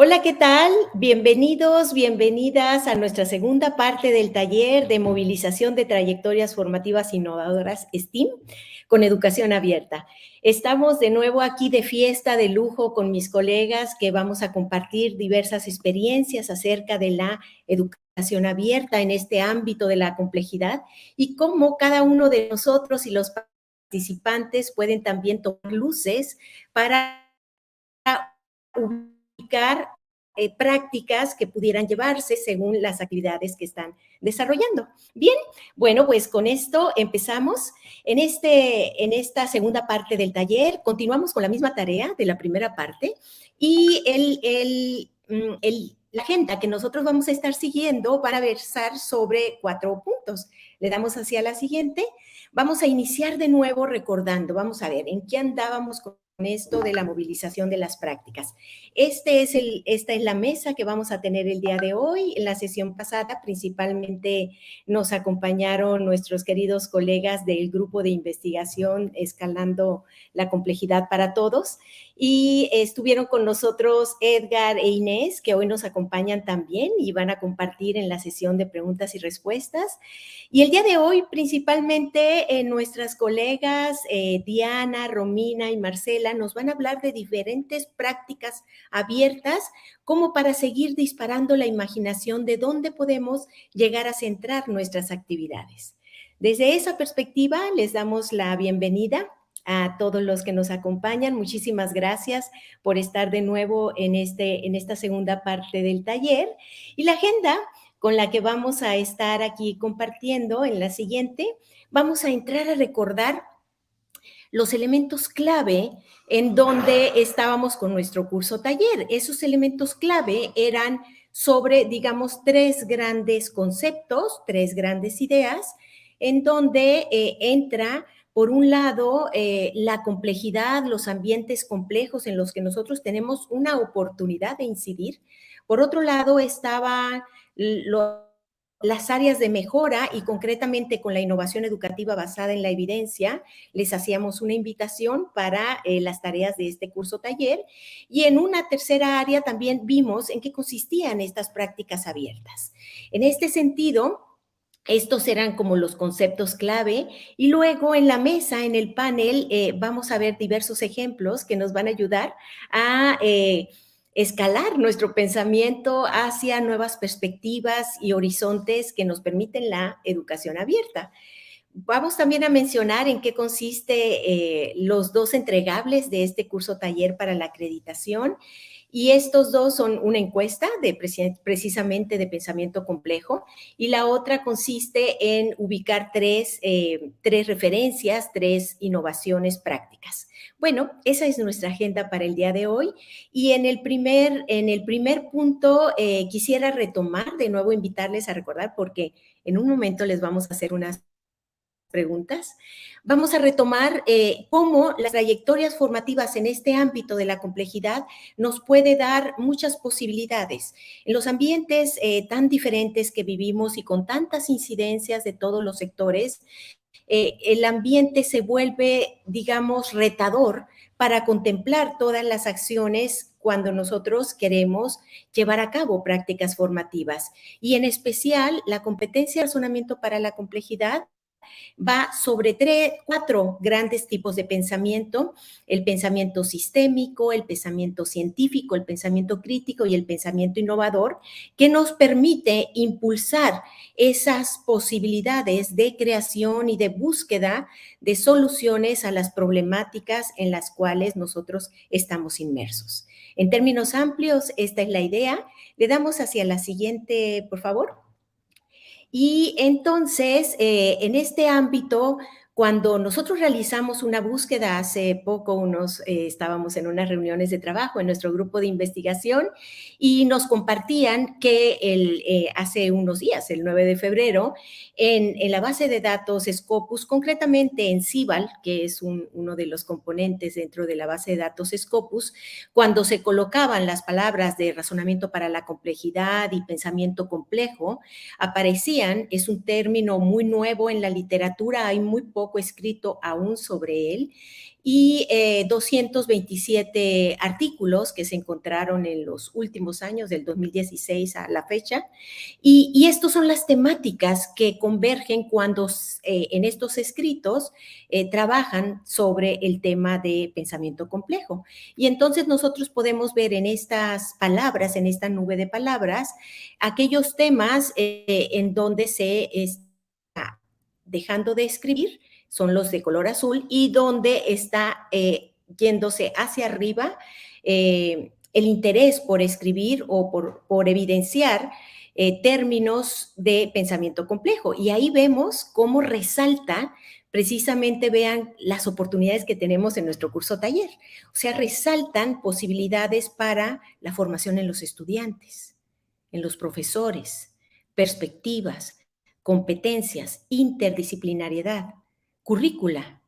Hola, ¿qué tal? Bienvenidos, bienvenidas a nuestra segunda parte del taller de movilización de trayectorias formativas innovadoras STEAM con educación abierta. Estamos de nuevo aquí de fiesta, de lujo con mis colegas que vamos a compartir diversas experiencias acerca de la educación abierta en este ámbito de la complejidad y cómo cada uno de nosotros y los participantes pueden también tomar luces para ubicar prácticas que pudieran llevarse según las actividades que están desarrollando. Bien, bueno, pues con esto empezamos. En esta segunda parte del taller continuamos con la misma tarea de la primera parte y la agenda que nosotros vamos a estar siguiendo van a versar sobre 4 puntos. Le damos hacia la siguiente. Vamos a iniciar de nuevo recordando, vamos a ver en qué andábamos con esto de la movilización de las prácticas. Esta es la mesa que vamos a tener el día de hoy. En la sesión pasada principalmente nos acompañaron nuestros queridos colegas del grupo de investigación Escalando la Complejidad para Todos y estuvieron con nosotros Edgar e Inés, que hoy nos acompañan también y van a compartir en la sesión de preguntas y respuestas. Y el día de hoy, principalmente, nuestras colegas Diana, Romina y Marcela nos van a hablar de diferentes prácticas abiertas como para seguir disparando la imaginación de dónde podemos llegar a centrar nuestras actividades. Desde esa perspectiva, les damos la bienvenida a todos los que nos acompañan. Muchísimas gracias por estar de nuevo en esta segunda parte del taller. Y la agenda con la que vamos a estar aquí compartiendo en la siguiente, vamos a entrar a recordar los elementos clave en donde estábamos con nuestro curso taller. Esos elementos clave eran sobre, digamos, 3 grandes conceptos, 3 grandes ideas, en donde entra, por un lado, la complejidad, los ambientes complejos en los que nosotros tenemos una oportunidad de incidir. Por otro lado, estaban las áreas de mejora y concretamente con la innovación educativa basada en la evidencia, les hacíamos una invitación para las tareas de este curso taller y en una tercera área también vimos en qué consistían estas prácticas abiertas. En este sentido, estos eran como los conceptos clave y luego en la mesa, en el panel, vamos a ver diversos ejemplos que nos van a ayudar a escalar nuestro pensamiento hacia nuevas perspectivas y horizontes que nos permiten la educación abierta. Vamos también a mencionar en qué consiste los 2 entregables de este curso taller para la acreditación. Y estos 2 son una encuesta precisamente de pensamiento complejo y la otra consiste en ubicar 3 referencias, 3 innovaciones prácticas. Bueno, esa es nuestra agenda para el día de hoy y en el primer punto quisiera retomar, de nuevo invitarles a recordar porque en un momento les vamos a hacer unas preguntas. Vamos a retomar cómo las trayectorias formativas en este ámbito de la complejidad nos puede dar muchas posibilidades. En los ambientes tan diferentes que vivimos y con tantas incidencias de todos los sectores, el ambiente se vuelve, digamos, retador para contemplar todas las acciones cuando nosotros queremos llevar a cabo prácticas formativas. Y en especial, la competencia de razonamiento para la complejidad va sobre 4 grandes tipos de pensamiento: el pensamiento sistémico, el pensamiento científico, el pensamiento crítico y el pensamiento innovador, que nos permite impulsar esas posibilidades de creación y de búsqueda de soluciones a las problemáticas en las cuales nosotros estamos inmersos. En términos amplios, esta es la idea. Le damos hacia la siguiente, por favor. Y entonces, en este ámbito, cuando nosotros realizamos una búsqueda hace poco, estábamos en unas reuniones de trabajo en nuestro grupo de investigación y nos compartían que hace unos días, el 9 de febrero, en la base de datos Scopus, concretamente en Cibal, que es uno de los componentes dentro de la base de datos Scopus, cuando se colocaban las palabras de razonamiento para la complejidad y pensamiento complejo, aparecían, es un término muy nuevo en la literatura, hay muy poco escrito aún sobre él, y 227 artículos que se encontraron en los últimos años, del 2016 a la fecha, y estas son las temáticas que convergen cuando en estos escritos trabajan sobre el tema de pensamiento complejo. Y entonces nosotros podemos ver en estas palabras, en esta nube de palabras, aquellos temas en donde se está dejando de escribir, son los de color azul, y donde está yéndose hacia arriba el interés por escribir o por evidenciar términos de pensamiento complejo. Y ahí vemos cómo resalta, precisamente vean las oportunidades que tenemos en nuestro curso taller. O sea, resaltan posibilidades para la formación en los estudiantes, en los profesores, perspectivas, competencias, interdisciplinariedad, currícula,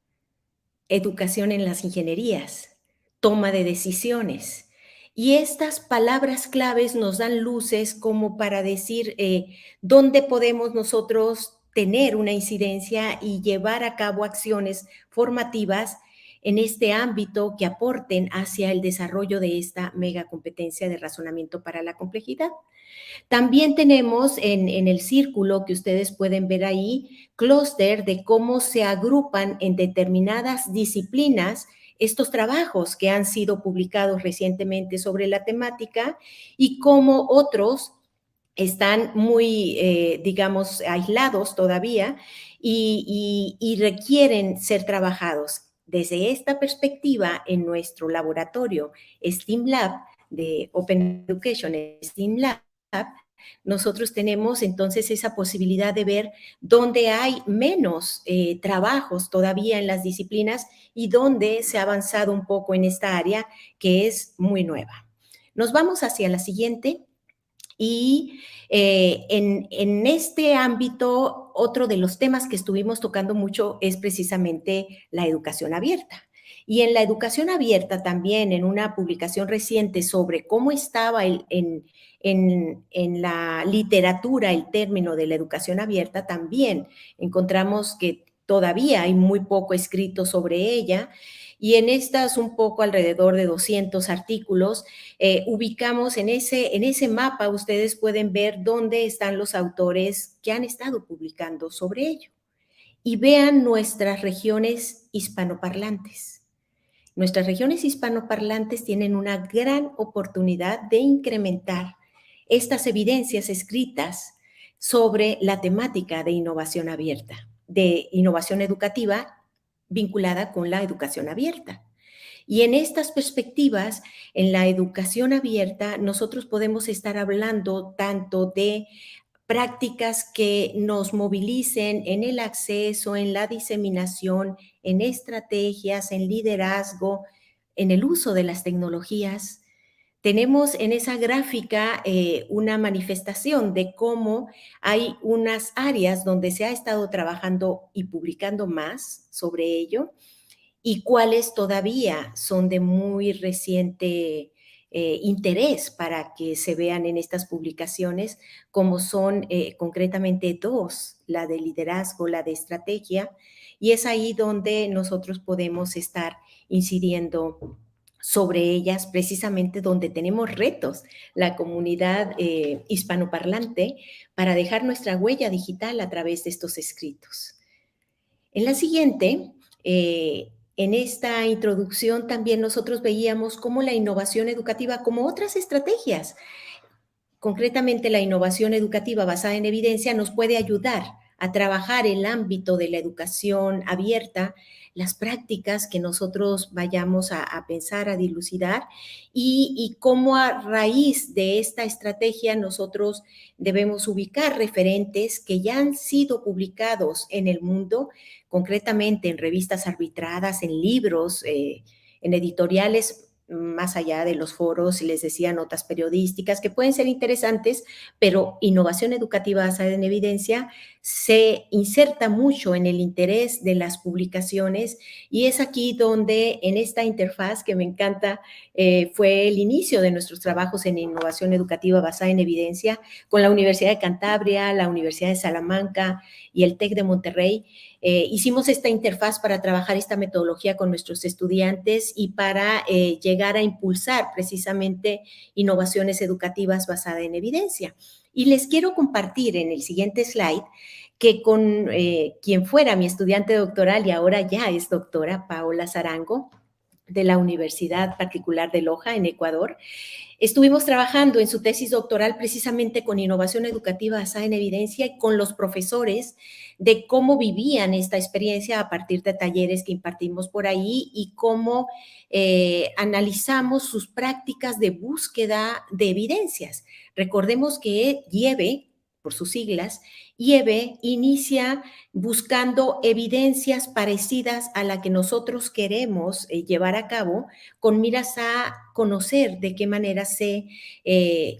educación en las ingenierías, toma de decisiones. Y estas palabras claves nos dan luces como para decir dónde podemos nosotros tener una incidencia y llevar a cabo acciones formativas en este ámbito que aporten hacia el desarrollo de esta mega competencia de razonamiento para la complejidad. También tenemos en el círculo que ustedes pueden ver ahí, clúster de cómo se agrupan en determinadas disciplinas estos trabajos que han sido publicados recientemente sobre la temática y cómo otros están muy, digamos, aislados todavía y requieren ser trabajados. Desde esta perspectiva, en nuestro laboratorio STEAM Lab de Open Education, STEAM Lab, nosotros tenemos entonces esa posibilidad de ver dónde hay menos trabajos todavía en las disciplinas y dónde se ha avanzado un poco en esta área que es muy nueva. Nos vamos hacia la siguiente. Y en este ámbito, otro de los temas que estuvimos tocando mucho es precisamente la educación abierta. Y en la educación abierta también, en una publicación reciente sobre cómo estaba en la literatura el término de la educación abierta, también encontramos que todavía hay muy poco escrito sobre ella. Y en estas un poco alrededor de 200 artículos, ubicamos en ese mapa, ustedes pueden ver dónde están los autores que han estado publicando sobre ello. Y vean nuestras regiones hispanoparlantes. Nuestras regiones hispanoparlantes tienen una gran oportunidad de incrementar estas evidencias escritas sobre la temática de innovación abierta, de innovación educativa vinculada con la educación abierta. Y en estas perspectivas, en la educación abierta, nosotros podemos estar hablando tanto de prácticas que nos movilicen en el acceso, en la diseminación, en estrategias, en liderazgo, en el uso de las tecnologías. Tenemos en esa gráfica una manifestación de cómo hay unas áreas donde se ha estado trabajando y publicando más sobre ello y cuáles todavía son de muy reciente interés para que se vean en estas publicaciones, como son concretamente dos, la de liderazgo, la de estrategia, y es ahí donde nosotros podemos estar incidiendo sobre ellas, precisamente donde tenemos retos, la comunidad hispanoparlante, para dejar nuestra huella digital a través de estos escritos. En la siguiente, en esta introducción también nosotros veíamos cómo la innovación educativa, como otras estrategias, concretamente la innovación educativa basada en evidencia, nos puede ayudar a trabajar el ámbito de la educación abierta, las prácticas que nosotros vayamos a pensar, a dilucidar, y cómo a raíz de esta estrategia nosotros debemos ubicar referentes que ya han sido publicados en el mundo, concretamente en revistas arbitradas, en libros, en editoriales, más allá de los foros, les decía, notas periodísticas que pueden ser interesantes, pero innovación educativa basada en evidencia se inserta mucho en el interés de las publicaciones y es aquí donde en esta interfaz que me encanta fue el inicio de nuestros trabajos en innovación educativa basada en evidencia con la Universidad de Cantabria, la Universidad de Salamanca y el TEC de Monterrey. Hicimos esta interfaz para trabajar esta metodología con nuestros estudiantes y para llegar a impulsar precisamente innovaciones educativas basadas en evidencia. Y les quiero compartir en el siguiente slide que con quien fuera mi estudiante doctoral y ahora ya es doctora, Paola Zarango, de la Universidad Particular de Loja, en Ecuador, estuvimos trabajando en su tesis doctoral precisamente con innovación educativa basada en evidencia y con los profesores de cómo vivían esta experiencia a partir de talleres que impartimos por ahí y cómo analizamos sus prácticas de búsqueda de evidencias. Recordemos que IEBE, por sus siglas, IEBE inicia buscando evidencias parecidas a la que nosotros queremos llevar a cabo con miras a conocer de qué manera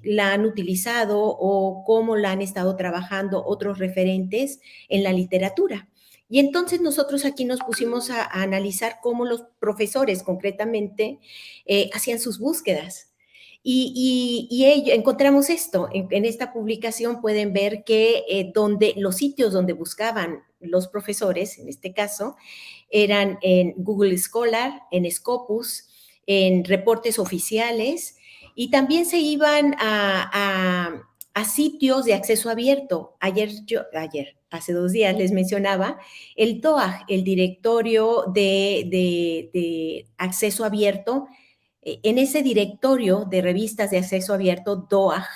la han utilizado o cómo la han estado trabajando otros referentes en la literatura. Y entonces nosotros aquí nos pusimos a analizar cómo los profesores concretamente hacían sus búsquedas. Encontramos esto, en esta publicación pueden ver que los sitios donde buscaban los profesores, en este caso, eran en Google Scholar, en Scopus, en reportes oficiales y también se iban a sitios de acceso abierto. Hace 2 días les mencionaba el DOAJ, el Directorio de Acceso Abierto. En ese directorio de revistas de acceso abierto, DOAJ,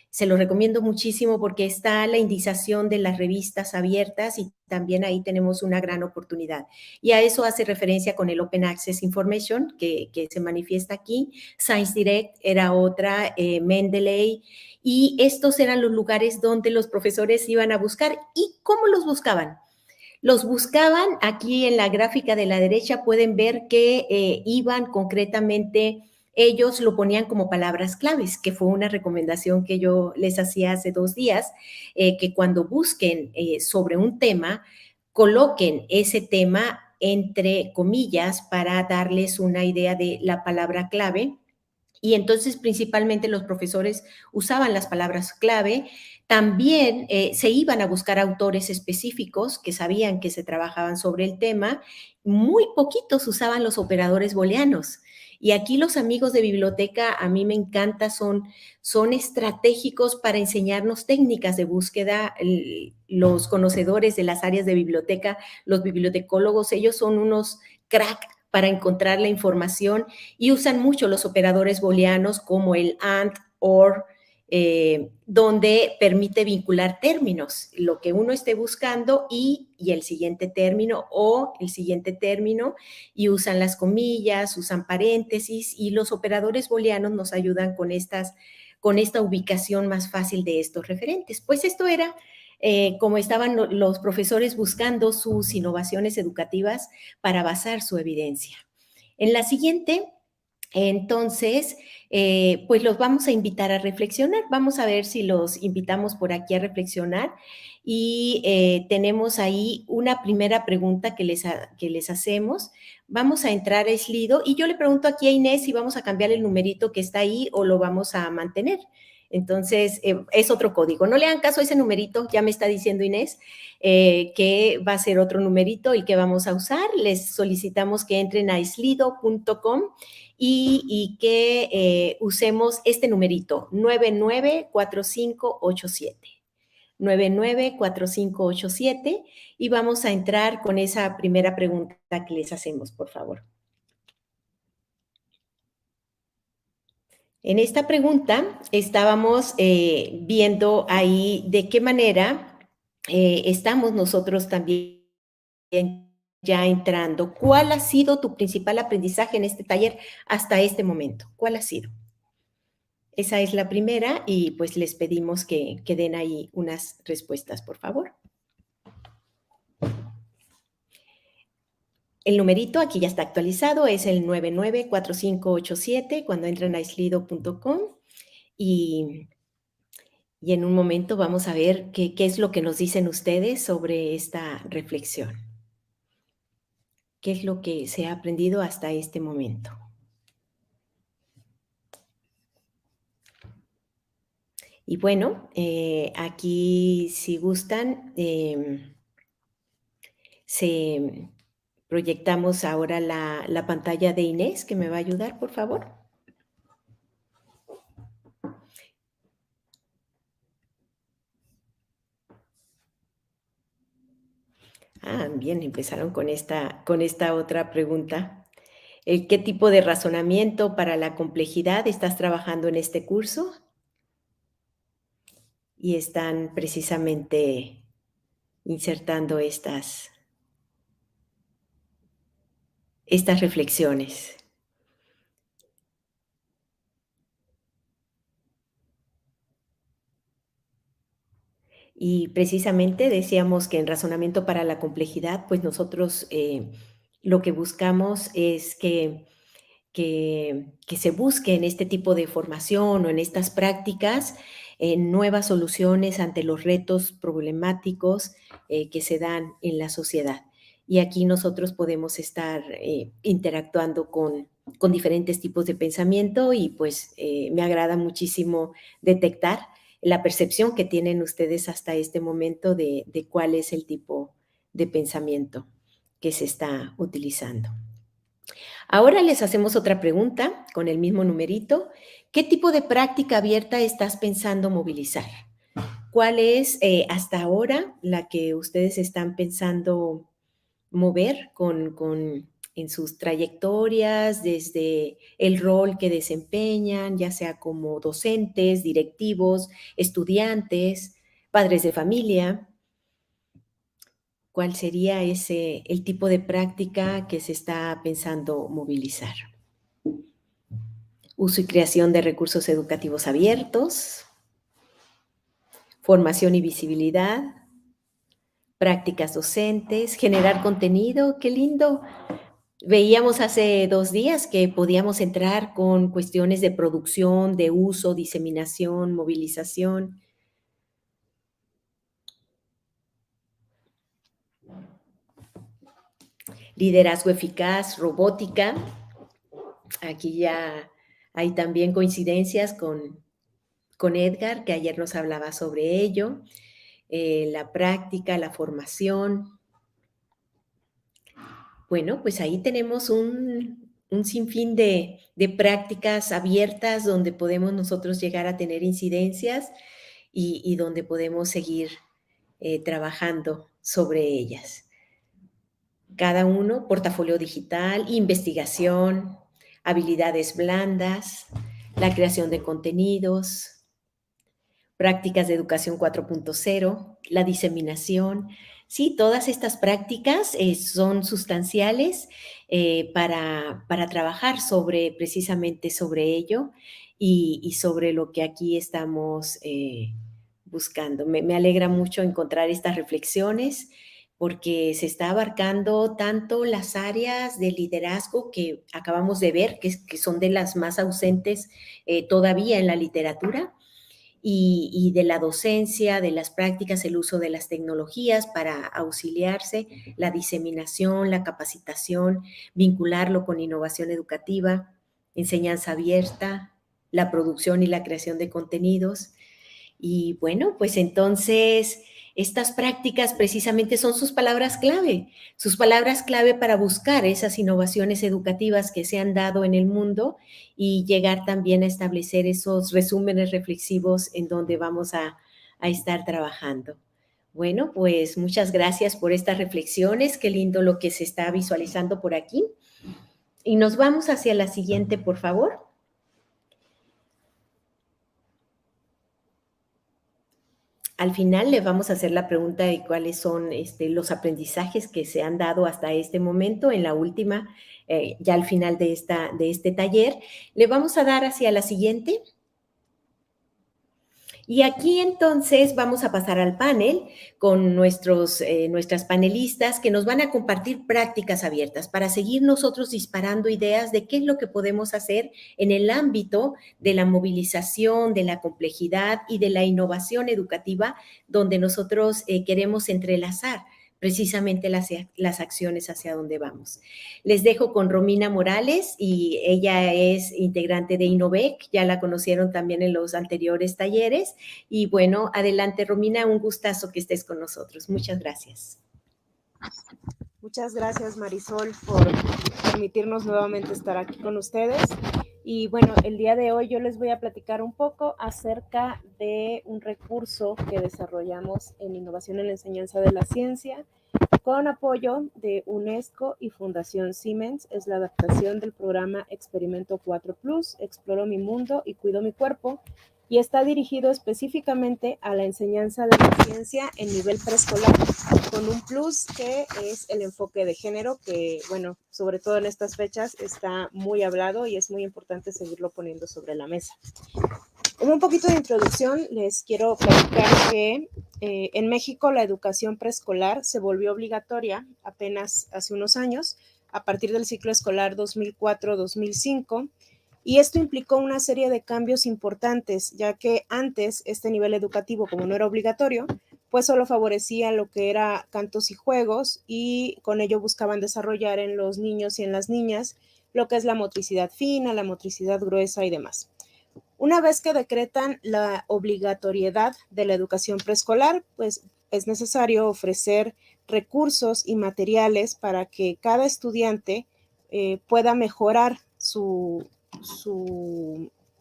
se lo recomiendo muchísimo porque está la indización de las revistas abiertas y también ahí tenemos una gran oportunidad. Y a eso hace referencia con el Open Access Information que se manifiesta aquí. Science Direct era otra, Mendeley, y estos eran los lugares donde los profesores iban a buscar. ¿Y cómo los buscaban? Los buscaban, aquí en la gráfica de la derecha pueden ver que iban concretamente, ellos lo ponían como palabras claves, que fue una recomendación que yo les hacía hace 2 días, que cuando busquen sobre un tema, coloquen ese tema entre comillas para darles una idea de la palabra clave. Y entonces principalmente los profesores usaban las palabras clave. También se iban a buscar autores específicos que sabían que se trabajaban sobre el tema. Muy poquitos usaban los operadores booleanos. Y aquí los amigos de biblioteca a mí me encanta, son estratégicos para enseñarnos técnicas de búsqueda. Los conocedores de las áreas de biblioteca, los bibliotecólogos, ellos son unos crack para encontrar la información y usan mucho los operadores booleanos como el AND, OR, donde permite vincular términos, lo que uno esté buscando y el siguiente término o el siguiente término, y usan las comillas, usan paréntesis, y los operadores booleanos nos ayudan con esta ubicación más fácil de estos referentes. Pues esto era como estaban los profesores buscando sus innovaciones educativas para basar su evidencia. En la siguiente, entonces, pues los vamos a invitar a reflexionar. Vamos a ver si los invitamos por aquí a reflexionar. Y tenemos ahí una primera pregunta que les hacemos. Vamos a entrar a Slido y yo le pregunto aquí a Inés si vamos a cambiar el numerito que está ahí o lo vamos a mantener. Entonces, es otro código. No le hagan caso a ese numerito, ya me está diciendo Inés, que va a ser otro numerito el que vamos a usar. Les solicitamos que entren a slido.com y que usemos este numerito, 994587. 994587, y vamos a entrar con esa primera pregunta que les hacemos, por favor. En esta pregunta estábamos viendo ahí de qué manera estamos nosotros también ya entrando. ¿Cuál ha sido tu principal aprendizaje en este taller hasta este momento? ¿Cuál ha sido? Esa es la primera y pues les pedimos que den ahí unas respuestas, por favor. El numerito aquí ya está actualizado, es el 994587 cuando entran a slido.com y en un momento vamos a ver qué es lo que nos dicen ustedes sobre esta reflexión. ¿Qué es lo que se ha aprendido hasta este momento? Y bueno, aquí si gustan, se proyectamos ahora la pantalla de Inés, que me va a ayudar, por favor. Bien, empezaron con esta otra pregunta. ¿Qué tipo de razonamiento para la complejidad estás trabajando en este curso? Y están precisamente insertando estas reflexiones. Y precisamente decíamos que en razonamiento para la complejidad, pues nosotros lo que buscamos es que se busque en este tipo de formación o en estas prácticas nuevas soluciones ante los retos problemáticos que se dan en la sociedad. Y aquí nosotros podemos estar interactuando con diferentes tipos de pensamiento y pues me agrada muchísimo detectar la percepción que tienen ustedes hasta este momento de cuál es el tipo de pensamiento que se está utilizando. Ahora les hacemos otra pregunta con el mismo numerito. ¿Qué tipo de práctica abierta estás pensando movilizar? ¿Cuál es hasta ahora la que ustedes están pensando mover en sus trayectorias, desde el rol que desempeñan, ya sea como docentes, directivos, estudiantes, padres de familia? ¿Cuál sería el tipo de práctica que se está pensando movilizar? Uso y creación de recursos educativos abiertos, formación y visibilidad, prácticas docentes, generar contenido, qué lindo. Veíamos hace 2 días que podíamos entrar con cuestiones de producción, de uso, diseminación, movilización. Liderazgo eficaz, robótica. Aquí ya hay también coincidencias con Edgar, que ayer nos hablaba sobre ello. La práctica, la formación. Bueno, pues ahí tenemos un sinfín de prácticas abiertas donde podemos nosotros llegar a tener incidencias y donde podemos seguir trabajando sobre ellas. Cada uno, portafolio digital, investigación, habilidades blandas, la creación de contenidos, prácticas de educación 4.0, la diseminación. Sí, todas estas prácticas son sustanciales para trabajar precisamente sobre ello y sobre lo que aquí estamos buscando. Me alegra mucho encontrar estas reflexiones porque se está abarcando tanto las áreas de liderazgo que acabamos de ver, que son de las más ausentes todavía en la literatura, y de la docencia, de las prácticas, el uso de las tecnologías para auxiliarse, la diseminación, la capacitación, vincularlo con innovación educativa, enseñanza abierta, la producción y la creación de contenidos. Y bueno, pues entonces estas prácticas precisamente son sus palabras clave para buscar esas innovaciones educativas que se han dado en el mundo y llegar también a establecer esos resúmenes reflexivos en donde vamos a estar trabajando. Bueno, pues muchas gracias por estas reflexiones, qué lindo lo que se está visualizando por aquí. Y nos vamos hacia la siguiente, por favor. Al final le vamos a hacer la pregunta de cuáles son los aprendizajes que se han dado hasta este momento en la última, ya al final de este taller. Le vamos a dar hacia la siguiente. Y aquí entonces vamos a pasar al panel con nuestras panelistas que nos van a compartir prácticas abiertas para seguir nosotros disparando ideas de qué es lo que podemos hacer en el ámbito de la movilización, de la complejidad y de la innovación educativa, donde nosotros queremos entrelazar precisamente las acciones hacia donde vamos. Les dejo con Romina Morales y ella es integrante de Innovec, ya la conocieron también en los anteriores talleres. Y bueno, adelante Romina, un gustazo que estés con nosotros. Muchas gracias. Muchas gracias, Marisol, por permitirnos nuevamente estar aquí con ustedes. Y bueno, el día de hoy yo les voy a platicar un poco acerca de un recurso que desarrollamos en Innovación en la Enseñanza de la Ciencia con apoyo de UNESCO y Fundación Siemens. Es la adaptación del programa Experimento 4 Plus, Exploro mi mundo y cuido mi cuerpo, y está dirigido específicamente a la enseñanza de la ciencia en nivel preescolar, con un plus que es el enfoque de género, que, bueno, sobre todo en estas fechas está muy hablado y es muy importante seguirlo poniendo sobre la mesa. Como un poquito de introducción, les quiero platicar que en México la educación preescolar se volvió obligatoria apenas hace unos años, a partir del ciclo escolar 2004-2005, y esto implicó una serie de cambios importantes, ya que antes este nivel educativo, como no era obligatorio, pues solo favorecía lo que era cantos y juegos, y con ello buscaban desarrollar en los niños y en las niñas lo que es la motricidad fina, la motricidad gruesa y demás. Una vez que decretan la obligatoriedad de la educación preescolar, pues es necesario ofrecer recursos y materiales para que cada estudiante pueda mejorar su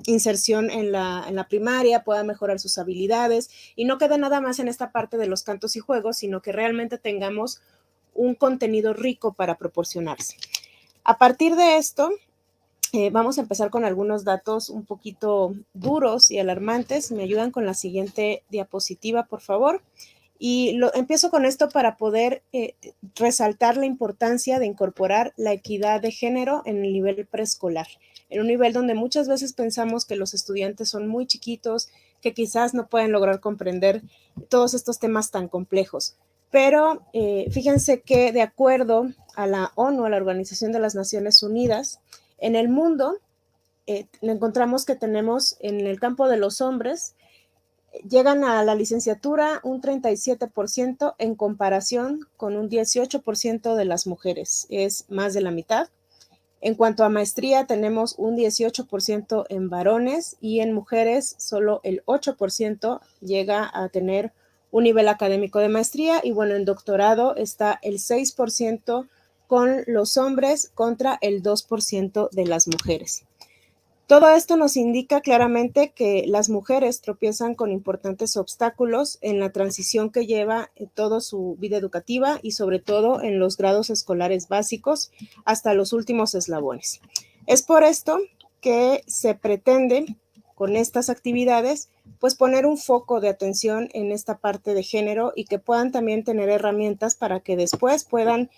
inserción en la primaria, pueda mejorar sus habilidades y no quede nada más en esta parte de los cantos y juegos, sino que realmente tengamos un contenido rico para proporcionarse. A partir de esto, vamos a empezar con algunos datos un poquito duros y alarmantes. Me ayudan con la siguiente diapositiva, por favor. Y empiezo con esto para poder resaltar la importancia de incorporar la equidad de género en el nivel preescolar, en un nivel donde muchas veces pensamos que los estudiantes son muy chiquitos, que quizás no pueden lograr comprender todos estos temas tan complejos. Pero fíjense que de acuerdo a la ONU, a la Organización de las Naciones Unidas, en el mundo encontramos que tenemos en el campo de los hombres, llegan a la licenciatura un 37% en comparación con un 18% de las mujeres, es más de la mitad. En cuanto a maestría, tenemos un 18% en varones y en mujeres solo el 8% llega a tener un nivel académico de maestría, y bueno, en doctorado está el 6% con los hombres contra el 2% de las mujeres. Todo esto nos indica claramente que las mujeres tropiezan con importantes obstáculos en la transición que lleva toda su vida educativa y sobre todo en los grados escolares básicos hasta los últimos eslabones. Es por esto que se pretende con estas actividades pues poner un foco de atención en esta parte de género y que puedan también tener herramientas para que después puedan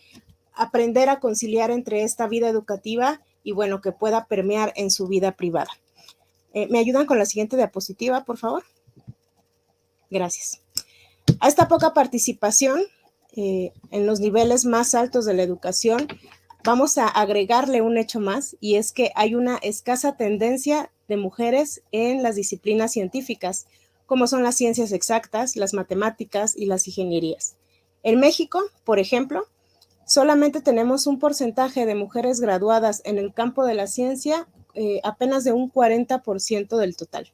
aprender a conciliar entre esta vida educativa y bueno, que pueda permear en su vida privada. ¿Me ayudan con la siguiente diapositiva, por favor? Gracias. A esta poca participación en los niveles más altos de la educación, vamos a agregarle un hecho más, y es que hay una escasa tendencia de mujeres en las disciplinas científicas, como son las ciencias exactas, las matemáticas y las ingenierías. En México, por ejemplo, solamente tenemos un porcentaje de mujeres graduadas en el campo de la ciencia, apenas de un 40% del total.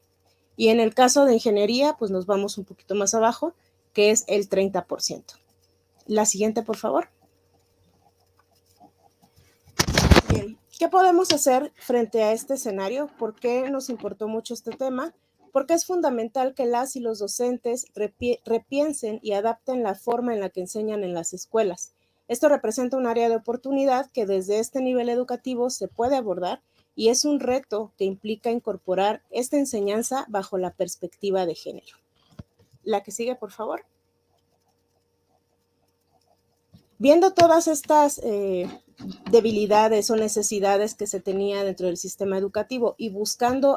Y en el caso de ingeniería, pues nos vamos un poquito más abajo, que es el 30%. La siguiente, por favor. Bien, ¿qué podemos hacer frente a este escenario? ¿Por qué nos importó mucho este tema? Porque es fundamental que las y los docentes repiensen y adapten la forma en la que enseñan en las escuelas. Esto representa un área de oportunidad que desde este nivel educativo se puede abordar, y es un reto que implica incorporar esta enseñanza bajo la perspectiva de género. La que sigue, por favor. Viendo todas estas debilidades o necesidades que se tenía dentro del sistema educativo y buscando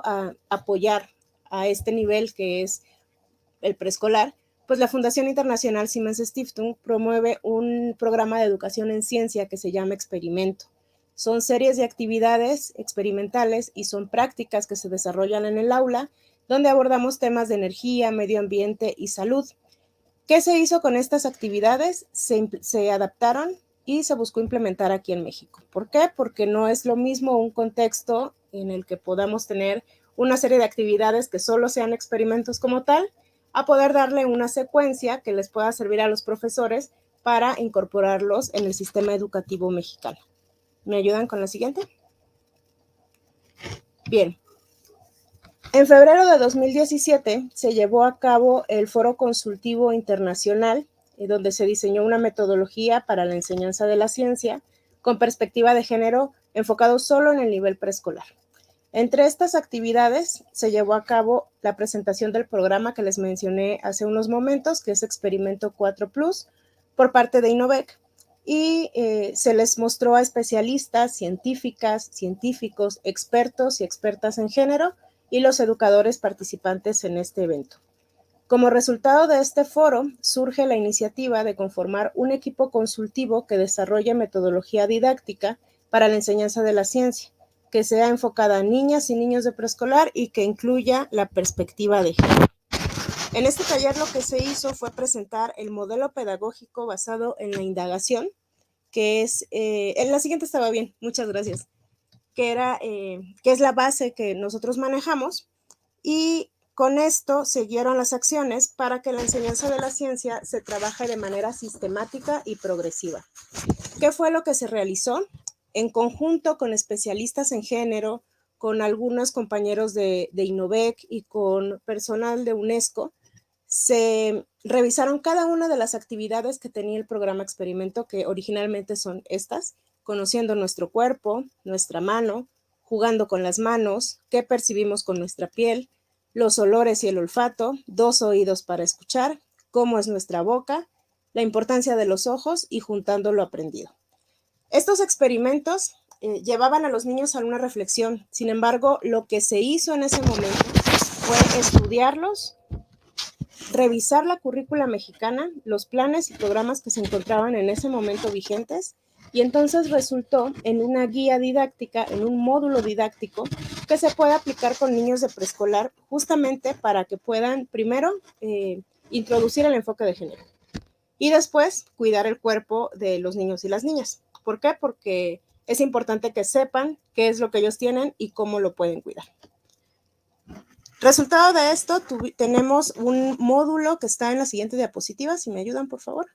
apoyar a este nivel que es el preescolar, pues la Fundación Internacional Siemens Stiftung promueve un programa de educación en ciencia que se llama Experimento. Son series de actividades experimentales y son prácticas que se desarrollan en el aula, donde abordamos temas de energía, medio ambiente y salud. ¿Qué se hizo con estas actividades? Se adaptaron y se buscó implementar aquí en México. ¿Por qué? Porque no es lo mismo un contexto en el que podamos tener una serie de actividades que solo sean experimentos como tal, a poder darle una secuencia que les pueda servir a los profesores para incorporarlos en el sistema educativo mexicano. ¿Me ayudan con la siguiente? Bien. En febrero de 2017 se llevó a cabo el Foro Consultivo Internacional, donde se diseñó una metodología para la enseñanza de la ciencia con perspectiva de género enfocado solo en el nivel preescolar. Entre estas actividades se llevó a cabo la presentación del programa que les mencioné hace unos momentos, que es Experimento 4+, por parte de Innovec, y se les mostró a especialistas, científicas, científicos, expertos y expertas en género y los educadores participantes en este evento. Como resultado de este foro, surge la iniciativa de conformar un equipo consultivo que desarrolle metodología didáctica para la enseñanza de la ciencia, que sea enfocada a niñas y niños de preescolar y que incluya la perspectiva de género. En este taller lo que se hizo fue presentar el modelo pedagógico basado en la indagación, que es, en la siguiente estaba bien, muchas gracias, que es la base que nosotros manejamos, y con esto se guiaron las acciones para que la enseñanza de la ciencia se trabaje de manera sistemática y progresiva. ¿Qué fue lo que se realizó? En conjunto con especialistas en género, con algunos compañeros de Innovec y con personal de UNESCO, se revisaron cada una de las actividades que tenía el programa experimento, que originalmente son estas: conociendo nuestro cuerpo, nuestra mano, jugando con las manos, qué percibimos con nuestra piel, los olores y el olfato, 2 oídos para escuchar, cómo es nuestra boca, la importancia de los ojos y juntando lo aprendido. Estos experimentos llevaban a los niños a una reflexión. Sin embargo, lo que se hizo en ese momento fue estudiarlos, revisar la currícula mexicana, los planes y programas que se encontraban en ese momento vigentes, y entonces resultó en una guía didáctica, en un módulo didáctico que se puede aplicar con niños de preescolar, justamente para que puedan primero introducir el enfoque de género y después cuidar el cuerpo de los niños y las niñas. ¿Por qué? Porque es importante que sepan qué es lo que ellos tienen y cómo lo pueden cuidar. Resultado de esto, tenemos un módulo que está en la siguiente diapositiva, si me ayudan, por favor,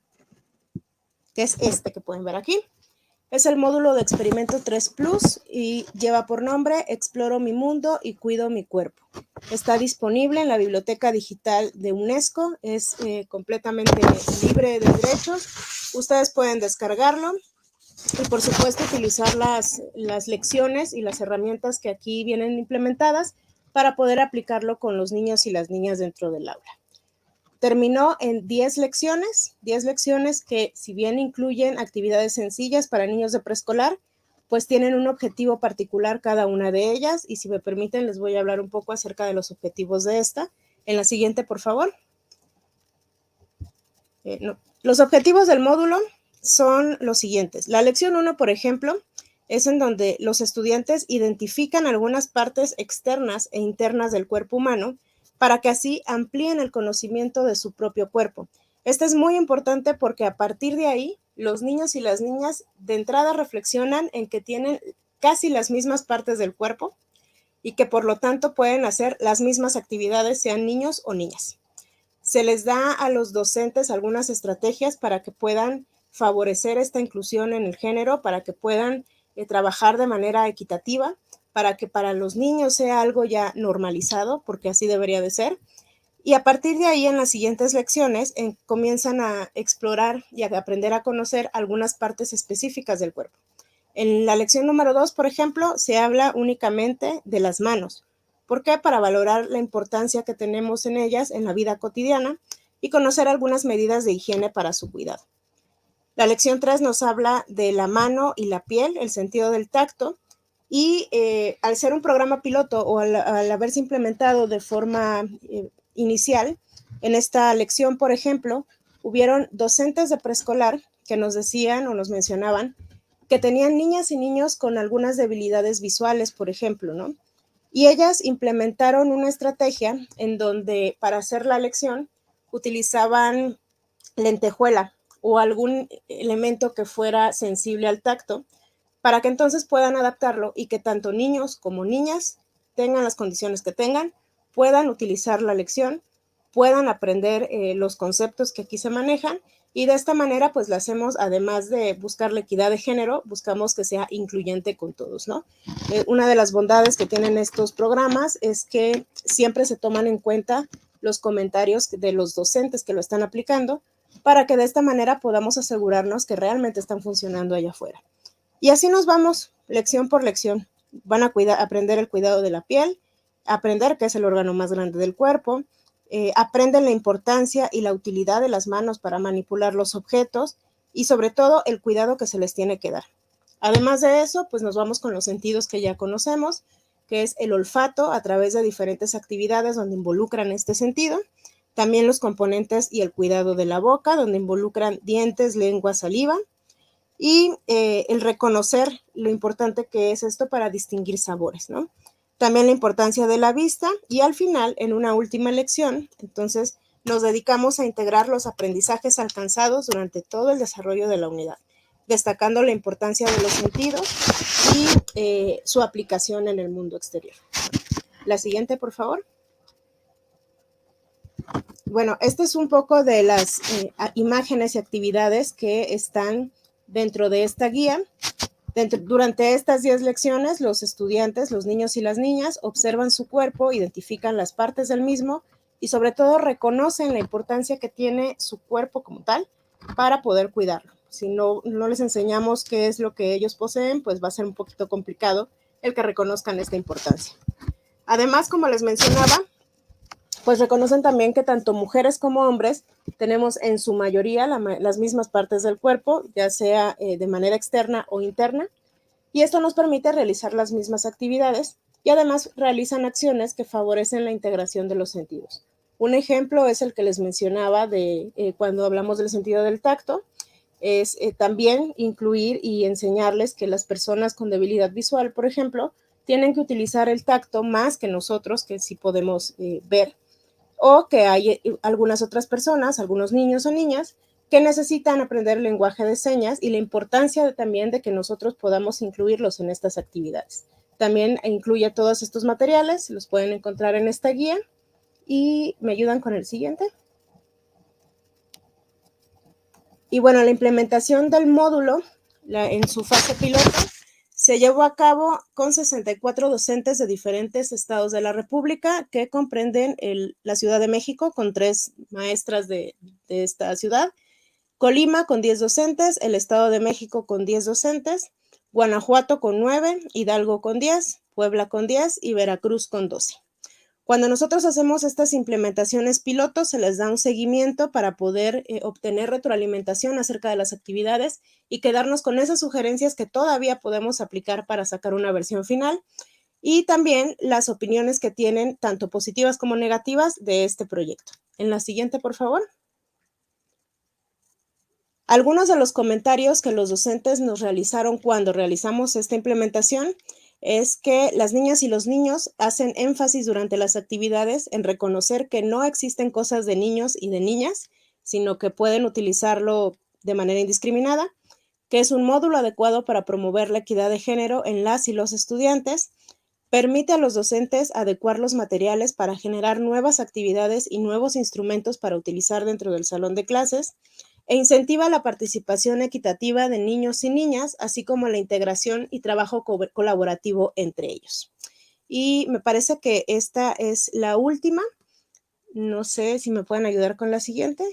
que es este que pueden ver aquí. Es el módulo de Experimento 3+ y lleva por nombre Exploro mi mundo y cuido mi cuerpo. Está disponible en la biblioteca digital de UNESCO, es completamente libre de derechos. Ustedes pueden descargarlo y, por supuesto, utilizar las lecciones y las herramientas que aquí vienen implementadas para poder aplicarlo con los niños y las niñas dentro del aula. Terminó en 10 lecciones que, si bien incluyen actividades sencillas para niños de preescolar, pues tienen un objetivo particular cada una de ellas, y si me permiten les voy a hablar un poco acerca de los objetivos de esta. En la siguiente, por favor. Los objetivos del módulo son los siguientes. La lección 1, por ejemplo, es en donde los estudiantes identifican algunas partes externas e internas del cuerpo humano para que así amplíen el conocimiento de su propio cuerpo. Esto es muy importante porque a partir de ahí, los niños y las niñas de entrada reflexionan en que tienen casi las mismas partes del cuerpo y que por lo tanto pueden hacer las mismas actividades, sean niños o niñas. Se les da a los docentes algunas estrategias para que puedan favorecer esta inclusión en el género, para que puedan trabajar de manera equitativa, para que para los niños sea algo ya normalizado, porque así debería de ser. Y a partir de ahí, en las siguientes lecciones, comienzan a explorar y a aprender a conocer algunas partes específicas del cuerpo. En la lección número 2, por ejemplo, se habla únicamente de las manos. ¿Por qué? Para valorar la importancia que tenemos en ellas en la vida cotidiana y conocer algunas medidas de higiene para su cuidado. La lección 3 nos habla de la mano y la piel, el sentido del tacto, y al ser un programa piloto o al haberse implementado de forma inicial, en esta lección, por ejemplo, hubieron docentes de preescolar que nos decían o nos mencionaban que tenían niñas y niños con algunas debilidades visuales, por ejemplo, ¿no? Y ellas implementaron una estrategia en donde para hacer la lección utilizaban lentejuela o algún elemento que fuera sensible al tacto, para que entonces puedan adaptarlo y que tanto niños como niñas tengan las condiciones que tengan, puedan utilizar la lección, puedan aprender los conceptos que aquí se manejan Y de esta manera, pues, la hacemos, además de buscar la equidad de género, buscamos que sea incluyente con todos, ¿no? Una de las bondades que tienen estos programas es que siempre se toman en cuenta los comentarios de los docentes que lo están aplicando, para que de esta manera podamos asegurarnos que realmente están funcionando allá afuera. Y así nos vamos, lección por lección. Van a aprender el cuidado de la piel, aprender que es el órgano más grande del cuerpo, aprenden la importancia y la utilidad de las manos para manipular los objetos y sobre todo el cuidado que se les tiene que dar. Además de eso, pues nos vamos con los sentidos que ya conocemos, que es el olfato a través de diferentes actividades donde involucran este sentido. También los componentes y el cuidado de la boca, donde involucran dientes, lengua, saliva. Y el reconocer lo importante que es esto para distinguir sabores, ¿no? También la importancia de la vista y al final, en una última lección, entonces nos dedicamos a integrar los aprendizajes alcanzados durante todo el desarrollo de la unidad, destacando la importancia de los sentidos y su aplicación en el mundo exterior. La siguiente, por favor. Bueno, este es un poco de las imágenes y actividades que están dentro de esta guía. Durante estas 10 lecciones, los estudiantes, los niños y las niñas, observan su cuerpo, identifican las partes del mismo y sobre todo reconocen la importancia que tiene su cuerpo como tal para poder cuidarlo. Si no les enseñamos qué es lo que ellos poseen, pues va a ser un poquito complicado el que reconozcan esta importancia. Además, como les mencionaba, pues reconocen también que tanto mujeres como hombres tenemos en su mayoría las mismas partes del cuerpo, ya sea de manera externa o interna, y esto nos permite realizar las mismas actividades y además realizan acciones que favorecen la integración de los sentidos. Un ejemplo es el que les mencionaba de cuando hablamos del sentido del tacto, es también incluir y enseñarles que las personas con debilidad visual, por ejemplo, tienen que utilizar el tacto más que nosotros, que sí podemos ver, o que hay algunas otras personas, algunos niños o niñas, que necesitan aprender lenguaje de señas y la importancia también de que nosotros podamos incluirlos en estas actividades. También incluye todos estos materiales, los pueden encontrar en esta guía y me ayudan con el siguiente. Y bueno, la implementación del módulo en su fase piloto se llevó a cabo con 64 docentes de diferentes estados de la República que comprenden la Ciudad de México con 3 maestras de esta ciudad, Colima con 10 docentes, el Estado de México con 10 docentes, Guanajuato con 9, Hidalgo con 10, Puebla con 10 y Veracruz con 12. Cuando nosotros hacemos estas implementaciones pilotos, se les da un seguimiento para poder obtener retroalimentación acerca de las actividades y quedarnos con esas sugerencias que todavía podemos aplicar para sacar una versión final y también las opiniones que tienen, tanto positivas como negativas, de este proyecto. En la siguiente, por favor. Algunos de los comentarios que los docentes nos realizaron cuando realizamos esta implementación es que las niñas y los niños hacen énfasis durante las actividades en reconocer que no existen cosas de niños y de niñas, sino que pueden utilizarlo de manera indiscriminada, que es un módulo adecuado para promover la equidad de género en las y los estudiantes, permite a los docentes adecuar los materiales para generar nuevas actividades y nuevos instrumentos para utilizar dentro del salón de clases, e incentiva la participación equitativa de niños y niñas, así como la integración y trabajo colaborativo entre ellos. Y me parece que esta es la última. No sé si me pueden ayudar con la siguiente.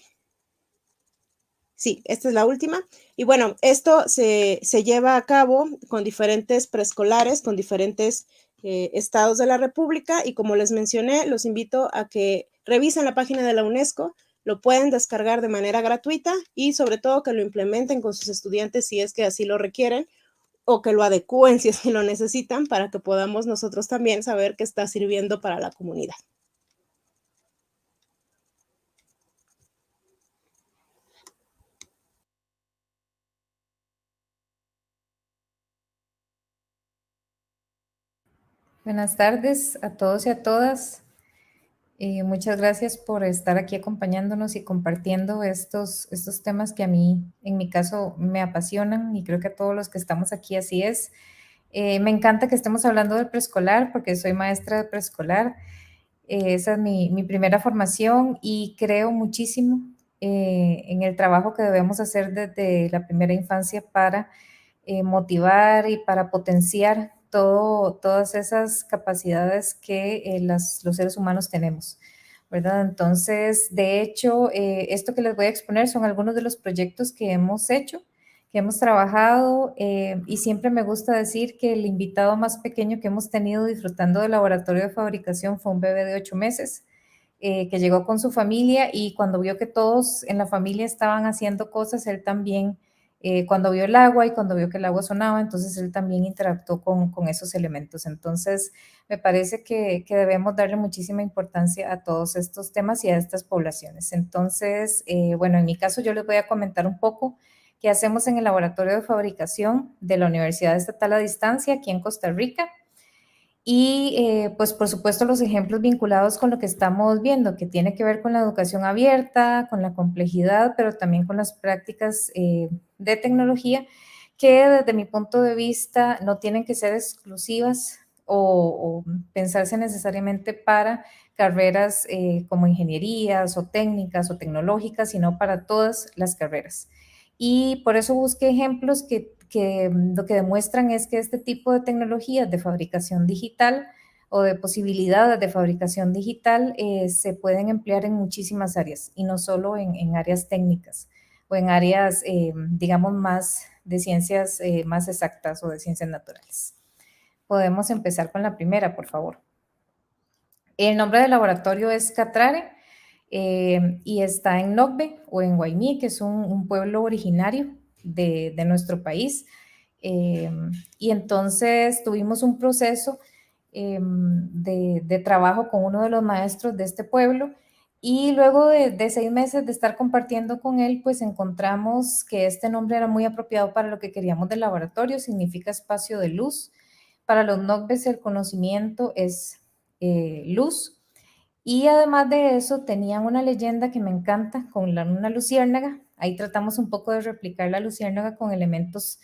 Sí, esta es la última. Y bueno, esto se lleva a cabo con diferentes preescolares, con diferentes estados de la República, y como les mencioné, los invito a que revisen la página de la UNESCO. Lo pueden descargar de manera gratuita y sobre todo que lo implementen con sus estudiantes si es que así lo requieren, o que lo adecúen si es que lo necesitan, para que podamos nosotros también saber que está sirviendo para la comunidad. Buenas tardes a todos y a todas. Muchas gracias por estar aquí acompañándonos y compartiendo estos temas que a mí, en mi caso, me apasionan, y creo que a todos los que estamos aquí así es. Me encanta que estemos hablando del preescolar porque soy maestra de preescolar. Esa es mi primera formación y creo muchísimo en el trabajo que debemos hacer desde la primera infancia para motivar y para potenciar todas esas capacidades que los seres humanos tenemos, ¿verdad? Entonces, de hecho, esto que les voy a exponer son algunos de los proyectos que hemos hecho, que hemos trabajado, y siempre me gusta decir que el invitado más pequeño que hemos tenido disfrutando del laboratorio de fabricación fue un bebé de 8 meses, que llegó con su familia, y cuando vio que todos en la familia estaban haciendo cosas, él también, cuando vio el agua y cuando vio que el agua sonaba, entonces él también interactuó con esos elementos. Entonces, me parece que debemos darle muchísima importancia a todos estos temas y a estas poblaciones. Entonces, bueno, en mi caso yo les voy a comentar un poco qué hacemos en el laboratorio de fabricación de la Universidad Estatal a Distancia aquí en Costa Rica. Y pues por supuesto los ejemplos vinculados con lo que estamos viendo, que tiene que ver con la educación abierta, con la complejidad, pero también con las prácticas de tecnología, que desde mi punto de vista no tienen que ser exclusivas o pensarse necesariamente para carreras como ingenierías o técnicas o tecnológicas, sino para todas las carreras. Y por eso busqué ejemplos que lo que demuestran es que este tipo de tecnologías de fabricación digital o de posibilidades de fabricación digital se pueden emplear en muchísimas áreas y no solo en áreas técnicas o en áreas, digamos, más de ciencias más exactas o de ciencias naturales. Podemos empezar con la primera, por favor. El nombre del laboratorio es Catrare, y está en Nogbe o en Guaymí, que es un pueblo originario de nuestro país. Y entonces tuvimos un proceso de trabajo con uno de los maestros de este pueblo, y luego de 6 meses de estar compartiendo con él, pues encontramos que este nombre era muy apropiado para lo que queríamos del laboratorio, significa espacio de luz. Para los Nogbes el conocimiento es luz. Y además de eso, tenían una leyenda que me encanta, con una luciérnaga. Ahí tratamos un poco de replicar la luciérnaga con elementos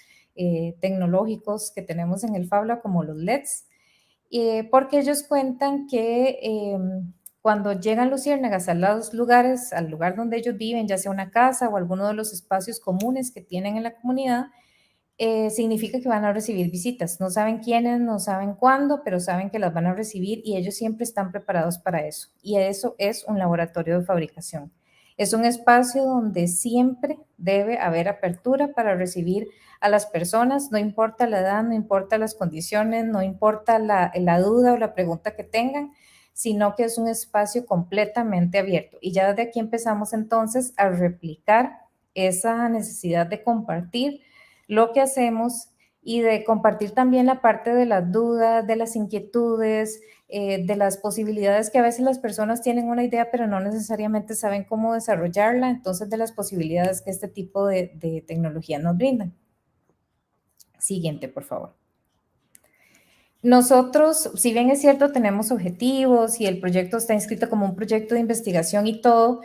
tecnológicos que tenemos en el Fabla, como los LEDs, porque ellos cuentan que cuando llegan luciérnagas a los lugares, al lugar donde ellos viven, ya sea una casa o alguno de los espacios comunes que tienen en la comunidad, significa que van a recibir visitas. No saben quiénes, no saben cuándo, pero saben que las van a recibir, y ellos siempre están preparados para eso. Y eso es un laboratorio de fabricación. Es un espacio donde siempre debe haber apertura para recibir a las personas, no importa la edad, no importa las condiciones, no importa la duda o la pregunta que tengan, sino que es un espacio completamente abierto. Y ya desde aquí empezamos entonces a replicar esa necesidad de compartir lo que hacemos y de compartir también la parte de las dudas, de las inquietudes, de las posibilidades que a veces las personas tienen una idea pero no necesariamente saben cómo desarrollarla, entonces de las posibilidades que este tipo de tecnología nos brinda. Siguiente, por favor. Nosotros, si bien es cierto, tenemos objetivos y el proyecto está inscrito como un proyecto de investigación y todo,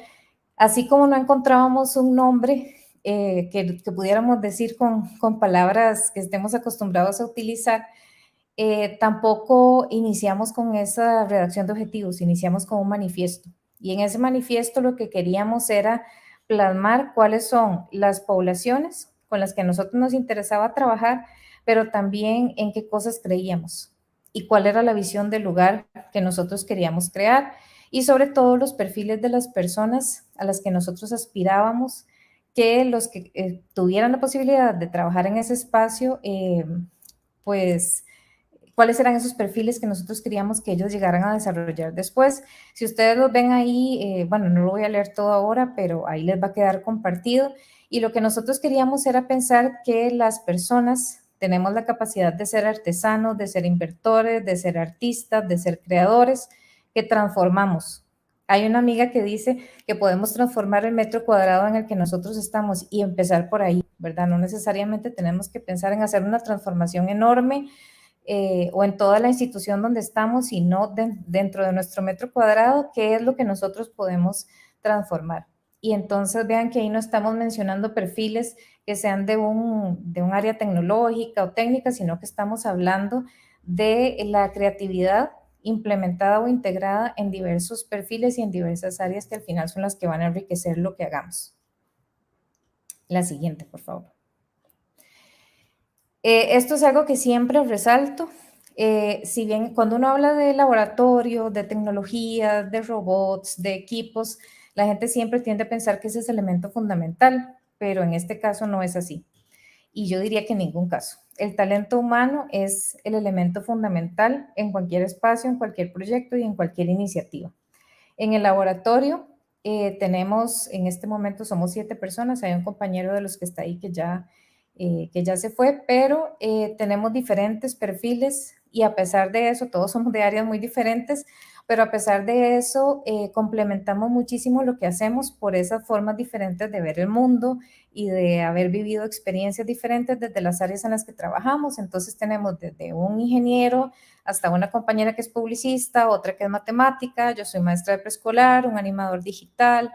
así como no encontrábamos un nombre que pudiéramos decir con palabras que estemos acostumbrados a utilizar, tampoco iniciamos con esa redacción de objetivos, iniciamos con un manifiesto. Y en ese manifiesto lo que queríamos era plasmar cuáles son las poblaciones con las que a nosotros nos interesaba trabajar, pero también en qué cosas creíamos y cuál era la visión del lugar que nosotros queríamos crear, y sobre todo los perfiles de las personas a las que nosotros aspirábamos que los que tuvieran la posibilidad de trabajar en ese espacio, pues cuáles eran esos perfiles que nosotros queríamos que ellos llegaran a desarrollar después. Si ustedes los ven ahí, bueno, no lo voy a leer todo ahora, pero ahí les va a quedar compartido. Y lo que nosotros queríamos era pensar que las personas tenemos la capacidad de ser artesanos, de ser invertores, de ser artistas, de ser creadores, que transformamos. Hay una amiga que dice que podemos transformar el metro cuadrado en el que nosotros estamos y empezar por ahí, ¿verdad? No necesariamente tenemos que pensar en hacer una transformación enorme o en toda la institución donde estamos, sino dentro de nuestro metro cuadrado, qué es lo que nosotros podemos transformar. Y entonces vean que ahí no estamos mencionando perfiles que sean de un área tecnológica o técnica, sino que estamos hablando de la creatividad implementada o integrada en diversos perfiles y en diversas áreas que al final son las que van a enriquecer lo que hagamos. La siguiente, por favor. Esto es algo que siempre resalto. Si bien cuando uno habla de laboratorio, de tecnología, de robots, de equipos, la gente siempre tiende a pensar que ese es el elemento fundamental, pero en este caso no es así. Y yo diría que en ningún caso. El talento humano es el elemento fundamental en cualquier espacio, en cualquier proyecto y en cualquier iniciativa. En el laboratorio tenemos, en este momento somos 7 personas, hay un compañero de los que está ahí que ya se fue, pero tenemos diferentes perfiles y a pesar de eso, todos somos de áreas muy diferentes, pero a pesar de eso, complementamos muchísimo lo que hacemos por esas formas diferentes de ver el mundo y de haber vivido experiencias diferentes desde las áreas en las que trabajamos. Entonces tenemos desde un ingeniero hasta una compañera que es publicista, otra que es matemática, yo soy maestra de preescolar, un animador digital,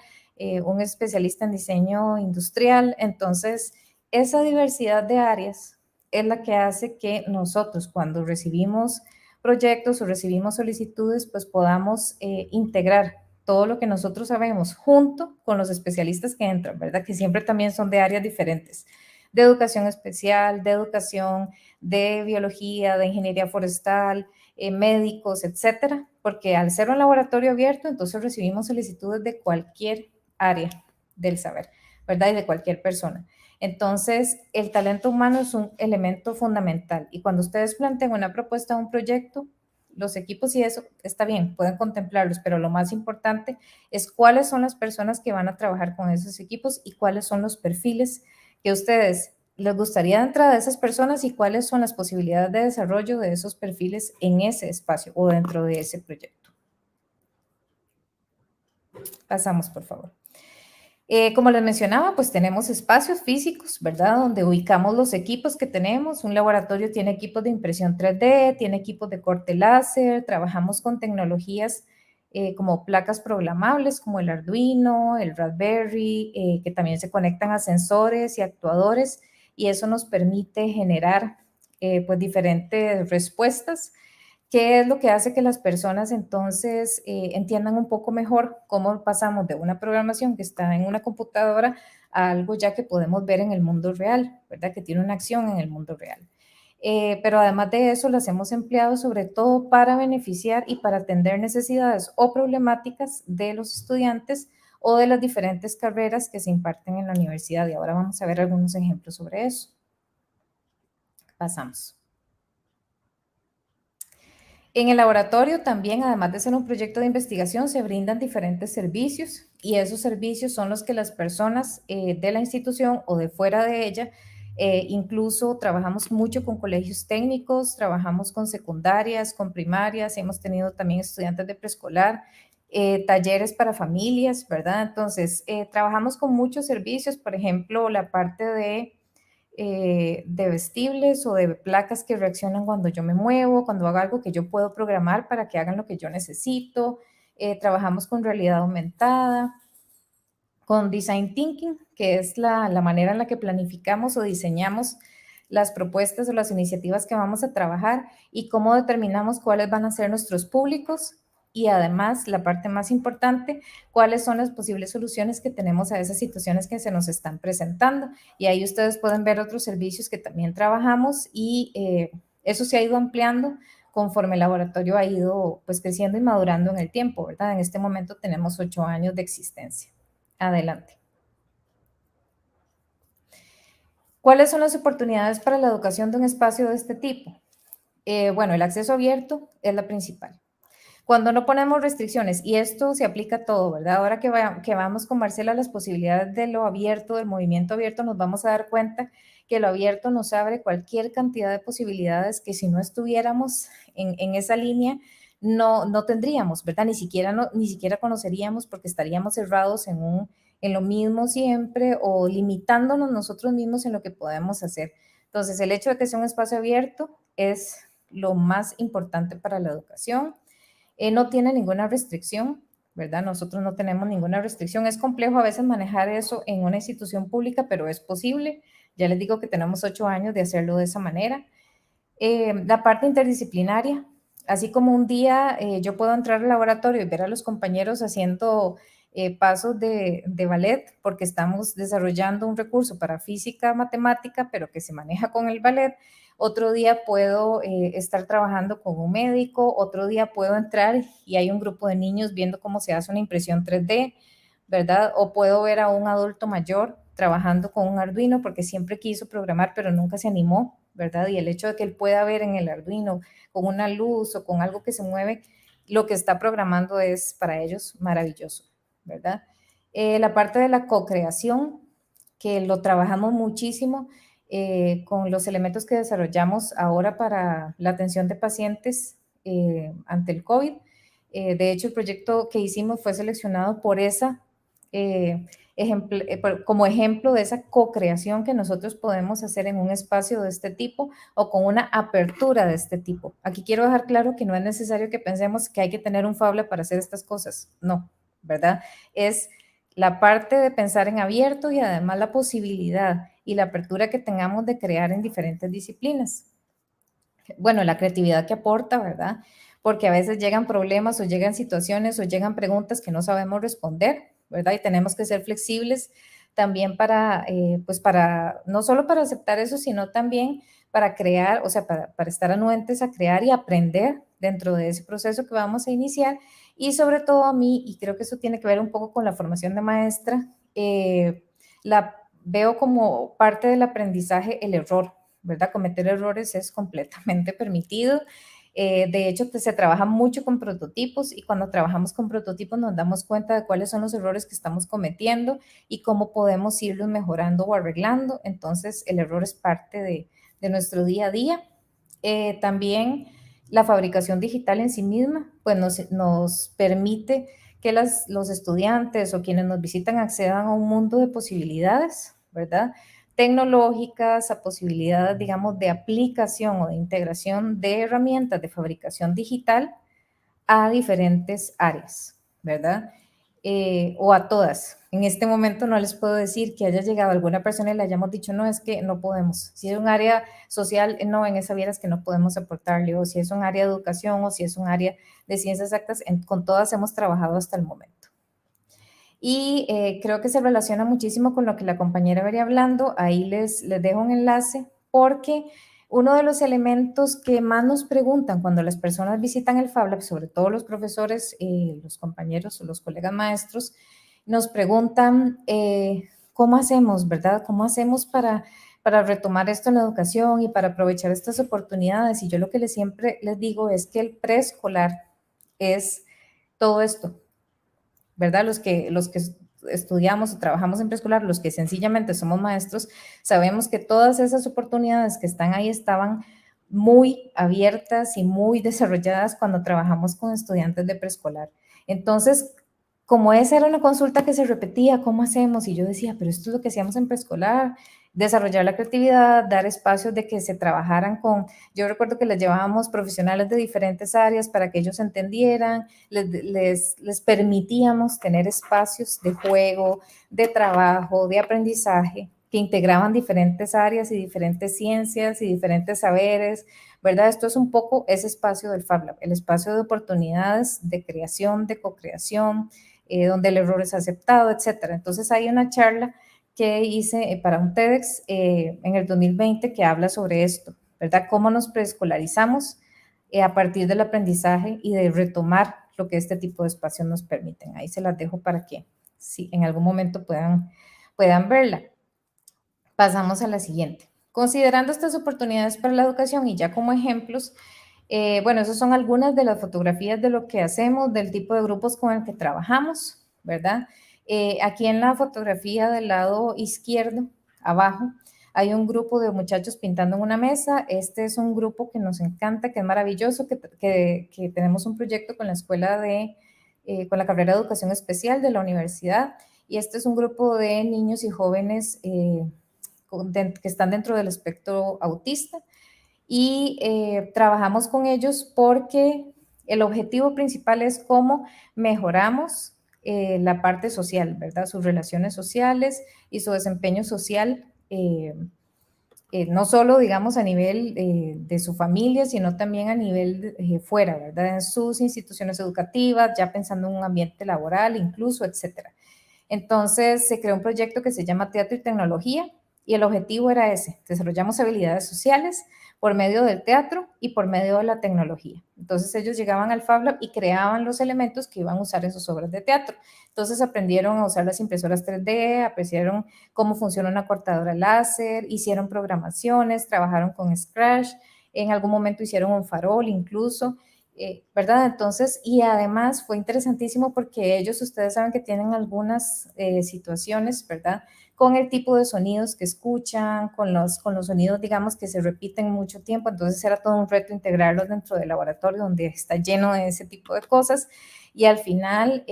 un especialista en diseño industrial. Entonces, esa diversidad de áreas es la que hace que nosotros cuando recibimos proyectos o recibimos solicitudes, pues podamos integrar todo lo que nosotros sabemos junto con los especialistas que entran, ¿verdad? Que siempre también son de áreas diferentes, de educación especial, de educación, de biología, de ingeniería forestal, médicos, etcétera, porque al ser un laboratorio abierto, entonces recibimos solicitudes de cualquier área del saber, ¿verdad? Y de cualquier persona. Entonces, el talento humano es un elemento fundamental y cuando ustedes planteen una propuesta, un proyecto, los equipos y eso, está bien, pueden contemplarlos, pero lo más importante es cuáles son las personas que van a trabajar con esos equipos y cuáles son los perfiles que a ustedes les gustaría de entrada de esas personas y cuáles son las posibilidades de desarrollo de esos perfiles en ese espacio o dentro de ese proyecto. Pasamos, por favor. Como les mencionaba, pues tenemos espacios físicos, ¿verdad? Donde ubicamos los equipos que tenemos. Un laboratorio tiene equipos de impresión 3D, tiene equipos de corte láser, trabajamos con tecnologías como placas programables como el Arduino, el Raspberry, que también se conectan a sensores y actuadores y eso nos permite generar pues diferentes respuestas. ¿Qué es lo que hace que las personas entonces entiendan un poco mejor cómo pasamos de una programación que está en una computadora a algo ya que podemos ver en el mundo real, ¿verdad? Que tiene una acción en el mundo real. Pero además de eso, las hemos empleado sobre todo para beneficiar y para atender necesidades o problemáticas de los estudiantes o de las diferentes carreras que se imparten en la universidad. Y ahora vamos a ver algunos ejemplos sobre eso. Pasamos. En el laboratorio también, además de ser un proyecto de investigación, se brindan diferentes servicios y esos servicios son los que las personas de la institución o de fuera de ella, incluso trabajamos mucho con colegios técnicos, trabajamos con secundarias, con primarias, hemos tenido también estudiantes de preescolar, talleres para familias, ¿verdad? Entonces, trabajamos con muchos servicios, por ejemplo, la parte de vestibles o de placas que reaccionan cuando yo me muevo, cuando hago algo que yo puedo programar para que hagan lo que yo necesito. Trabajamos con realidad aumentada, con design thinking, que es la manera en la que planificamos o diseñamos las propuestas o las iniciativas que vamos a trabajar y cómo determinamos cuáles van a ser nuestros públicos y además, la parte más importante, cuáles son las posibles soluciones que tenemos a esas situaciones que se nos están presentando. Y ahí ustedes pueden ver otros servicios que también trabajamos y eso se ha ido ampliando conforme el laboratorio ha ido pues creciendo y madurando en el tiempo, ¿verdad? En este momento tenemos 8 años de existencia. Adelante. ¿Cuáles son las oportunidades para la educación de un espacio de este tipo? Bueno, el acceso abierto es la principal. Cuando no ponemos restricciones, y esto se aplica a todo, ¿verdad? Ahora que vamos con Marcela las posibilidades de lo abierto, del movimiento abierto, nos vamos a dar cuenta que lo abierto nos abre cualquier cantidad de posibilidades que si no estuviéramos en esa línea, no tendríamos, ¿verdad? Ni siquiera conoceríamos porque estaríamos cerrados en lo mismo siempre o limitándonos nosotros mismos en lo que podemos hacer. Entonces, el hecho de que sea un espacio abierto es lo más importante para la educación. No tiene ninguna restricción, ¿verdad? Nosotros no tenemos ninguna restricción. Es complejo a veces manejar eso en una institución pública, pero es posible. Ya les digo que tenemos 8 años de hacerlo de esa manera. La parte interdisciplinaria, así como un día yo puedo entrar al laboratorio y ver a los compañeros haciendo pasos de ballet, porque estamos desarrollando un recurso para física, matemática, pero que se maneja con el ballet. Otro día puedo estar trabajando con un médico, otro día puedo entrar y hay un grupo de niños viendo cómo se hace una impresión 3D, ¿verdad? O puedo ver a un adulto mayor trabajando con un Arduino porque siempre quiso programar, pero nunca se animó, ¿verdad? Y el hecho de que él pueda ver en el Arduino con una luz o con algo que se mueve, lo que está programando es para ellos maravilloso, ¿verdad? La parte de la co-creación, que lo trabajamos muchísimo con los elementos que desarrollamos ahora para la atención de pacientes ante el COVID. De hecho, el proyecto que hicimos fue seleccionado por esa como ejemplo de esa co-creación que nosotros podemos hacer en un espacio de este tipo o con una apertura de este tipo. Aquí quiero dejar claro que no es necesario que pensemos que hay que tener un Fab Lab para hacer estas cosas, no, ¿verdad? Es la parte de pensar en abierto y además la posibilidad y la apertura que tengamos de crear en diferentes disciplinas. Bueno, la creatividad que aporta, ¿verdad? Porque a veces llegan problemas o llegan situaciones o llegan preguntas que no sabemos responder, ¿verdad? Y tenemos que ser flexibles también para, pues para, no solo para aceptar eso, sino también para crear, o sea, para estar anuentes a crear y aprender dentro de ese proceso que vamos a iniciar. Y sobre todo a mí, y creo que eso tiene que ver un poco con la formación de maestra, la veo como parte del aprendizaje el error, ¿verdad? Cometer errores es completamente permitido. De hecho, se trabaja mucho con prototipos y cuando trabajamos con prototipos nos damos cuenta de cuáles son los errores que estamos cometiendo y cómo podemos irlos mejorando o arreglando. Entonces, el error es parte de nuestro día a día. También la fabricación digital en sí misma, pues nos permite que los estudiantes o quienes nos visitan accedan a un mundo de posibilidades, ¿verdad? Tecnológicas, a posibilidades, digamos, de aplicación o de integración de herramientas de fabricación digital a diferentes áreas, ¿verdad? O a todas. En este momento no les puedo decir que haya llegado alguna persona y le hayamos dicho, no, es que no podemos. Si es un área social, no, en esa vieras que no podemos aportarle, o si es un área de educación, o si es un área de ciencias exactas, con todas hemos trabajado hasta el momento. Y creo que se relaciona muchísimo con lo que la compañera venía hablando. Ahí les dejo un enlace porque uno de los elementos que más nos preguntan cuando las personas visitan el Fab Lab, sobre todo los profesores, los compañeros o los colegas maestros, nos preguntan cómo hacemos, ¿verdad? ¿Cómo hacemos para retomar esto en la educación y para aprovechar estas oportunidades? Y yo lo que siempre les digo es que el preescolar es todo esto, ¿verdad? Los que estudiamos o trabajamos en preescolar, los que sencillamente somos maestros, sabemos que todas esas oportunidades que están ahí estaban muy abiertas y muy desarrolladas cuando trabajamos con estudiantes de preescolar. Entonces, como esa era una consulta que se repetía, ¿cómo hacemos? Y yo decía, pero esto es lo que hacíamos en preescolar, desarrollar la creatividad, dar espacios de que se trabajaran con, yo recuerdo que les llevábamos profesionales de diferentes áreas para que ellos entendieran, les permitíamos tener espacios de juego, de trabajo, de aprendizaje, que integraban diferentes áreas y diferentes ciencias y diferentes saberes, ¿verdad? Esto es un poco ese espacio del Fab Lab, el espacio de oportunidades de creación, de co-creación, donde el error es aceptado, etcétera. Entonces hay una charla que hice para un TEDx en el 2020 que habla sobre esto, ¿verdad? Cómo nos preescolarizamos a partir del aprendizaje y de retomar lo que este tipo de espacios nos permiten. Ahí se las dejo para que si en algún momento puedan verla. Pasamos a la siguiente. Considerando estas oportunidades para la educación y ya como ejemplos, bueno, esas son algunas de las fotografías de lo que hacemos, del tipo de grupos con el que trabajamos, ¿verdad? Aquí en la fotografía del lado izquierdo, abajo, hay un grupo de muchachos pintando en una mesa. Este es un grupo que nos encanta, que es maravilloso, que tenemos un proyecto con la escuela con la carrera de educación especial de la universidad. Y este es un grupo de niños y jóvenes que están dentro del espectro autista y trabajamos con ellos porque el objetivo principal es cómo mejoramos la parte social, ¿verdad? Sus relaciones sociales y su desempeño social no solo, digamos, a nivel de su familia, sino también a nivel fuera, ¿verdad? En sus instituciones educativas, ya pensando en un ambiente laboral, incluso, etcétera. Entonces, se creó un proyecto que se llama Teatro y Tecnología, y el objetivo era ese: desarrollamos habilidades sociales por medio del teatro y por medio de la tecnología. Entonces ellos llegaban al Fab Lab y creaban los elementos que iban a usar en sus obras de teatro. Entonces aprendieron a usar las impresoras 3D, aprendieron cómo funciona una cortadora láser, hicieron programaciones, trabajaron con Scratch, en algún momento hicieron un farol incluso, ¿verdad? Entonces, y además fue interesantísimo porque ellos, ustedes saben que tienen algunas situaciones, ¿verdad? Con el tipo de sonidos que escuchan, con los sonidos, digamos, que se repiten mucho tiempo. Entonces era todo un reto integrarlos dentro del laboratorio donde está lleno de ese tipo de cosas. Y al final,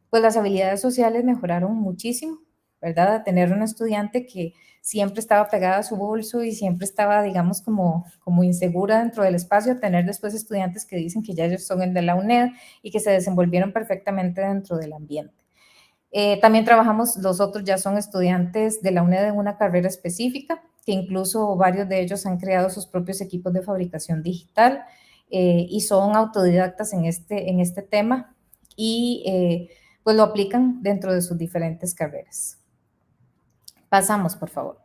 pues las habilidades sociales mejoraron muchísimo, ¿verdad? A tener una estudiante que siempre estaba pegada a su bolso y siempre estaba, digamos, como insegura dentro del espacio, a tener después estudiantes que dicen que ya ellos son de la UNED y que se desenvolvieron perfectamente dentro del ambiente. También trabajamos, los otros ya son estudiantes de la UNED en una carrera específica, que incluso varios de ellos han creado sus propios equipos de fabricación digital y son autodidactas en este tema y pues lo aplican dentro de sus diferentes carreras. Pasamos, por favor.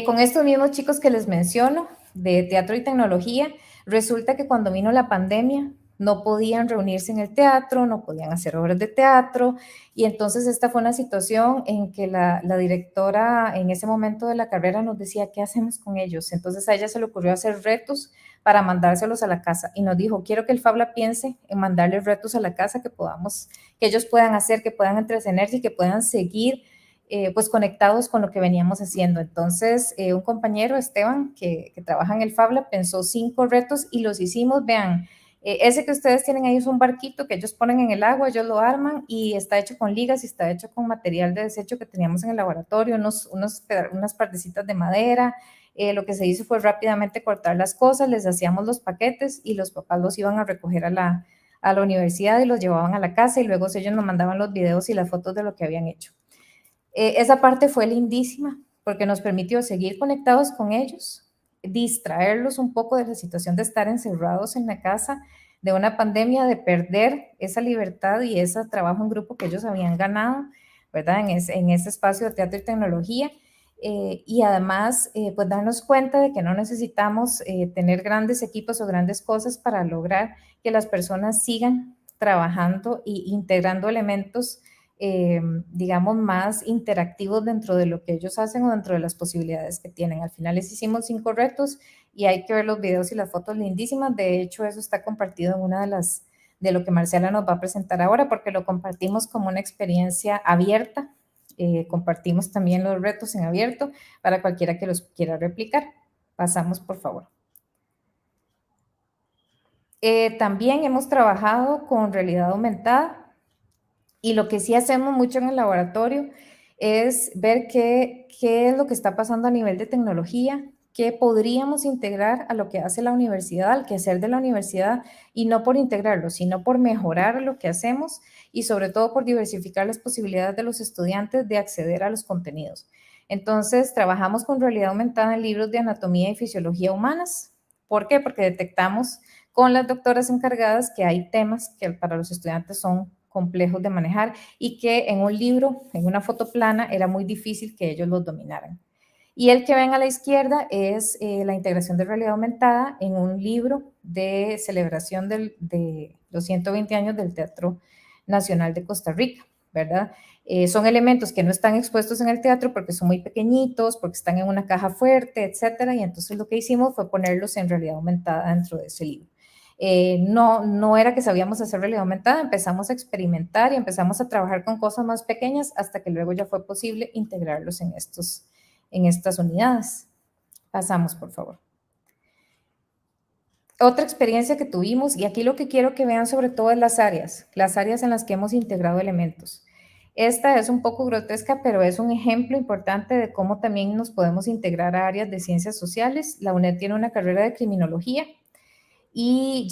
Con estos mismos chicos que les menciono, de teatro y tecnología, resulta que cuando vino la pandemia, no podían reunirse en el teatro, no podían hacer obras de teatro, y entonces esta fue una situación en que la directora en ese momento de la carrera nos decía, ¿qué hacemos con ellos? Entonces a ella se le ocurrió hacer retos para mandárselos a la casa, y nos dijo, quiero que el Fab Lab piense en mandarles retos a la casa que ellos puedan hacer, que puedan entretenerse y que puedan seguir pues conectados con lo que veníamos haciendo. Entonces, un compañero, Esteban, que trabaja en el Fab Lab, pensó 5 retos y los hicimos. Vean, ese que ustedes tienen ahí es un barquito que ellos ponen en el agua, ellos lo arman y está hecho con ligas y está hecho con material de desecho que teníamos en el laboratorio, unas partecitas de madera. Lo que se hizo fue rápidamente cortar las cosas, les hacíamos los paquetes y los papás los iban a recoger a la universidad y los llevaban a la casa y luego ellos nos mandaban los videos y las fotos de lo que habían hecho. Esa parte fue lindísima porque nos permitió seguir conectados con ellos, distraerlos un poco de la situación de estar encerrados en la casa, de una pandemia, de perder esa libertad y ese trabajo en grupo que ellos habían ganado, ¿verdad? En ese espacio de teatro y tecnología. Y además, pues darnos cuenta de que no necesitamos tener grandes equipos o grandes cosas para lograr que las personas sigan trabajando e integrando elementos digamos, más interactivos dentro de lo que ellos hacen o dentro de las posibilidades que tienen. Al final les hicimos 5 retos y hay que ver los videos y las fotos lindísimas. De hecho, eso está compartido en una de lo que Marcela nos va a presentar ahora, porque lo compartimos como una experiencia abierta. Compartimos también los retos en abierto para cualquiera que los quiera replicar. Pasamos, por favor. También hemos trabajado con realidad aumentada. Y lo que sí hacemos mucho en el laboratorio es ver qué es lo que está pasando a nivel de tecnología, qué podríamos integrar a lo que hace la universidad, al quehacer de la universidad, y no por integrarlo, sino por mejorar lo que hacemos y sobre todo por diversificar las posibilidades de los estudiantes de acceder a los contenidos. Entonces, trabajamos con realidad aumentada en libros de anatomía y fisiología humanas. ¿Por qué? Porque detectamos con las doctoras encargadas que hay temas que para los estudiantes son complejos de manejar y que en un libro, en una foto plana, era muy difícil que ellos los dominaran. Y el que ven a la izquierda es la integración de realidad aumentada en un libro de celebración de los 120 años del Teatro Nacional de Costa Rica, ¿verdad? Son elementos que no están expuestos en el teatro porque son muy pequeñitos, porque están en una caja fuerte, etcétera, y entonces lo que hicimos fue ponerlos en realidad aumentada dentro de ese libro. No era que sabíamos hacer realidad aumentada, empezamos a experimentar y empezamos a trabajar con cosas más pequeñas hasta que luego ya fue posible integrarlos en estas unidades. Pasamos, por favor. Otra experiencia que tuvimos, y aquí lo que quiero que vean sobre todo es las áreas en las que hemos integrado elementos. Esta es un poco grotesca, pero es un ejemplo importante de cómo también nos podemos integrar a áreas de ciencias sociales. La UNED tiene una carrera de criminología, y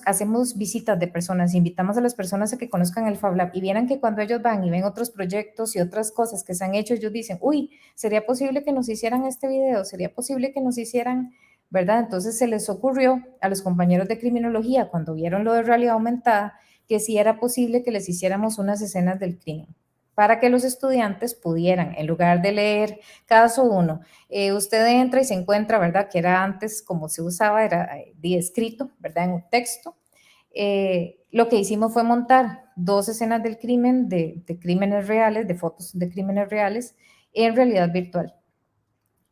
hacemos visitas de personas, invitamos a las personas a que conozcan el Fab Lab y vieran que cuando ellos van y ven otros proyectos y otras cosas que se han hecho, ellos dicen, uy, ¿sería posible que nos hicieran este video? ¿Sería posible que nos hicieran, verdad? Entonces se les ocurrió a los compañeros de criminología, cuando vieron lo de realidad aumentada, que sí era posible que les hiciéramos unas escenas del crimen, para que los estudiantes pudieran, en lugar de leer caso 1, usted entra y se encuentra, ¿verdad? Que era antes como se usaba, era escrito, ¿verdad? En un texto. Lo que hicimos fue montar 2 escenas del crimen, de crímenes reales, de fotos de crímenes reales, en realidad virtual.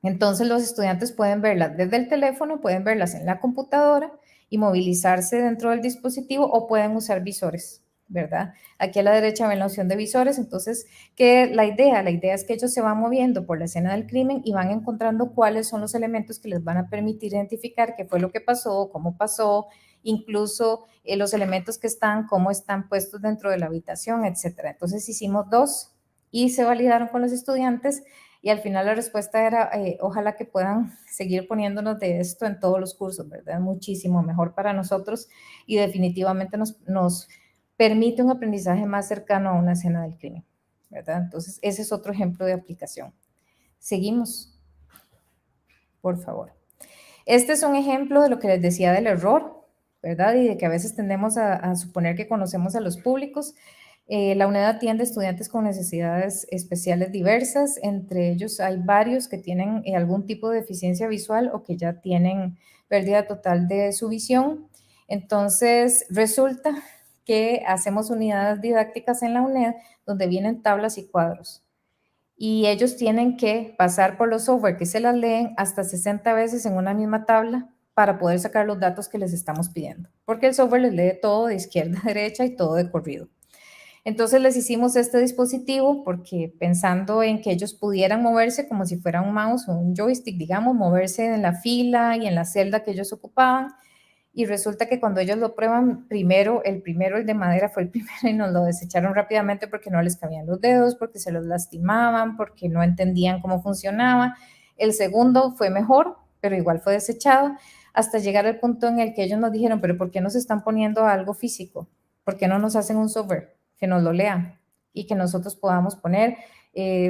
Entonces los estudiantes pueden verlas desde el teléfono, pueden verlas en la computadora y movilizarse dentro del dispositivo o pueden usar visores, ¿verdad? Aquí a la derecha ven la opción de visores, entonces, ¿qué es la idea? La idea es que ellos se van moviendo por la escena del crimen y van encontrando cuáles son los elementos que les van a permitir identificar qué fue lo que pasó, cómo pasó, incluso los elementos que están, cómo están puestos dentro de la habitación, etcétera. Entonces hicimos 2 y se validaron con los estudiantes y al final la respuesta era, ojalá que puedan seguir poniéndonos de esto en todos los cursos, ¿verdad? Muchísimo mejor para nosotros y definitivamente nos permite un aprendizaje más cercano a una escena del crimen, ¿verdad? Entonces, ese es otro ejemplo de aplicación. Seguimos, por favor. Este es un ejemplo de lo que les decía del error, ¿verdad? Y de que a veces tendemos a suponer que conocemos a los públicos. La UNED atiende estudiantes con necesidades especiales diversas, entre ellos hay varios que tienen algún tipo de deficiencia visual o que ya tienen pérdida total de su visión. Entonces, resulta que hacemos unidades didácticas en la UNED donde vienen tablas y cuadros. Y ellos tienen que pasar por los software que se las leen hasta 60 veces en una misma tabla para poder sacar los datos que les estamos pidiendo, porque el software les lee todo de izquierda a derecha y todo de corrido. Entonces les hicimos este dispositivo porque pensando en que ellos pudieran moverse como si fuera un mouse o un joystick, digamos, moverse en la fila y en la celda que ellos ocupaban. Y resulta que cuando ellos lo prueban, el de madera fue el primero y nos lo desecharon rápidamente porque no les cabían los dedos, porque se los lastimaban, porque no entendían cómo funcionaba. El segundo fue mejor, pero igual fue desechado, hasta llegar al punto en el que ellos nos dijeron, pero ¿por qué nos están poniendo algo físico? ¿Por qué no nos hacen un software que nos lo lea y que nosotros podamos poner,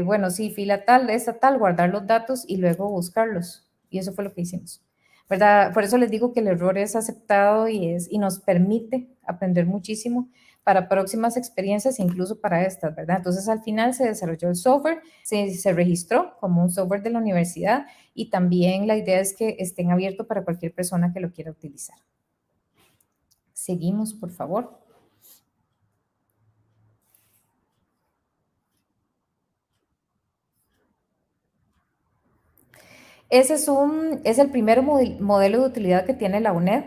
bueno, sí, fila tal, esta tal, guardar los datos y luego buscarlos? Y eso fue lo que hicimos, ¿verdad? Por eso les digo que el error es aceptado y nos permite aprender muchísimo para próximas experiencias, incluso para estas, ¿verdad? Entonces, al final se desarrolló el software, se registró como un software de la universidad y también la idea es que estén abiertos para cualquier persona que lo quiera utilizar. Seguimos, por favor. Ese es el primer modelo de utilidad que tiene la UNED.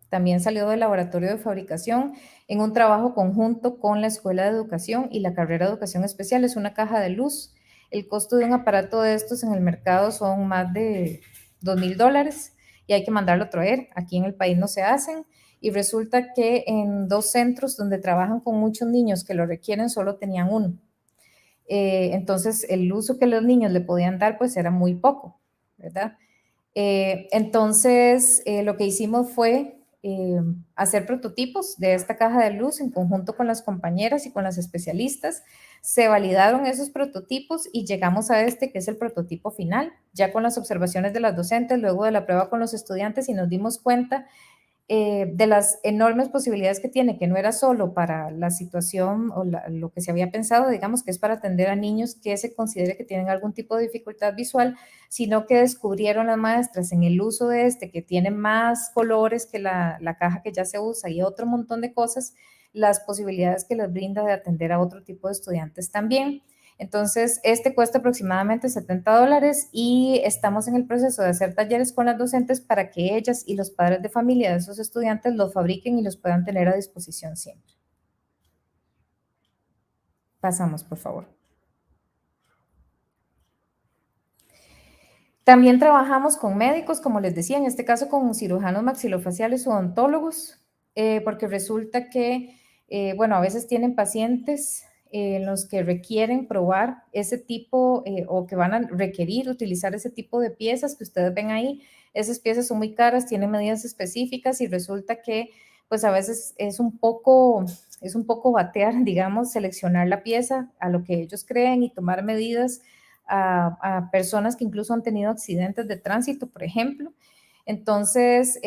También salió del laboratorio de fabricación en un trabajo conjunto con la Escuela de Educación y la carrera de Educación Especial. Es una caja de luz. El costo de un aparato de estos en el mercado son más de $2,000 y hay que mandarlo a traer. Aquí en el país no se hacen. Y resulta que en 2 centros donde trabajan con muchos niños que lo requieren, solo tenían uno. Entonces, el uso que los niños le podían dar, pues era muy poco, ¿verdad? Entonces, lo que hicimos fue hacer prototipos de esta caja de luz en conjunto con las compañeras y con las especialistas. Se validaron esos prototipos y llegamos a este que es el prototipo final, ya con las observaciones de las docentes, luego de la prueba con los estudiantes y nos dimos cuenta de las enormes posibilidades que tiene, que no era solo para la situación o lo que se había pensado, digamos, que es para atender a niños que se considere que tienen algún tipo de dificultad visual, sino que descubrieron las maestras en el uso de que tiene más colores que la caja que ya se usa y otro montón de cosas, las posibilidades que les brinda de atender a otro tipo de estudiantes también. Entonces, cuesta aproximadamente $70 y estamos en el proceso de hacer talleres con las docentes para que ellas y los padres de familia de esos estudiantes los fabriquen y los puedan tener a disposición siempre. Pasamos, por favor. También trabajamos con médicos, como les decía, en este caso con cirujanos maxilofaciales o odontólogos, porque resulta que, bueno, a veces tienen pacientes en los que requieren probar ese tipo o que van a requerir utilizar ese tipo de piezas que ustedes ven ahí. esas piezas son muy caras, tienen medidas específicas y resulta que pues a veces es un poco batear, digamos, seleccionar la pieza a lo que ellos creen y tomar medidas a personas que incluso han tenido accidentes de tránsito, por ejemplo. Entonces,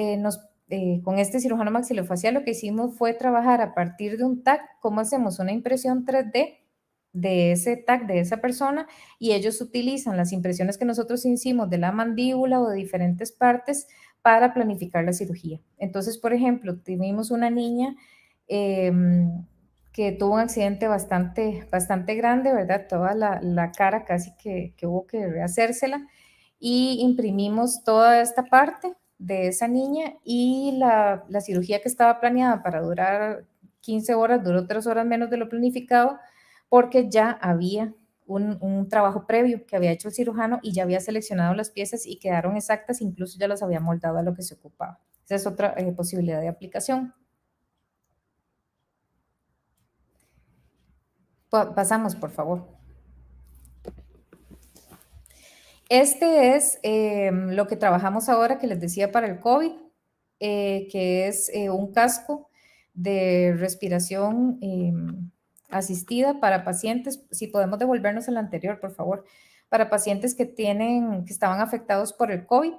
con este cirujano maxilofacial lo que hicimos fue trabajar a partir de un TAC, cómo hacemos una impresión 3D de ese TAC de esa persona, y ellos utilizan las impresiones que nosotros hicimos de la mandíbula o de diferentes partes para planificar la cirugía. Entonces, por ejemplo, tuvimos una niña que tuvo un accidente bastante grande, ¿verdad? Toda la cara casi que hubo que rehacérsela, y imprimimos toda esta parte de esa niña, y la cirugía que estaba planeada para durar 15 horas, duró 3 horas menos de lo planificado, porque ya había un trabajo previo que había hecho el cirujano y ya había seleccionado las piezas y quedaron exactas, incluso ya las había moldado a lo que se ocupaba. Esa es otra posibilidad de aplicación. Pasamos, por favor. Este es lo que trabajamos ahora, que les decía, para el COVID, que es un casco de respiración asistida para pacientes. Si podemos devolvernos al anterior, por favor, para pacientes que estaban afectados por el COVID,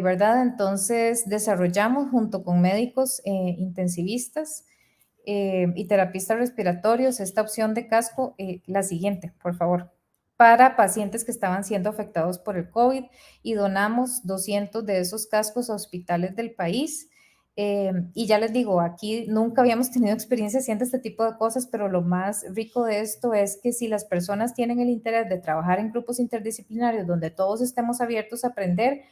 ¿verdad? Entonces desarrollamos junto con médicos intensivistas y terapistas respiratorios esta opción de casco, la siguiente, por favor, para pacientes que estaban siendo afectados por el COVID, y donamos 200 de esos cascos a hospitales del país. Y ya les digo, aquí nunca habíamos tenido experiencia haciendo este tipo de cosas, pero lo más rico de esto es que si las personas tienen el interés de trabajar en grupos interdisciplinarios donde todos estemos abiertos a aprender,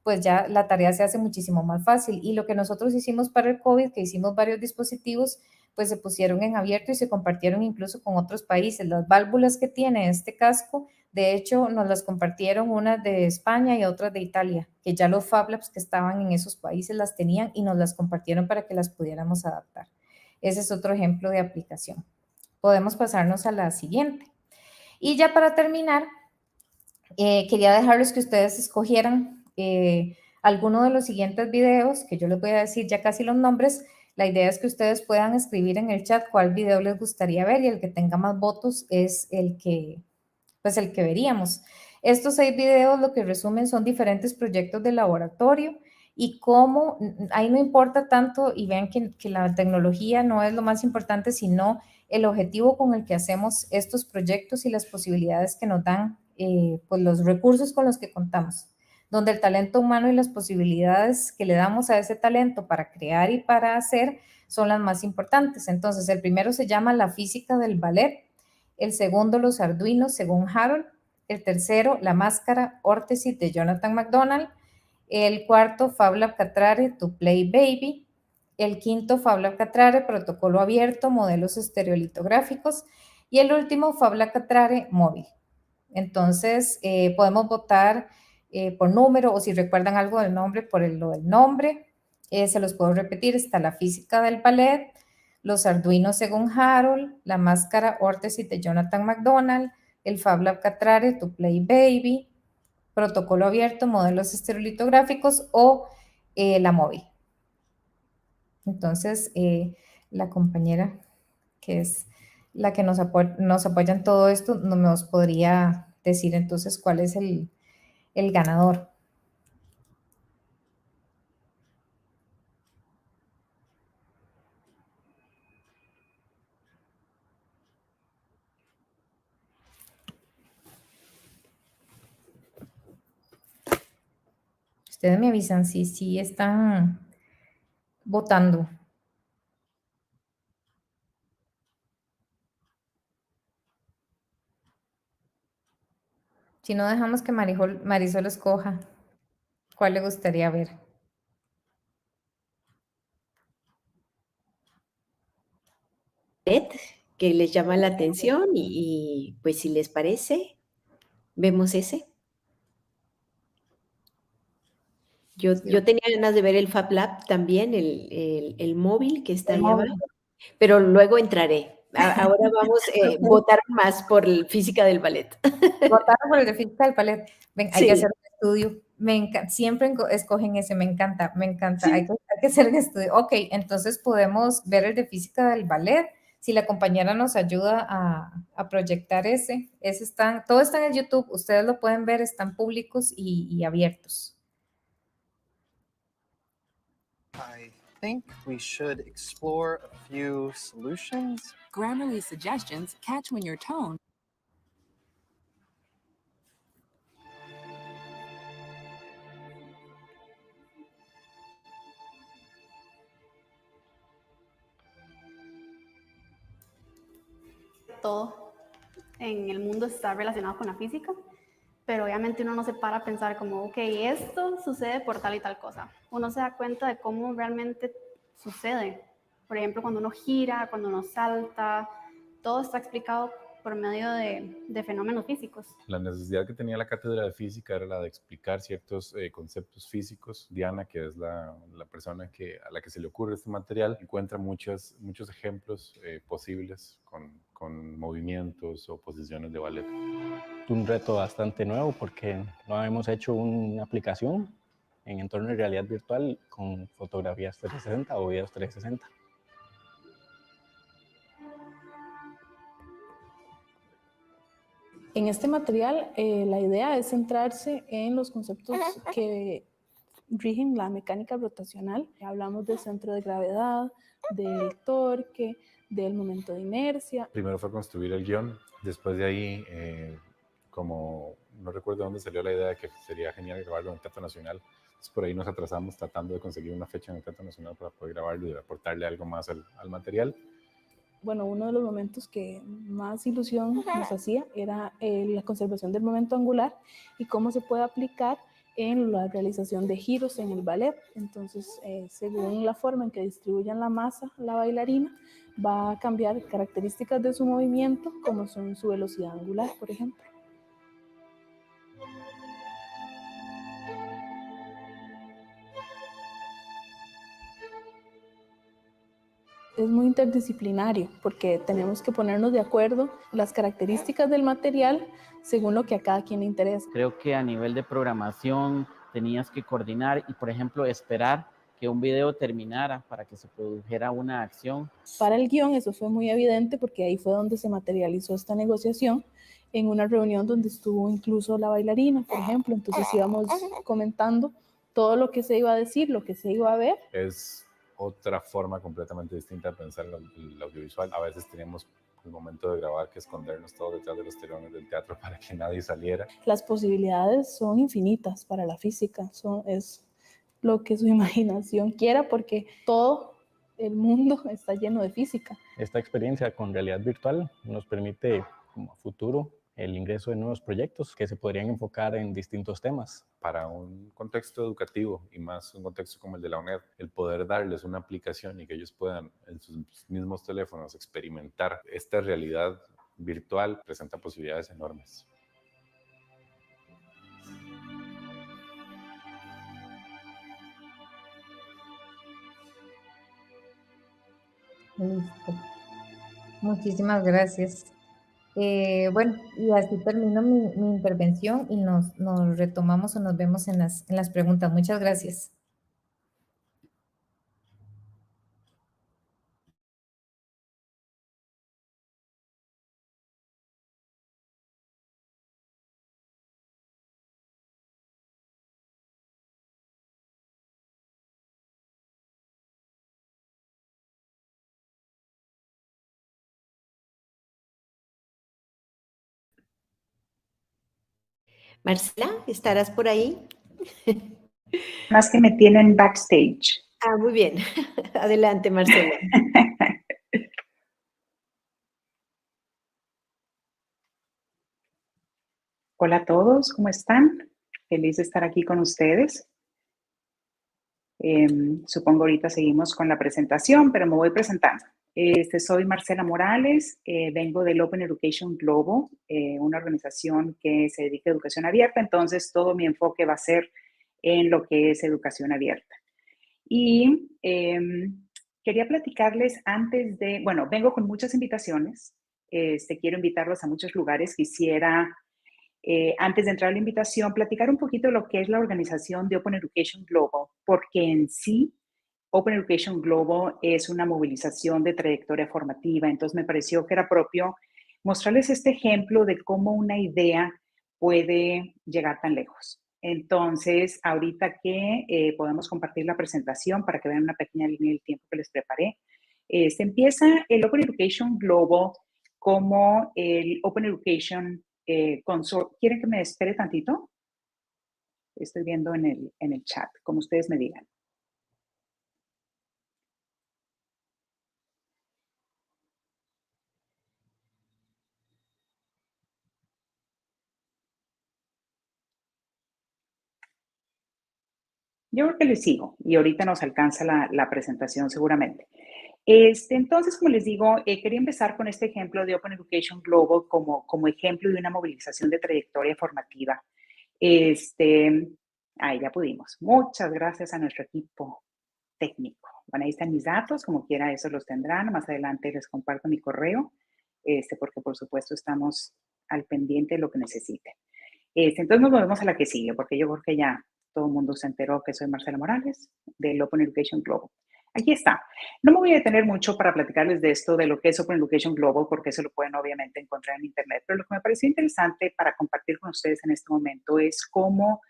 pues ya la tarea se hace muchísimo más fácil. Y lo que nosotros hicimos para el COVID, que hicimos varios dispositivos, pues se pusieron en abierto y se compartieron incluso con otros países. Las válvulas que tiene este casco, de hecho, nos las compartieron unas de España y otras de Italia, que ya los Fab Labs que estaban en esos países las tenían y nos las compartieron para que las pudiéramos adaptar. Ese es otro ejemplo de aplicación. Podemos pasarnos a la siguiente. Y ya para terminar, quería dejarles que ustedes escogieran alguno de los siguientes videos, que yo les voy a decir ya casi los nombres. La idea es que ustedes puedan escribir en el chat cuál video les gustaría ver, y el que tenga más votos es el que veríamos. Estos 6 videos lo que resumen son diferentes proyectos de laboratorio y cómo, ahí no importa tanto, y vean que la tecnología no es lo más importante, sino el objetivo con el que hacemos estos proyectos y las posibilidades que nos dan, pues los recursos con los que contamos, donde el talento humano y las posibilidades que le damos a ese talento para crear y para hacer son las más importantes. Entonces, el primero se llama La física del ballet, el segundo, Los Arduinos, según Harold, el tercero, La máscara órtesis de Jonathan McDonald, el cuarto, Fab Lab Catrare, To Play Baby, el quinto, Fab Lab Catrare, protocolo abierto, modelos estereolitográficos, y el último, Fab Lab Catrare, móvil. Entonces, podemos votar por número, o si recuerdan algo del nombre, por lo del nombre. Se los puedo repetir: está La física del ballet, Los Arduinos según Harold, La máscara órtesis de Jonathan McDonald, el Fab Lab Catrare, To Play Baby, protocolo abierto, modelos estereolitográficos, o la móvil. Entonces, la compañera que es la que nos apoya en todo esto, nos podría decir entonces cuál es el ganador. Ustedes me avisan si sí están votando. Si no, dejamos que Marisol escoja cuál le gustaría ver. Que les llama la atención y pues si les parece, vemos ese. Yo tenía ganas de ver el Fab Lab también, el móvil que está ahí abajo, pero luego entraré. Ahora vamos a votar más por física del ballet. Votaron por el de física del ballet. Ven, hay que hacer un estudio siempre escogen ese, me encanta, Sí. hay que hacer un estudio. Ok, entonces podemos ver el de física del ballet, si la compañera nos ayuda a proyectar ese todo está en el YouTube, ustedes lo pueden ver, están públicos y abiertos. I think we should explore a few solutions. Grammarly suggestions catch when your tone. Todo en el mundo está relacionado con la física, pero obviamente uno no se para a pensar como, ok, esto sucede por tal y tal cosa. Uno se da cuenta de cómo realmente sucede. Por ejemplo, cuando uno gira, cuando uno salta, todo está explicado por medio de fenómenos físicos. La necesidad que tenía la cátedra de física era la de explicar ciertos conceptos físicos. Diana, que es la persona a la que se le ocurre este material, encuentra muchos ejemplos posibles con movimientos o posiciones de ballet. Un reto bastante nuevo porque no habíamos hecho una aplicación en entorno de realidad virtual con fotografías 360 o videos 360. En este material, la idea es centrarse en los conceptos que rigen la mecánica rotacional. Hablamos del centro de gravedad, del torque, del momento de inercia. Primero fue construir el guión, después de ahí, como no recuerdo dónde salió la idea de que sería genial grabarlo en el Teatro Nacional, entonces por ahí nos atrasamos tratando de conseguir una fecha en el Teatro Nacional para poder grabarlo y aportarle algo más al material. Bueno, uno de los momentos que más ilusión nos hacía era la conservación del momento angular y cómo se puede aplicar en la realización de giros en el ballet. Entonces, según la forma en que distribuyan la masa, la bailarina va a cambiar características de su movimiento, como son su velocidad angular, por ejemplo. Es muy interdisciplinario porque tenemos que ponernos de acuerdo las características del material según lo que a cada quien le interesa. Creo que a nivel de programación tenías que coordinar y, por ejemplo, esperar que un video terminara para que se produjera una acción. Para el guión eso fue muy evidente porque ahí fue donde se materializó esta negociación en una reunión donde estuvo incluso la bailarina, por ejemplo. Entonces íbamos comentando todo lo que se iba a decir, lo que se iba a ver. Es otra forma completamente distinta de pensar el audiovisual. A veces teníamos el momento de grabar que escondernos todos detrás de los telones del teatro para que nadie saliera. Las posibilidades son infinitas para la física, es lo que su imaginación quiera porque todo el mundo está lleno de física. Esta experiencia con realidad virtual nos permite, como a futuro, el ingreso de nuevos proyectos que se podrían enfocar en distintos temas. Para un contexto educativo y más un contexto como el de la UNED, el poder darles una aplicación y que ellos puedan en sus mismos teléfonos experimentar esta realidad virtual presenta posibilidades enormes. Listo. Muchísimas gracias. Bueno, y así termino mi intervención y nos retomamos o nos vemos en las preguntas. Muchas gracias. Marcela, ¿estarás por ahí? Más que me tienen backstage. Ah, muy bien. Adelante, Marcela. Hola a todos, ¿cómo están? Feliz de estar aquí con ustedes. Supongo ahorita seguimos con la presentación, pero me voy presentando. Soy Marcela Morales, vengo del Open Education Global, una organización que se dedica a educación abierta, entonces todo mi enfoque va a ser en lo que es educación abierta. Y quería platicarles antes de, bueno, vengo con muchas invitaciones, quiero invitarlos a muchos lugares, quisiera antes de entrar a la invitación, platicar un poquito de lo que es la organización de Open Education Global, porque en sí, Open Education Global es una movilización de trayectoria formativa. Entonces, me pareció que era propio mostrarles este ejemplo de cómo una idea puede llegar tan lejos. Entonces, ahorita que podemos compartir la presentación para que vean una pequeña línea del tiempo que les preparé, se empieza el Open Education Global como el Open Education Consortium. ¿Quieren que me espere tantito? Estoy viendo en el chat, como ustedes me digan. Yo creo que les sigo y ahorita nos alcanza la presentación seguramente. Entonces, como les digo, quería empezar con este ejemplo de Open Education Global como ejemplo de una movilización de trayectoria formativa. Ahí ya pudimos. Muchas gracias a nuestro equipo técnico. Bueno, ahí están mis datos, como quiera, esos los tendrán. Más adelante les comparto mi correo, porque por supuesto estamos al pendiente de lo que necesiten. Entonces nos movemos a la que sigue, porque yo creo que ya todo el mundo se enteró que soy Marcela Morales, del Open Education Global. Aquí está. No me voy a detener mucho para platicarles de esto, de lo que es Open Education Global, porque eso lo pueden obviamente encontrar en Internet, pero lo que me pareció interesante para compartir con ustedes en este momento es cómo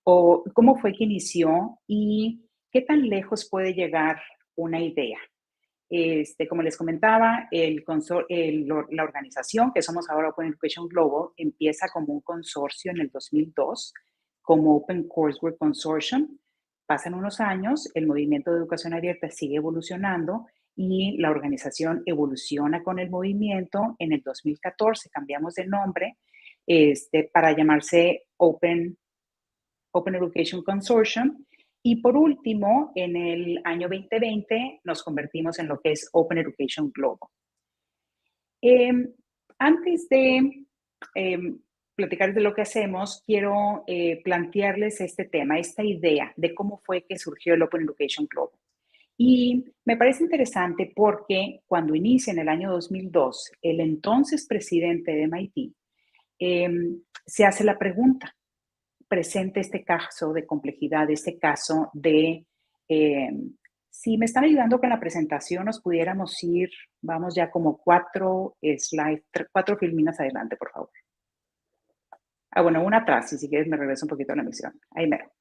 fue que inició y qué tan lejos puede llegar una idea. Como les comentaba, la organización que somos ahora Open Education Global empieza como un consorcio en el 2002 como Open Courseware Consortium. Pasan unos años, el movimiento de educación abierta sigue evolucionando y la organización evoluciona con el movimiento. En el 2014 cambiamos de nombre para llamarse Open Education Consortium. Y por último, en el año 2020 nos convertimos en lo que es Open Education Global. Antes de platicar de lo que hacemos, quiero plantearles este tema, esta idea de cómo fue que surgió el Open Education Global. Y me parece interesante porque cuando inicia en el año 2002, el entonces presidente de MIT se hace la pregunta, presente este caso de complejidad, este caso de, si me están ayudando con la presentación, nos pudiéramos ir, vamos ya como 4 slides, 4 filminas adelante, por favor. Bueno, una atrás, y si quieres me regreso un poquito a la misión. Ahí mero.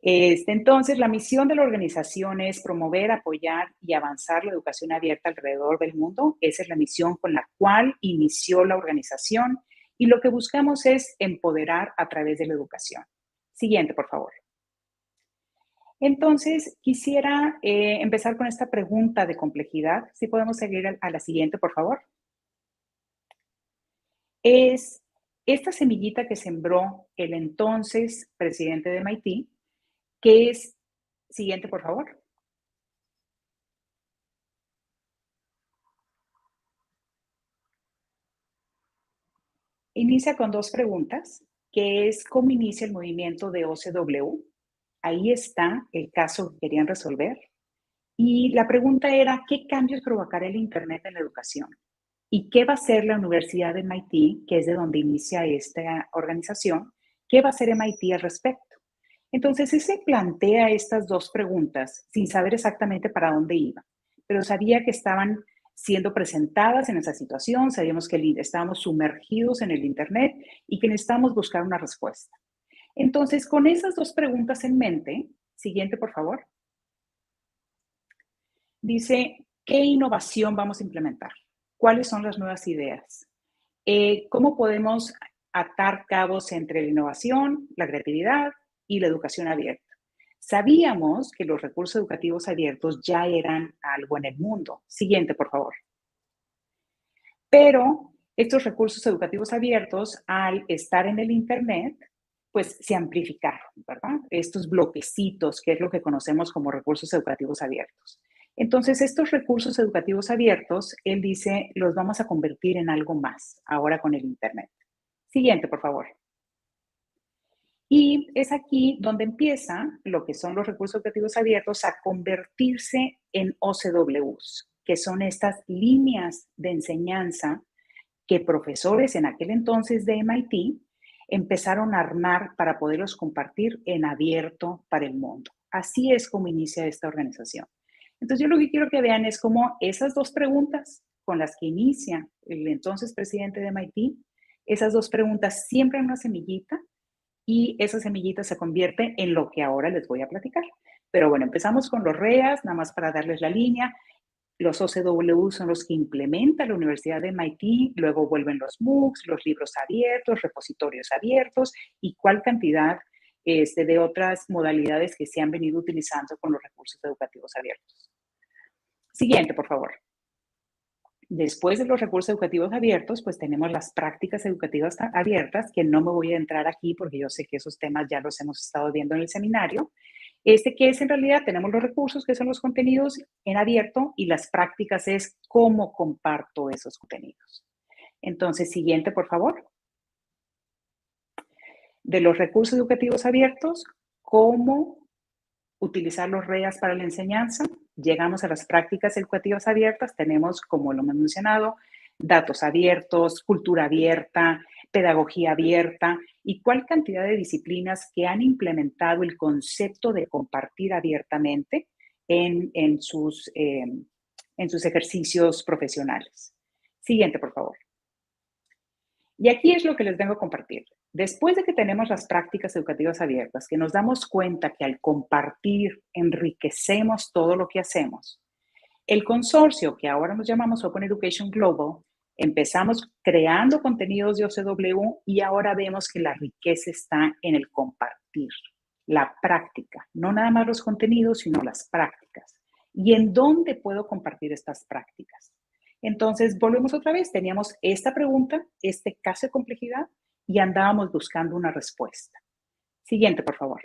Entonces, la misión de la organización es promover, apoyar y avanzar la educación abierta alrededor del mundo. Esa es la misión con la cual inició la organización y lo que buscamos es empoderar a través de la educación. Siguiente, por favor. Entonces, quisiera empezar con esta pregunta de complejidad. Si podemos seguir a la siguiente, por favor. Es esta semillita que sembró el entonces presidente de MIT, que es, siguiente por favor. Inicia con 2 preguntas, que es cómo inicia el movimiento de OCW. Ahí está el caso que querían resolver. Y la pregunta era, ¿qué cambios provocará el Internet en la educación? ¿Y qué va a hacer la Universidad de MIT, que es de donde inicia esta organización? ¿Qué va a hacer MIT al respecto? Entonces, se plantea estas 2 preguntas sin saber exactamente para dónde iba, pero sabía que estaban siendo presentadas en esa situación, sabíamos que estábamos sumergidos en el Internet y que necesitábamos buscar una respuesta. Entonces, con esas 2 preguntas en mente, siguiente, por favor, dice, ¿qué innovación vamos a implementar? ¿Cuáles son las nuevas ideas? ¿Cómo podemos atar cabos entre la innovación, la creatividad y la educación abierta? Sabíamos que los recursos educativos abiertos ya eran algo en el mundo. Siguiente, por favor. Pero estos recursos educativos abiertos, al estar en el Internet, pues se amplificaron, ¿verdad? Estos bloquecitos, que es lo que conocemos como recursos educativos abiertos. Entonces, estos recursos educativos abiertos, él dice, los vamos a convertir en algo más, ahora con el Internet. Siguiente, por favor. Y es aquí donde empieza lo que son los recursos educativos abiertos a convertirse en OCWs, que son estas líneas de enseñanza que profesores en aquel entonces de MIT empezaron a armar para poderlos compartir en abierto para el mundo. Así es como inicia esta organización. Entonces yo lo que quiero que vean es cómo esas dos preguntas con las que inicia el entonces presidente de MIT, esas dos preguntas siembran una semillita y esa semillita se convierte en lo que ahora les voy a platicar. Pero bueno, empezamos con los REAs, nada más para darles la línea. Los OCW son los que implementa la Universidad de MIT, luego vuelven los MOOCs, los libros abiertos, repositorios abiertos y cuál cantidad de otras modalidades que se han venido utilizando con los recursos educativos abiertos. Siguiente, por favor. Después de los recursos educativos abiertos, pues tenemos las prácticas educativas abiertas, que no me voy a entrar aquí porque yo sé que esos temas ya los hemos estado viendo en el seminario. Que es en realidad, tenemos los recursos, que son los contenidos en abierto, y las prácticas es cómo comparto esos contenidos. Entonces, siguiente, por favor. De los recursos educativos abiertos, cómo utilizar los REAs para la enseñanza. Llegamos a las prácticas educativas abiertas, tenemos, como lo hemos mencionado, datos abiertos, cultura abierta, pedagogía abierta y cuál cantidad de disciplinas que han implementado el concepto de compartir abiertamente en sus ejercicios profesionales. Siguiente, por favor. Y aquí es lo que les vengo a compartir. Después de que tenemos las prácticas educativas abiertas, que nos damos cuenta que al compartir enriquecemos todo lo que hacemos, el consorcio, que ahora nos llamamos Open Education Global, empezamos creando contenidos de OCW y ahora vemos que la riqueza está en el compartir, la práctica, no nada más los contenidos, sino las prácticas. ¿Y en dónde puedo compartir estas prácticas? Entonces, volvemos otra vez, teníamos esta pregunta, este caso de complejidad, y andábamos buscando una respuesta. Siguiente, por favor.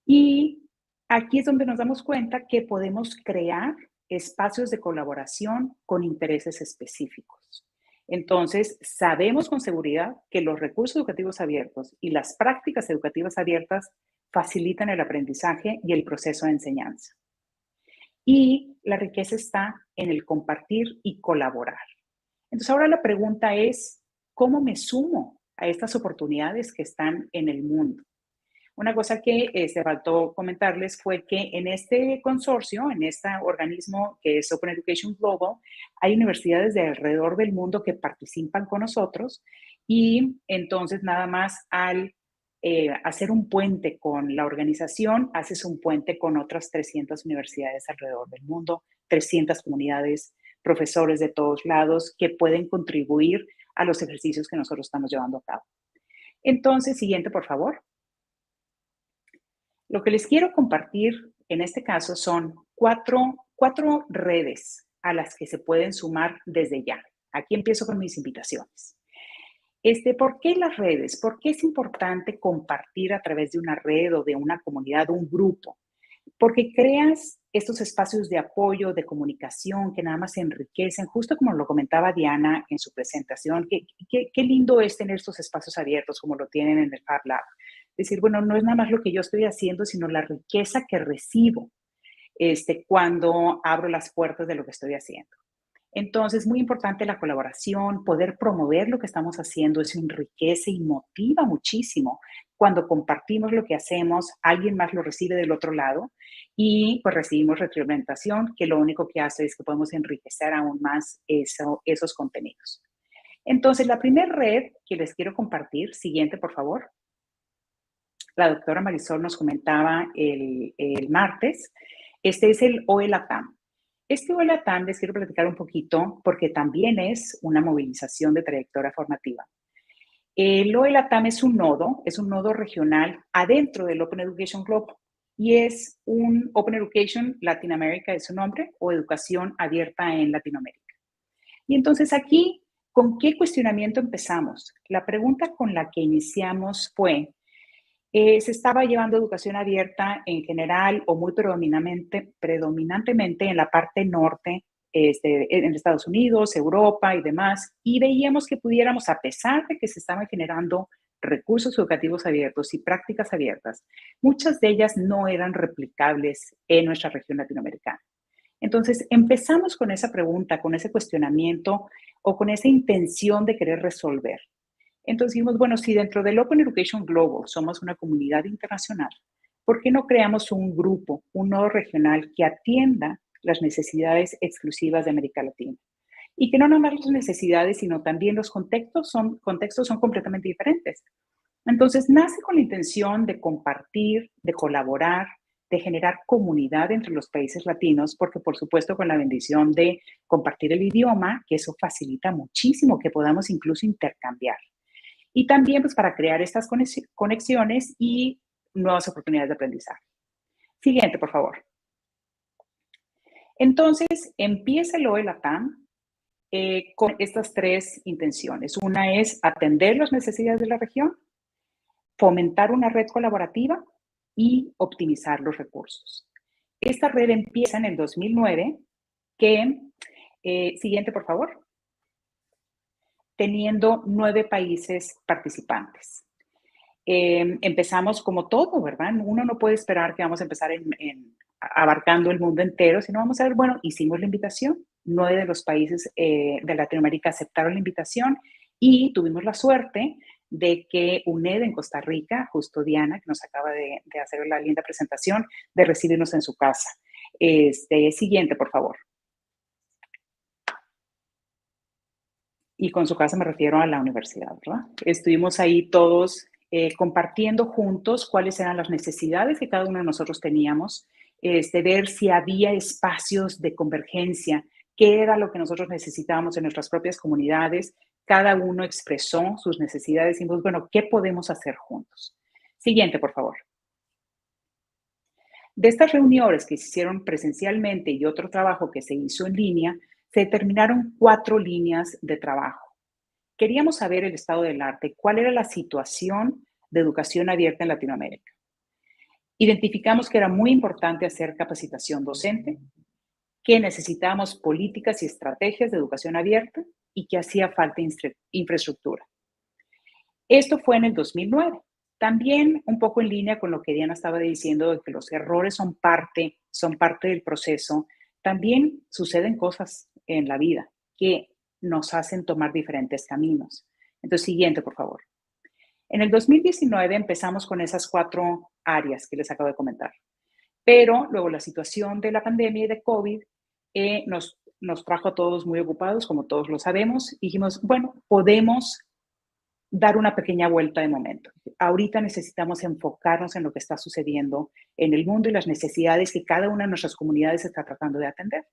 Y aquí es donde nos damos cuenta que podemos crear espacios de colaboración con intereses específicos. Entonces, sabemos con seguridad que los recursos educativos abiertos y las prácticas educativas abiertas facilitan el aprendizaje y el proceso de enseñanza. Y la riqueza está en el compartir y colaborar. Entonces, ahora la pregunta es, ¿cómo me sumo a estas oportunidades que están en el mundo? Una cosa que se faltó comentarles fue que en este consorcio, en este organismo que es Open Education Global, hay universidades de alrededor del mundo que participan con nosotros y entonces nada más al hacer un puente con la organización, haces un puente con otras 300 universidades alrededor del mundo, 300 comunidades, profesores de todos lados que pueden contribuir a los ejercicios que nosotros estamos llevando a cabo. Entonces, siguiente, por favor. Lo que les quiero compartir en este caso son cuatro redes a las que se pueden sumar desde ya. Aquí empiezo con mis invitaciones. ¿Por qué las redes? ¿Por qué es importante compartir a través de una red o de una comunidad o un grupo? Porque creas estos espacios de apoyo, de comunicación que nada más se enriquecen, justo como lo comentaba Diana en su presentación, qué lindo es tener estos espacios abiertos como lo tienen en el Fab Lab. Decir, bueno, no es nada más lo que yo estoy haciendo, sino la riqueza que recibo cuando abro las puertas de lo que estoy haciendo. Entonces, muy importante la colaboración, poder promover lo que estamos haciendo, eso enriquece y motiva muchísimo. Cuando compartimos lo que hacemos, alguien más lo recibe del otro lado y pues recibimos retroalimentación que lo único que hace es que podemos enriquecer aún más esos contenidos. Entonces, la primera red que les quiero compartir, siguiente por favor. La doctora Marisol nos comentaba el martes, es el OELATAM. Este OELATAM les quiero platicar un poquito porque también es una movilización de trayectoria formativa. El OELATAM es un nodo regional adentro del Open Education Global y es un Open Education Latinoamérica, es su nombre, o educación abierta en Latinoamérica. Y entonces aquí, ¿con qué cuestionamiento empezamos? La pregunta con la que iniciamos fue, se estaba llevando educación abierta en general o muy predominantemente en la parte norte, en Estados Unidos, Europa y demás, y veíamos que pudiéramos, a pesar de que se estaban generando recursos educativos abiertos y prácticas abiertas, muchas de ellas no eran replicables en nuestra región latinoamericana. Entonces, empezamos con esa pregunta, con ese cuestionamiento o con esa intención de querer resolver. Entonces dijimos, bueno, si dentro del Open Education Global somos una comunidad internacional, ¿por qué no creamos un grupo, un nodo regional que atienda las necesidades exclusivas de América Latina? Y que no nomás las necesidades, sino también los contextos son completamente diferentes. Entonces, nace con la intención de compartir, de colaborar, de generar comunidad entre los países latinos, porque por supuesto con la bendición de compartir el idioma, que eso facilita muchísimo que podamos incluso intercambiar. Y también pues para crear estas conexiones y nuevas oportunidades de aprendizaje. Siguiente, por favor. Entonces, empieza el OE LATAM con estas tres intenciones. Una es atender las necesidades de la región, fomentar una red colaborativa y optimizar los recursos. Esta red empieza en el 2009, siguiente, por favor, teniendo 9 países participantes. Empezamos como todo, ¿verdad? Uno no puede esperar que vamos a empezar abarcando el mundo entero, sino vamos a ver, bueno, hicimos la invitación, 9 de los países de Latinoamérica aceptaron la invitación y tuvimos la suerte de que UNED en Costa Rica, justo Diana, que nos acaba de hacer la linda presentación, de recibirnos en su casa. Siguiente, por favor. Y con su casa me refiero a la universidad, ¿verdad? Estuvimos ahí todos compartiendo juntos cuáles eran las necesidades que cada uno de nosotros teníamos, ver si había espacios de convergencia, qué era lo que nosotros necesitábamos en nuestras propias comunidades. Cada uno expresó sus necesidades y dijimos, bueno, ¿qué podemos hacer juntos? Siguiente, por favor. De estas reuniones que se hicieron presencialmente y otro trabajo que se hizo en línea, se determinaron 4 líneas de trabajo. Queríamos saber el estado del arte, cuál era la situación de educación abierta en Latinoamérica. Identificamos que era muy importante hacer capacitación docente, que necesitábamos políticas y estrategias de educación abierta y que hacía falta infraestructura. Esto fue en el 2009. También un poco en línea con lo que Diana estaba diciendo de que los errores son parte del proceso. También suceden cosas en la vida que nos hacen tomar diferentes caminos. Entonces, siguiente, por favor. En el 2019 empezamos con esas 4 áreas que les acabo de comentar. Pero luego la situación de la pandemia y de COVID nos trajo a todos muy ocupados, como todos lo sabemos. Dijimos, bueno, podemos dar una pequeña vuelta de momento. Ahorita necesitamos enfocarnos en lo que está sucediendo en el mundo y las necesidades que cada una de nuestras comunidades está tratando de atender.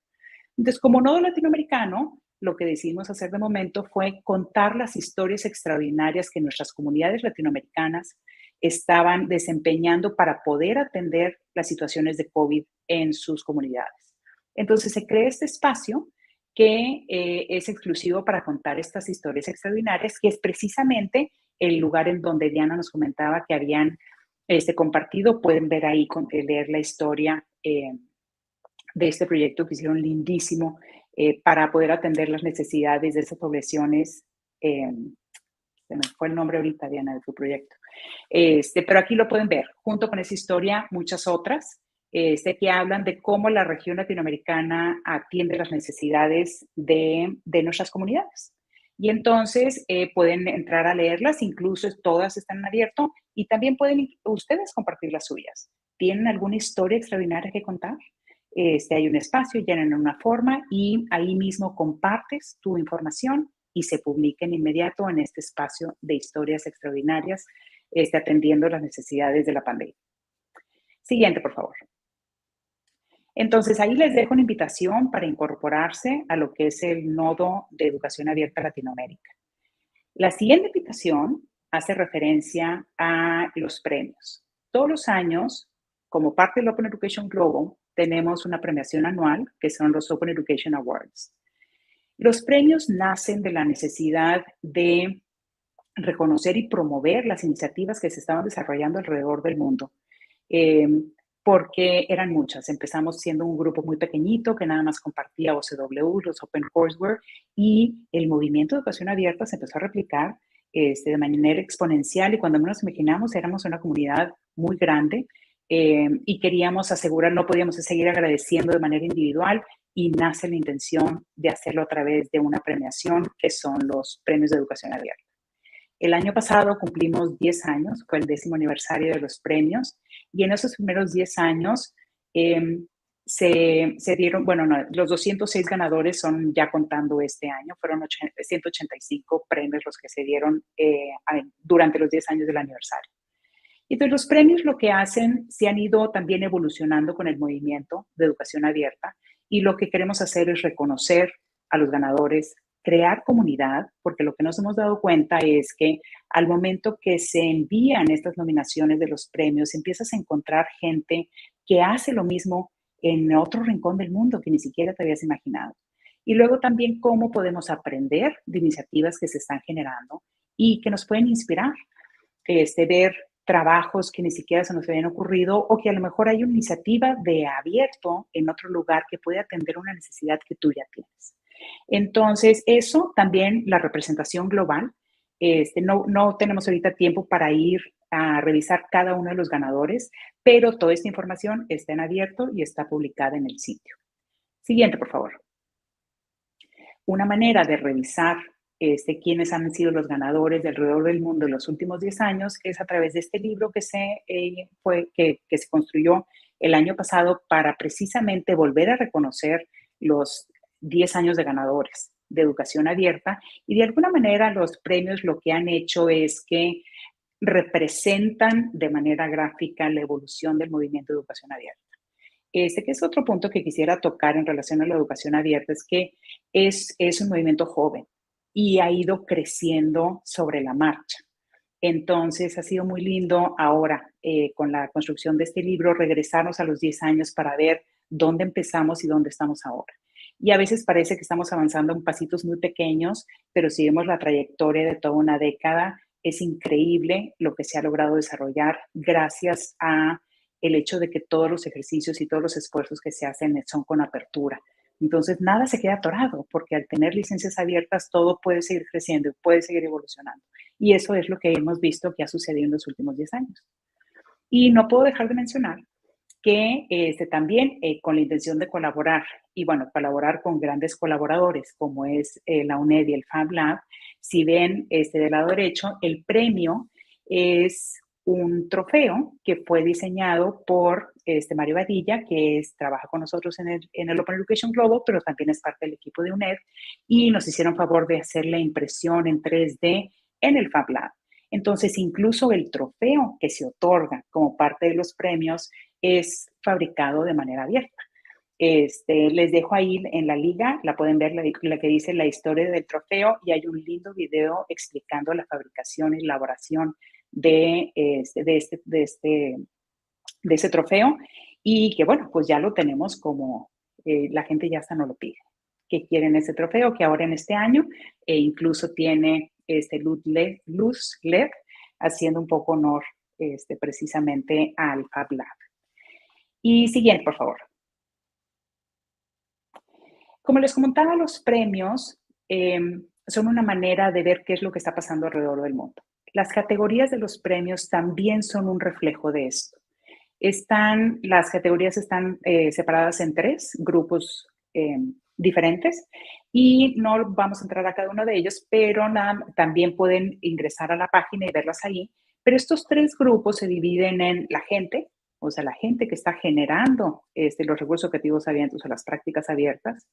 Entonces, como nodo latinoamericano, lo que decidimos hacer de momento fue contar las historias extraordinarias que nuestras comunidades latinoamericanas estaban desempeñando para poder atender las situaciones de COVID en sus comunidades. Entonces, se crea este espacio que es exclusivo para contar estas historias extraordinarias, que es precisamente el lugar en donde Diana nos comentaba que habían compartido. Pueden ver ahí, leer la historia de este proyecto que hicieron lindísimo para poder atender las necesidades de esas poblaciones. Se me fue el nombre ahorita, Diana, de tu proyecto. Pero aquí lo pueden ver, junto con esa historia, muchas otras, que hablan de cómo la región latinoamericana atiende las necesidades de nuestras comunidades. Y entonces pueden entrar a leerlas, incluso todas están en abierto, y también pueden ustedes compartir las suyas. ¿Tienen alguna historia extraordinaria que contar? Hay un espacio, llenan una forma y ahí mismo compartes tu información y se publica en inmediato en este espacio de historias extraordinarias, atendiendo las necesidades de la pandemia. Siguiente, por favor. Entonces, ahí les dejo una invitación para incorporarse a lo que es el nodo de educación abierta Latinoamérica. La siguiente invitación hace referencia a los premios. Todos los años, como parte del Open Education Global, tenemos una premiación anual que son los Open Education Awards. Los premios nacen de la necesidad de reconocer y promover las iniciativas que se estaban desarrollando alrededor del mundo, porque eran muchas. Empezamos siendo un grupo muy pequeñito que nada más compartía OCW, los OpenCourseWare, y el movimiento de educación abierta se empezó a replicar de manera exponencial, y cuando menos imaginamos éramos una comunidad muy grande y queríamos asegurar, no podíamos seguir agradeciendo de manera individual, y nace la intención de hacerlo a través de una premiación que son los premios de educación abierta. El año pasado cumplimos 10 años, fue el 10º aniversario de los premios, y en esos primeros 10 años se dieron, bueno, no, los 206 ganadores son ya contando este año, fueron 185 premios los que se dieron durante los 10 años del aniversario. Y entonces los premios lo que hacen, se han ido también evolucionando con el movimiento de educación abierta, y lo que queremos hacer es reconocer a los ganadores, crear comunidad, porque lo que nos hemos dado cuenta es que al momento que se envían estas nominaciones de los premios, empiezas a encontrar gente que hace lo mismo en otro rincón del mundo que ni siquiera te habías imaginado. Y luego también cómo podemos aprender de iniciativas que se están generando y que nos pueden inspirar, ver trabajos que ni siquiera se nos habían ocurrido, o que a lo mejor hay una iniciativa de abierto en otro lugar que puede atender una necesidad que tú ya tienes. Entonces, eso también, la representación global, no tenemos ahorita tiempo para ir a revisar cada uno de los ganadores, pero toda esta información está en abierto y está publicada en el sitio. Siguiente, por favor. Una manera de revisar quiénes han sido los ganadores de alrededor del mundo en los últimos 10 años es a través de este libro que se construyó el año pasado para precisamente volver a reconocer los 10 años de ganadores de educación abierta, y de alguna manera los premios lo que han hecho es que representan de manera gráfica la evolución del movimiento de educación abierta. Que es otro punto que quisiera tocar en relación a la educación abierta, es que es un movimiento joven y ha ido creciendo sobre la marcha. Entonces, ha sido muy lindo ahora, con la construcción de este libro, regresarnos a los 10 años para ver dónde empezamos y dónde estamos ahora. Y a veces parece que estamos avanzando en pasitos muy pequeños, pero si vemos la trayectoria de toda una década, es increíble lo que se ha logrado desarrollar gracias a el hecho de que todos los ejercicios y todos los esfuerzos que se hacen son con apertura. Entonces, nada se queda atorado, porque al tener licencias abiertas, todo puede seguir creciendo, puede seguir evolucionando. Y eso es lo que hemos visto que ha sucedido en los últimos 10 años. Y no puedo dejar de mencionar que también con la intención de colaborar, y bueno, colaborar con grandes colaboradores, como es la UNED y el Fab Lab. Si ven del lado derecho, el premio es un trofeo que fue diseñado por Mario Badilla, que trabaja con nosotros en el Open Education Global, pero también es parte del equipo de UNED, y nos hicieron favor de hacer la impresión en 3D en el Fab Lab. Entonces, incluso el trofeo que se otorga como parte de los premios es fabricado de manera abierta. Les dejo ahí en la liga, la pueden ver, la que dice la historia del trofeo, y hay un lindo video explicando la fabricación y elaboración de ese trofeo, y que bueno, pues ya lo tenemos como la gente ya hasta no lo pide, que quieren ese trofeo, que ahora en este año incluso tiene luz LED, haciendo un poco honor precisamente al Fab Lab. Y siguiente, por favor. Como les comentaba, los premios son una manera de ver qué es lo que está pasando alrededor del mundo. Las categorías de los premios también son un reflejo de esto. Las categorías están separadas en 3 grupos diferentes, y no vamos a entrar a cada uno de ellos, pero también pueden ingresar a la página y verlas ahí. Pero estos 3 grupos se dividen en la gente, o sea, la gente que está generando los recursos educativos abiertos o las prácticas abiertas,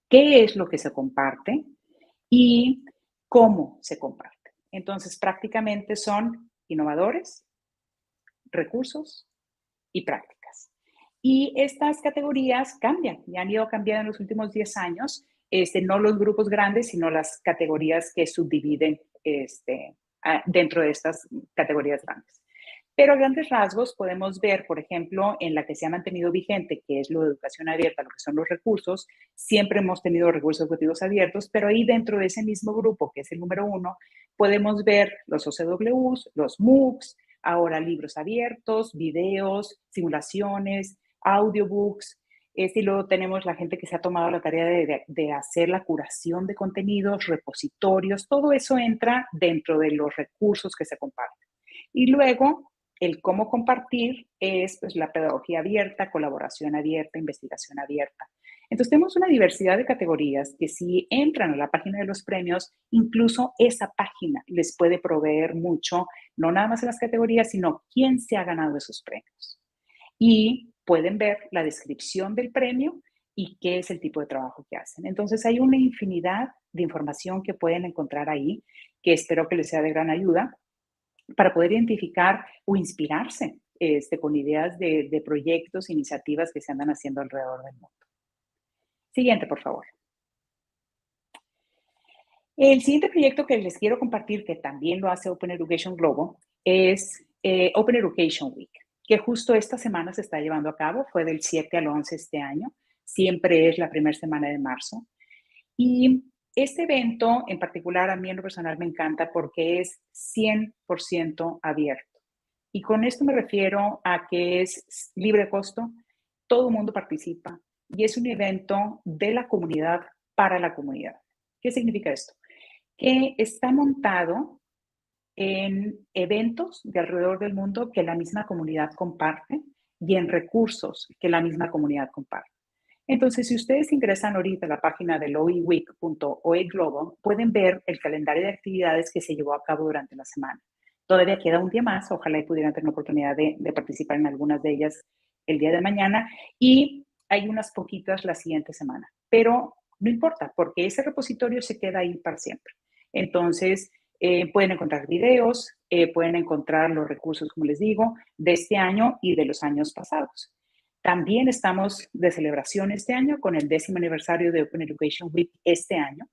qué es lo que se comparte y cómo se comparte. Entonces, prácticamente son innovadores, recursos y prácticas. Y estas categorías cambian y han ido cambiando en los últimos 10 años, no los grupos grandes, sino las categorías que subdividen dentro de estas categorías grandes. Pero a grandes rasgos podemos ver, por ejemplo, en la que se ha mantenido vigente, que es lo de educación abierta, lo que son los recursos. Siempre hemos tenido recursos educativos abiertos, pero ahí dentro de ese mismo grupo, que es el número 1, podemos ver los OCWs, los MOOCs, ahora libros abiertos, videos, simulaciones, audiobooks. Y luego tenemos la gente que se ha tomado la tarea de hacer la curación de contenidos, repositorios. Todo eso entra dentro de los recursos que se comparten. Y luego, el cómo compartir es pues, la pedagogía abierta, colaboración abierta, investigación abierta. Entonces tenemos una diversidad de categorías que si entran a la página de los premios, incluso esa página les puede proveer mucho, no nada más en las categorías, sino quién se ha ganado esos premios. Y pueden ver la descripción del premio y qué es el tipo de trabajo que hacen. Entonces hay una infinidad de información que pueden encontrar ahí, que espero que les sea de gran ayuda para poder identificar o inspirarse con ideas de proyectos, iniciativas que se andan haciendo alrededor del mundo. Siguiente, por favor. El siguiente proyecto que les quiero compartir, que también lo hace Open Education Global, es Open Education Week, que justo esta semana se está llevando a cabo. Fue del 7 al 11 este año. Siempre es la primera semana de marzo. Y este evento en particular a mí en lo personal me encanta porque es 100% abierto. Y con esto me refiero a que es libre de costo, todo el mundo participa y es un evento de la comunidad para la comunidad. ¿Qué significa esto? Que está montado en eventos de alrededor del mundo que la misma comunidad comparte y en recursos que la misma comunidad comparte. Entonces, si ustedes ingresan ahorita a la página del oeweek.oe Global, pueden ver el calendario de actividades que se llevó a cabo durante la semana. Todavía queda un día más, ojalá y pudieran tener la oportunidad de participar en algunas de ellas el día de mañana, y hay unas poquitas la siguiente semana, pero no importa, porque ese repositorio se queda ahí para siempre. Entonces, pueden encontrar videos, pueden encontrar los recursos, como les digo, de este año y de los años pasados. También estamos de celebración este año con el 10º aniversario de Open Education Week este año.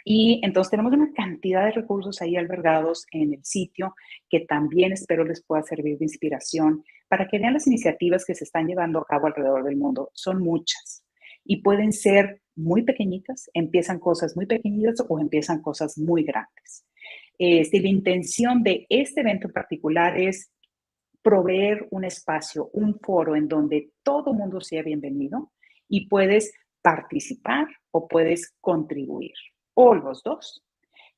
Y entonces tenemos una cantidad de recursos ahí albergados en el sitio que también espero les pueda servir de inspiración para que vean las iniciativas que se están llevando a cabo alrededor del mundo. Son muchas y pueden ser muy pequeñitas, empiezan cosas muy pequeñitas o empiezan cosas muy grandes. La intención de este evento en particular es proveer un espacio, un foro en donde todo mundo sea bienvenido y puedes participar o puedes contribuir, o los dos.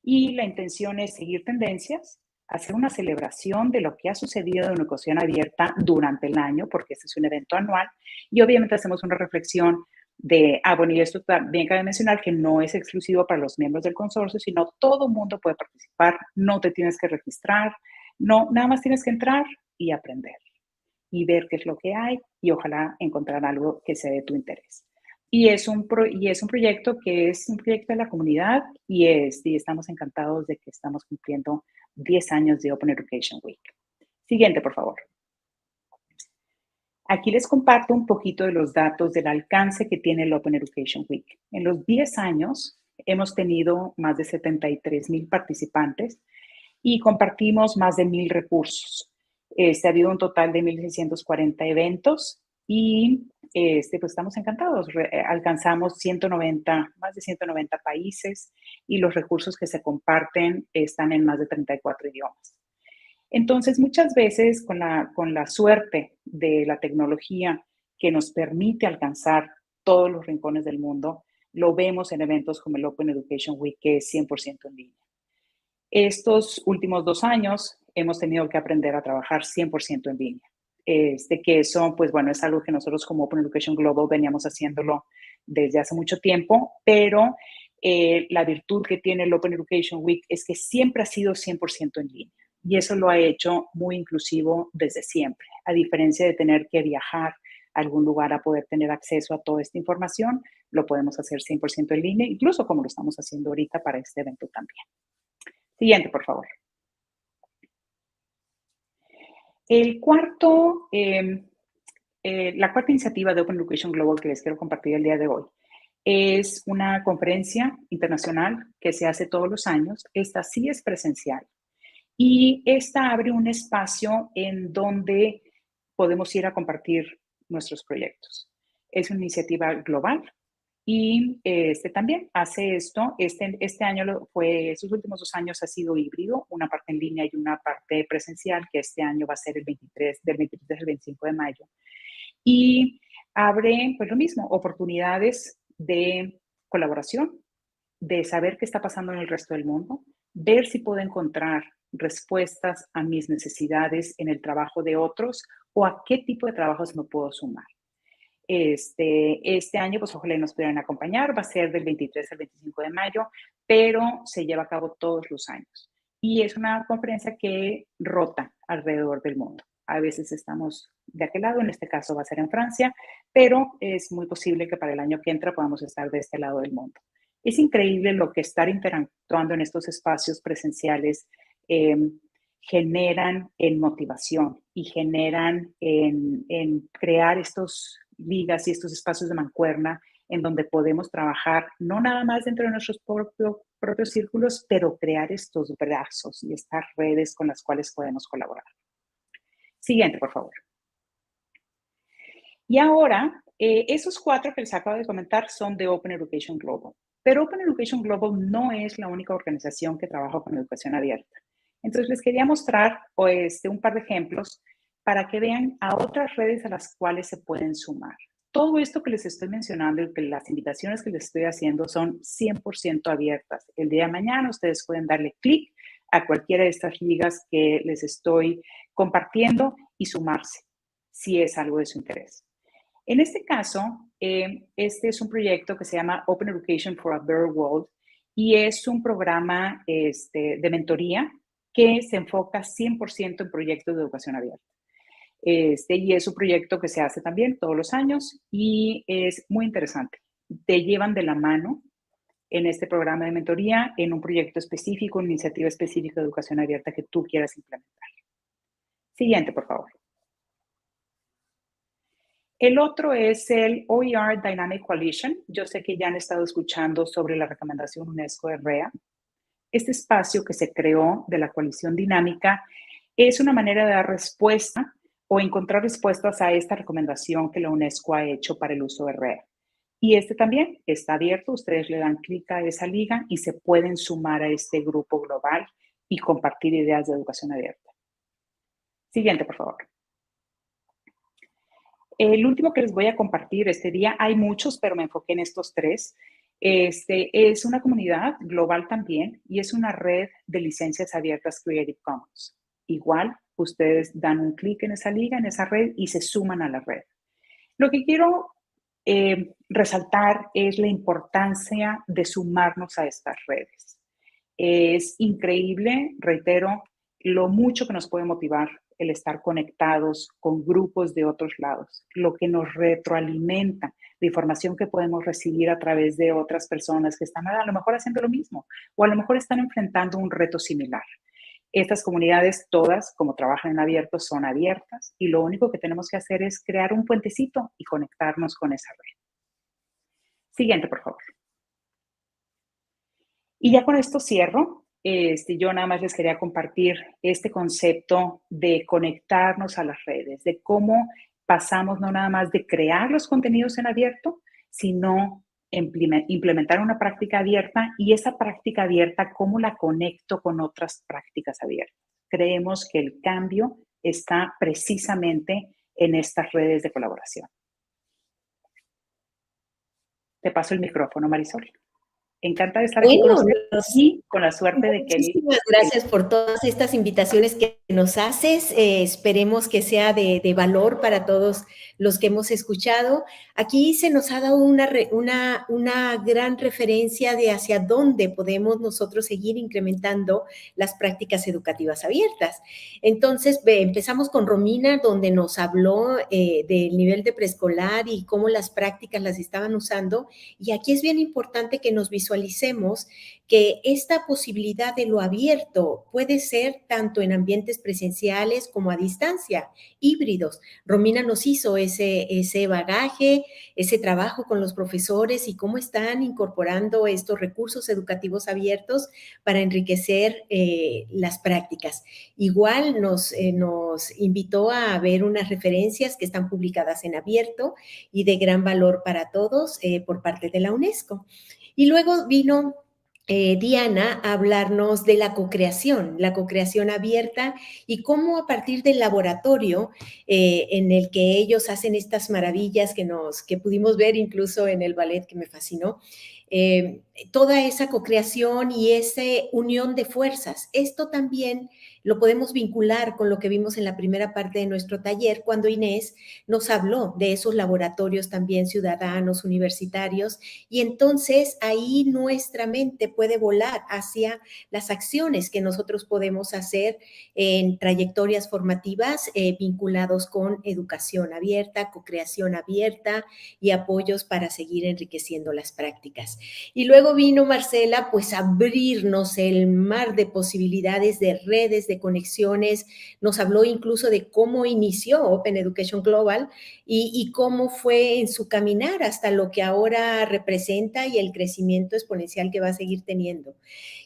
Y la intención es seguir tendencias, hacer una celebración de lo que ha sucedido en Educación Abierta durante el año, porque este es un evento anual, y obviamente hacemos una reflexión de, bueno, y esto también cabe mencionar que no es exclusivo para los miembros del consorcio, sino todo mundo puede participar, no te tienes que registrar, no, nada más tienes que entrar y aprender y ver qué es lo que hay y ojalá encontrar algo que sea de tu interés. Y es un proyecto que es un proyecto de la comunidad y estamos encantados de que estamos cumpliendo 10 años de Open Education Week. Siguiente, por favor. Aquí les comparto un poquito de los datos del alcance que tiene el Open Education Week. En los 10 años hemos tenido más de 73,000 participantes y compartimos más de 1,000 recursos. Ha habido un total de 1,640 eventos y pues estamos encantados. Alcanzamos más de 190 países y los recursos que se comparten están en más de 34 idiomas. Entonces, muchas veces con la suerte de la tecnología que nos permite alcanzar todos los rincones del mundo, lo vemos en eventos como el Open Education Week, que es 100% en línea. Estos últimos 2 años hemos tenido que aprender a trabajar 100% en línea. Que eso, pues bueno, es algo que nosotros como Open Education Global veníamos haciéndolo desde hace mucho tiempo, pero la virtud que tiene el Open Education Week es que siempre ha sido 100% en línea. Y eso lo ha hecho muy inclusivo desde siempre, a diferencia de tener que viajar a algún lugar a poder tener acceso a toda esta información, lo podemos hacer 100% en línea, incluso como lo estamos haciendo ahorita para este evento también. Siguiente, por favor. La cuarta iniciativa de Open Education Global que les quiero compartir el día de hoy es una conferencia internacional que se hace todos los años. Esta sí es presencial y esta abre un espacio en donde podemos ir a compartir nuestros proyectos. Es una iniciativa global y también hace esto. Este año estos últimos 2 años ha sido híbrido, una parte en línea y una parte presencial, que este año va a ser del 23 al 25 de mayo. Y abre, pues lo mismo, oportunidades de colaboración, de saber qué está pasando en el resto del mundo, ver si puedo encontrar respuestas a mis necesidades en el trabajo de otros o a qué tipo de trabajos me puedo sumar. Este año, pues ojalá nos pudieran acompañar, va a ser del 23 al 25 de mayo, pero se lleva a cabo todos los años. Y es una conferencia que rota alrededor del mundo. A veces estamos de aquel lado, en este caso va a ser en Francia, pero es muy posible que para el año que entra podamos estar de este lado del mundo. Es increíble lo que estar interactuando en estos espacios presenciales generan en motivación y generan en crear estos ligas y estos espacios de mancuerna en donde podemos trabajar no nada más dentro de nuestros propios círculos, pero crear estos brazos y estas redes con las cuales podemos colaborar. Siguiente, por favor. Y ahora, esos 4 que les acabo de comentar son de Open Education Global. Pero Open Education Global no es la única organización que trabaja con educación abierta. Entonces, les quería mostrar un par de ejemplos para que vean a otras redes a las cuales se pueden sumar. Todo esto que les estoy mencionando y que las invitaciones que les estoy haciendo son 100% abiertas. El día de mañana ustedes pueden darle clic a cualquiera de estas ligas que les estoy compartiendo y sumarse, si es algo de su interés. En este caso, este es un proyecto que se llama Open Education for a Better World y es un programa de mentoría que se enfoca 100% en proyectos de educación abierta. Y es un proyecto que se hace también todos los años y es muy interesante. Te llevan de la mano en este programa de mentoría en un proyecto específico, una iniciativa específica de educación abierta que tú quieras implementar. Siguiente, por favor. El otro es el OER Dynamic Coalition. Yo sé que ya han estado escuchando sobre la recomendación UNESCO de REA. Este espacio que se creó de la coalición dinámica es una manera de dar respuesta o encontrar respuestas a esta recomendación que la UNESCO ha hecho para el uso de REA. Y este también está abierto. Ustedes le dan clic a esa liga y se pueden sumar a este grupo global y compartir ideas de educación abierta. Siguiente, por favor. El último que les voy a compartir este día, hay muchos, pero me enfoqué en estos 3. Es una comunidad global también y es una red de licencias abiertas Creative Commons. Igual, ustedes dan un clic en esa liga, en esa red y se suman a la red. Lo que quiero resaltar es la importancia de sumarnos a estas redes. Es increíble, reitero, lo mucho que nos puede motivar el estar conectados con grupos de otros lados, lo que nos retroalimenta, la información que podemos recibir a través de otras personas que están a lo mejor haciendo lo mismo o a lo mejor están enfrentando un reto similar. Estas comunidades todas, como trabajan en abierto, son abiertas y lo único que tenemos que hacer es crear un puentecito y conectarnos con esa red. Siguiente, por favor. Y ya con esto cierro. Yo nada más les quería compartir este concepto de conectarnos a las redes, de cómo pasamos no nada más de crear los contenidos en abierto, sino implementar una práctica abierta y esa práctica abierta, cómo la conecto con otras prácticas abiertas. Creemos que el cambio está precisamente en estas redes de colaboración. Te paso el micrófono, Marisol. Encantada de estar aquí con ustedes y con la suerte de que... Muchísimas gracias por todas estas invitaciones que nos haces. Esperemos que sea de valor para todos los que hemos escuchado. Aquí se nos ha dado una gran referencia de hacia dónde podemos nosotros seguir incrementando las prácticas educativas abiertas. Entonces, empezamos con Romina, donde nos habló del nivel de preescolar y cómo las prácticas las estaban usando. Y aquí es bien importante que nos visualicemos que esta posibilidad de lo abierto puede ser tanto en ambientes presenciales como a distancia, híbridos. Romina nos hizo ese bagaje, ese trabajo con los profesores y cómo están incorporando estos recursos educativos abiertos para enriquecer las prácticas. Igual nos invitó a ver unas referencias que están publicadas en abierto y de gran valor para todos por parte de la UNESCO. Y luego vino Diana a hablarnos de la cocreación abierta y cómo a partir del laboratorio en el que ellos hacen estas maravillas que pudimos ver incluso en el ballet que me fascinó, toda esa cocreación y esa unión de fuerzas. Esto también lo podemos vincular con lo que vimos en la primera parte de nuestro taller, cuando Inés nos habló de esos laboratorios también ciudadanos, universitarios, y entonces ahí nuestra mente puede volar hacia las acciones que nosotros podemos hacer en trayectorias formativas vinculados con educación abierta, cocreación abierta y apoyos para seguir enriqueciendo las prácticas. Y luego vino Marcela, pues, a abrirnos el mar de posibilidades, de redes, de conexiones. Nos habló incluso de cómo inició Open Education Global y cómo fue en su caminar hasta lo que ahora representa y el crecimiento exponencial que va a seguir teniendo.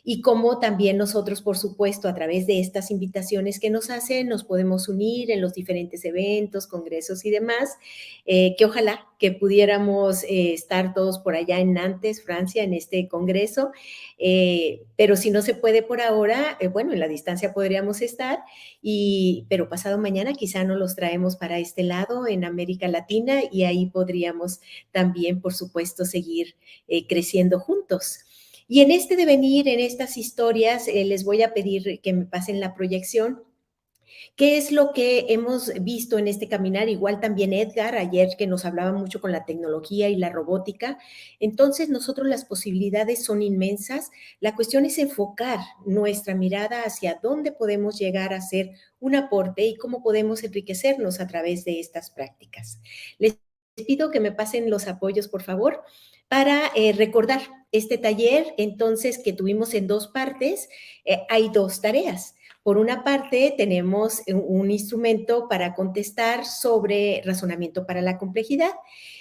Y cómo también nosotros, por supuesto, a través de estas invitaciones que nos hacen, nos podemos unir en los diferentes eventos, congresos y demás, que ojalá que pudiéramos estar todos por allá en Nantes, Francia, en este congreso, pero si no se puede por ahora, bueno, en la distancia podríamos estar, pero pasado mañana quizá nos los traemos para este lado, en América Latina, y ahí podríamos también, por supuesto, seguir creciendo juntos. Y en este devenir, en estas historias, les voy a pedir que me pasen la proyección. ¿Qué es lo que hemos visto en este caminar? Igual también Edgar, ayer que nos hablaba mucho con la tecnología y la robótica. Entonces, nosotros las posibilidades son inmensas. La cuestión es enfocar nuestra mirada hacia dónde podemos llegar a hacer un aporte y cómo podemos enriquecernos a través de estas prácticas. Les pido que me pasen los apoyos, por favor, para recordar este taller, entonces, que tuvimos en dos partes. Hay dos tareas. Por una parte, tenemos un instrumento para contestar sobre razonamiento para la complejidad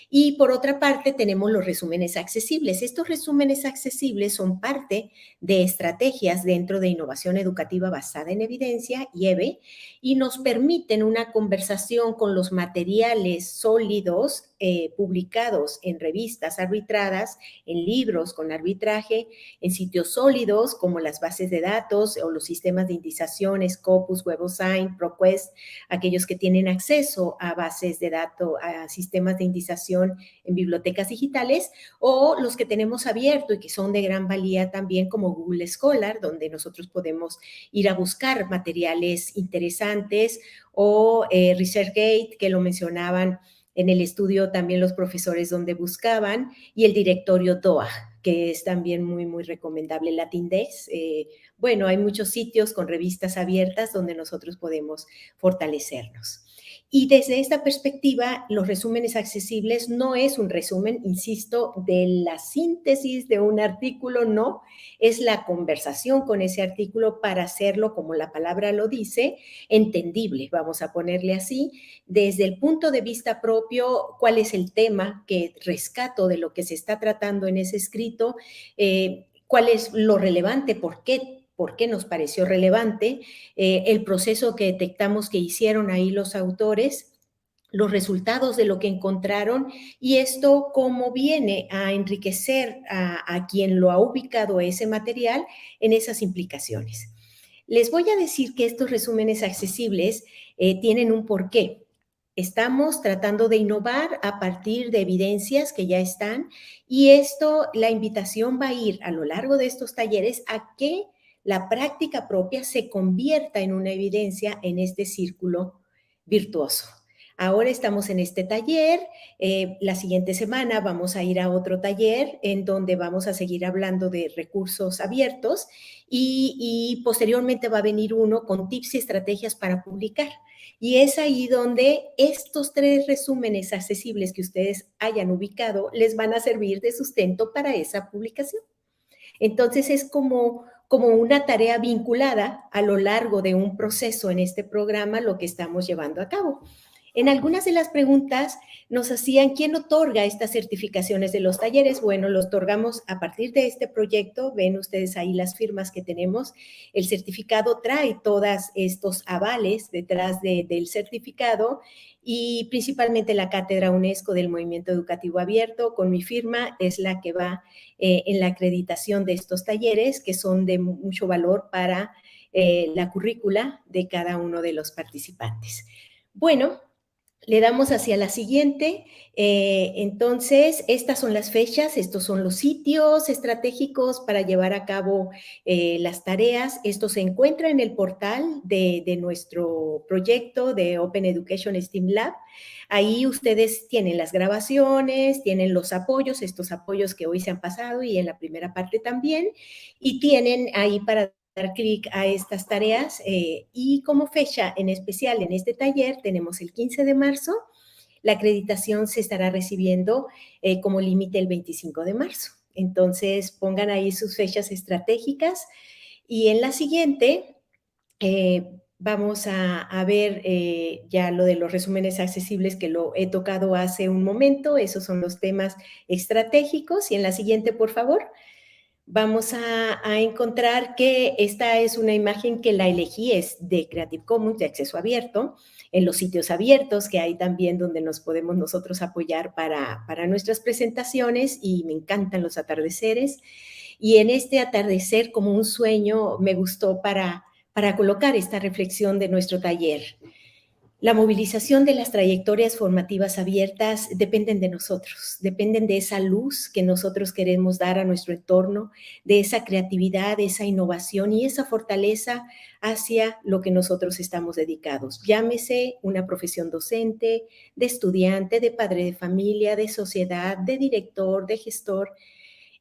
y por otra parte tenemos los resúmenes accesibles. Estos resúmenes accesibles son parte de estrategias dentro de innovación educativa basada en evidencia, IEB, y nos permiten una conversación con los materiales sólidos publicados en revistas arbitradas, en libros con arbitraje, en sitios sólidos como las bases de datos o los sistemas de indización, Scopus, WebAssign, ProQuest, aquellos que tienen acceso a bases de datos, a sistemas de indización en bibliotecas digitales, o los que tenemos abierto y que son de gran valía también como Google Scholar, donde nosotros podemos ir a buscar materiales interesantes, o ResearchGate, que lo mencionaban en el estudio también los profesores donde buscaban, y el directorio DOA, que es también muy, muy recomendable. LatinDex, bueno, hay muchos sitios con revistas abiertas donde nosotros podemos fortalecernos. Y desde esta perspectiva, los resúmenes accesibles no es un resumen, insisto, de la síntesis de un artículo, no, es la conversación con ese artículo para hacerlo, como la palabra lo dice, entendible, vamos a ponerle así, desde el punto de vista propio, cuál es el tema que rescato de lo que se está tratando en ese escrito, cuál es lo relevante, por qué nos pareció relevante, el proceso que detectamos que hicieron ahí los autores, los resultados de lo que encontraron y esto cómo viene a enriquecer a quien lo ha ubicado ese material en esas implicaciones. Les voy a decir que estos resúmenes accesibles tienen un porqué. Estamos tratando de innovar a partir de evidencias que ya están y esto, la invitación va a ir a lo largo de estos talleres a que la práctica propia se convierta en una evidencia en este círculo virtuoso. Ahora estamos en este taller, la siguiente semana vamos a ir a otro taller en donde vamos a seguir hablando de recursos abiertos y posteriormente va a venir uno con tips y estrategias para publicar. Y es ahí donde estos 3 resúmenes accesibles que ustedes hayan ubicado les van a servir de sustento para esa publicación. Entonces es como una tarea vinculada a lo largo de un proceso en este programa lo que estamos llevando a cabo. En algunas de las preguntas nos hacían, ¿quién otorga estas certificaciones de los talleres? Bueno, los otorgamos a partir de este proyecto. Ven ustedes ahí las firmas que tenemos. El certificado trae todos estos avales detrás del certificado y principalmente la Cátedra UNESCO del Movimiento Educativo Abierto, con mi firma, es la que va en la acreditación de estos talleres, que son de mucho valor para la currícula de cada uno de los participantes. Bueno, Le damos hacia la siguiente. Entonces, estas son las fechas, estos son los sitios estratégicos para llevar a cabo las tareas. Esto se encuentra en el portal de nuestro proyecto de Open Education STEAM Lab. Ahí ustedes tienen las grabaciones, tienen los apoyos, estos apoyos que hoy se han pasado y en la primera parte también, y tienen ahí para dar clic a estas tareas y como fecha en especial en este taller tenemos el 15 de marzo, la acreditación se estará recibiendo como límite el 25 de marzo. Entonces pongan ahí sus fechas estratégicas y en la siguiente vamos a ver ya lo de los resúmenes accesibles que lo he tocado hace un momento, esos son los temas estratégicos y en la siguiente por favor. Vamos a encontrar que esta es una imagen que la elegí, es de Creative Commons, de acceso abierto, en los sitios abiertos que hay también donde nos podemos nosotros apoyar para nuestras presentaciones y me encantan los atardeceres. Y en este atardecer como un sueño me gustó para colocar esta reflexión de nuestro taller. La movilización de las trayectorias formativas abiertas dependen de nosotros, dependen de esa luz que nosotros queremos dar a nuestro entorno, de esa creatividad, de esa innovación y esa fortaleza hacia lo que nosotros estamos dedicados. Llámese una profesión docente, de estudiante, de padre de familia, de sociedad, de director, de gestor.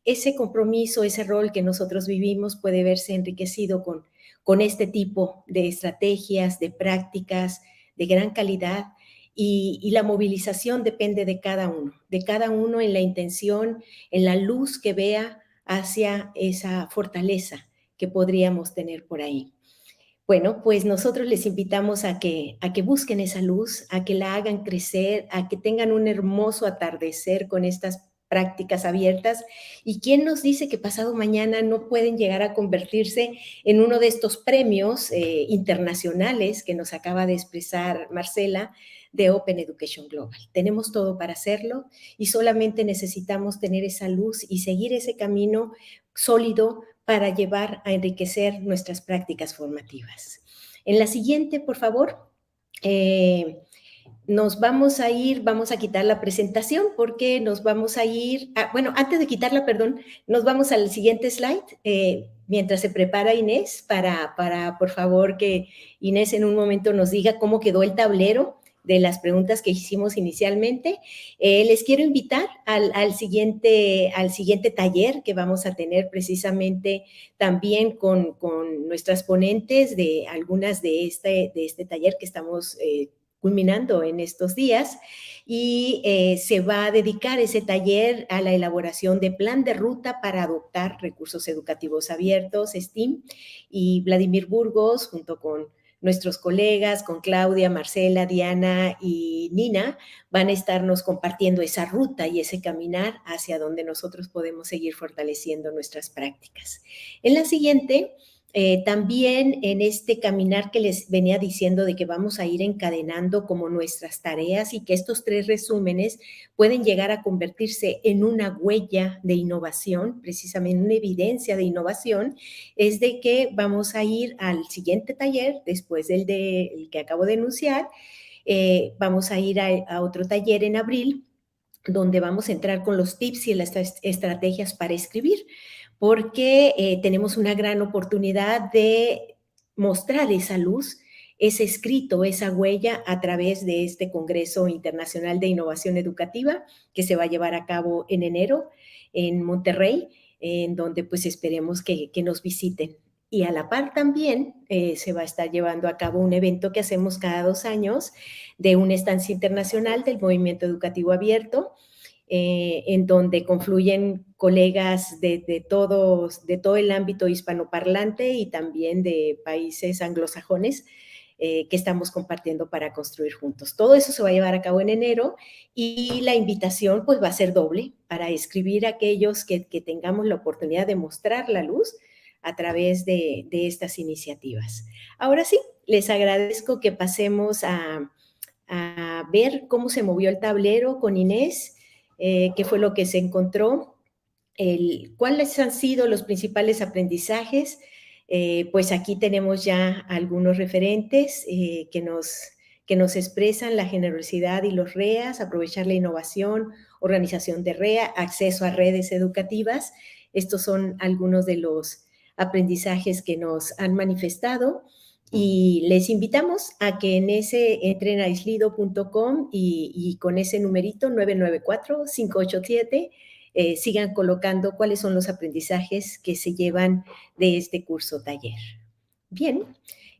Ese compromiso, ese rol que nosotros vivimos puede verse enriquecido con este tipo de estrategias, de prácticas, de gran calidad y la movilización depende de cada uno en la intención, en la luz que vea hacia esa fortaleza que podríamos tener por ahí. Bueno, pues nosotros les invitamos a que busquen esa luz, a que la hagan crecer, a que tengan un hermoso atardecer con estas prácticas abiertas. ¿Y quién nos dice que pasado mañana no pueden llegar a convertirse en uno de estos premios internacionales que nos acaba de expresar Marcela de Open Education Global? Tenemos todo para hacerlo y solamente necesitamos tener esa luz y seguir ese camino sólido para llevar a enriquecer nuestras prácticas formativas. En la siguiente, por favor, nos vamos a ir, vamos a quitar la presentación porque nos vamos a ir, bueno, antes de quitarla, perdón, nos vamos al siguiente slide, mientras se prepara Inés, para por favor que Inés en un momento nos diga cómo quedó el tablero de las preguntas que hicimos inicialmente. Les quiero invitar al siguiente taller que vamos a tener precisamente también con nuestras ponentes de algunas de este taller que estamos culminando en estos días y se va a dedicar ese taller a la elaboración de plan de ruta para adoptar recursos educativos abiertos, STEAM, y Vladimir Burgos junto con nuestros colegas, con Claudia, Marcela, Diana y Nina, van a estarnos compartiendo esa ruta y ese caminar hacia donde nosotros podemos seguir fortaleciendo nuestras prácticas. En la siguiente, también en este caminar que les venía diciendo de que vamos a ir encadenando como nuestras tareas y que estos 3 resúmenes pueden llegar a convertirse en una huella de innovación, precisamente una evidencia de innovación, es de que vamos a ir al siguiente taller, después del que acabo de enunciar, vamos a ir a otro taller en abril, donde vamos a entrar con los tips y las estrategias para escribir, porque tenemos una gran oportunidad de mostrar esa luz, ese escrito, esa huella a través de este Congreso Internacional de Innovación Educativa que se va a llevar a cabo en enero en Monterrey, en donde pues esperemos que nos visiten. Y a la par también se va a estar llevando a cabo un evento que hacemos cada 2 años de una estancia internacional del Movimiento Educativo Abierto, en donde confluyen colegas de todo el ámbito hispanoparlante y también de países anglosajones que estamos compartiendo para construir juntos. Todo eso se va a llevar a cabo en enero y la invitación pues va a ser doble para escribir a aquellos que tengamos la oportunidad de mostrar la luz a través de estas iniciativas. Ahora sí, les agradezco que pasemos a ver cómo se movió el tablero con Inés, qué fue lo que se encontró, cuáles han sido los principales aprendizajes. Pues aquí tenemos ya algunos referentes que que nos expresan la generosidad y los REAs, aprovechar la innovación, organización de REA, acceso a redes educativas. Estos son algunos de los aprendizajes que nos han manifestado y les invitamos a que entren a islido.com y con ese numerito 994-587 sigan colocando cuáles son los aprendizajes que se llevan de este curso taller. Bien,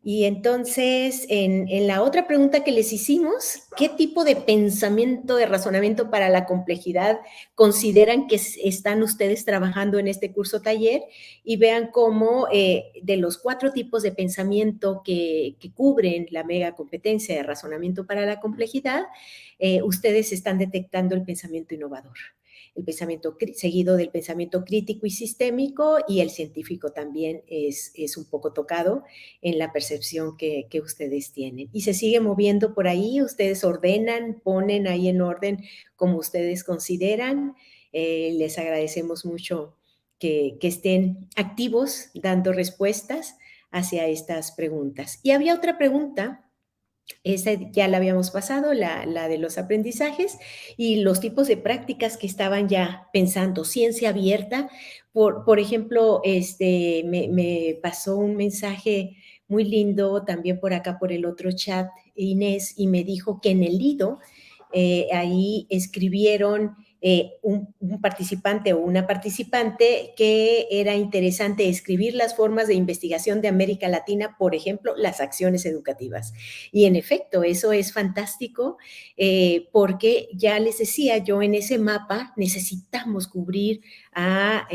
y entonces en la otra pregunta que les hicimos, ¿qué tipo de pensamiento, de razonamiento para la complejidad consideran que están ustedes trabajando en este curso taller? Y vean cómo de los 4 tipos de pensamiento que cubren la mega competencia de razonamiento para la complejidad, ustedes están detectando el pensamiento innovador. El pensamiento seguido del pensamiento crítico y sistémico, y el científico también es un poco tocado en la percepción que ustedes tienen. Y se sigue moviendo por ahí, ustedes ordenan, ponen ahí en orden como ustedes consideran. Les agradecemos mucho que estén activos dando respuestas hacia estas preguntas. Y había otra pregunta. Esa ya la habíamos pasado, la de los aprendizajes y los tipos de prácticas que estaban ya pensando. Ciencia abierta, por ejemplo, me pasó un mensaje muy lindo también por acá, por el otro chat, Inés, y me dijo que en el Lido, ahí escribieron un participante o una participante que era interesante escribir las formas de investigación de América Latina, por ejemplo, las acciones educativas. Y en efecto, eso es fantástico porque ya les decía yo, en ese mapa necesitamos cubrir a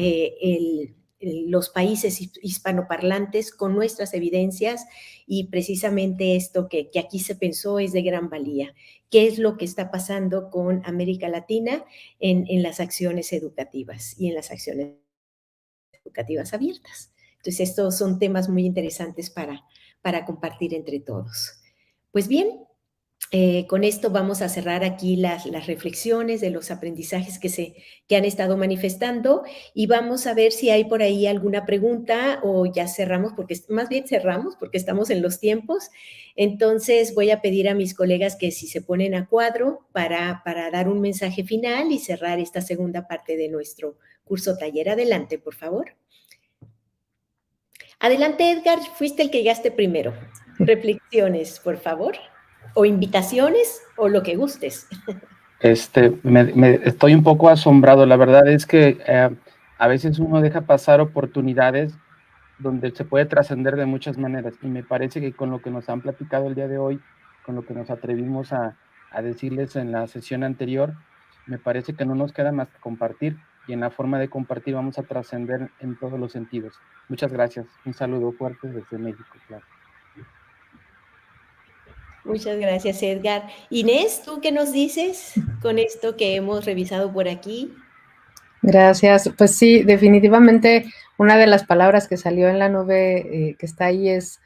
los países hispanoparlantes con nuestras evidencias, y precisamente esto que aquí se pensó es de gran valía. ¿Qué es lo que está pasando con América Latina en las acciones educativas y en las acciones educativas abiertas? Entonces, estos son temas muy interesantes para compartir entre todos. Pues bien, con esto vamos a cerrar aquí las reflexiones de los aprendizajes que han estado manifestando, y vamos a ver si hay por ahí alguna pregunta o ya cerramos, porque más bien cerramos porque estamos en los tiempos. Entonces voy a pedir a mis colegas que si se ponen a cuadro para dar un mensaje final y cerrar esta segunda parte de nuestro curso taller. Adelante, por favor. Adelante, Edgar, fuiste el que llegaste primero. Reflexiones, por favor. O invitaciones, o lo que gustes. Estoy un poco asombrado. La verdad es que a veces uno deja pasar oportunidades donde se puede trascender de muchas maneras, y me parece que con lo que nos han platicado el día de hoy, con lo que nos atrevimos a decirles en la sesión anterior, me parece que no nos queda más que compartir, y en la forma de compartir vamos a trascender en todos los sentidos. Muchas gracias. Un saludo fuerte desde México, claro. Muchas gracias, Edgar. Inés, ¿tú qué nos dices con esto que hemos revisado por aquí? Gracias. Pues sí, definitivamente una de las palabras que salió en la nube que está ahí es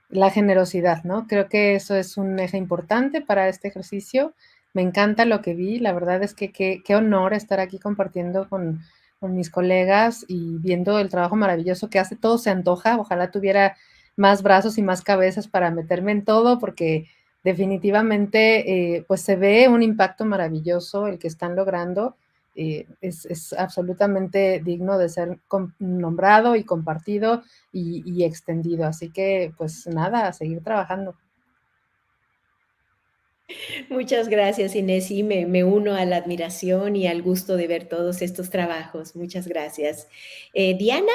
la generosidad, ¿no? Creo que eso es un eje importante para este ejercicio. Me encanta lo que vi. La verdad es que qué honor estar aquí compartiendo con mis colegas y viendo el trabajo maravilloso que hace. Todo se antoja. Ojalá tuviera más brazos y más cabezas para meterme en todo, porque definitivamente pues se ve un impacto maravilloso el que están logrando. Es absolutamente digno de ser nombrado y compartido y extendido. Así que, pues nada, a seguir trabajando. Muchas gracias, Inés, y me uno a la admiración y al gusto de ver todos estos trabajos. Muchas gracias. Diana,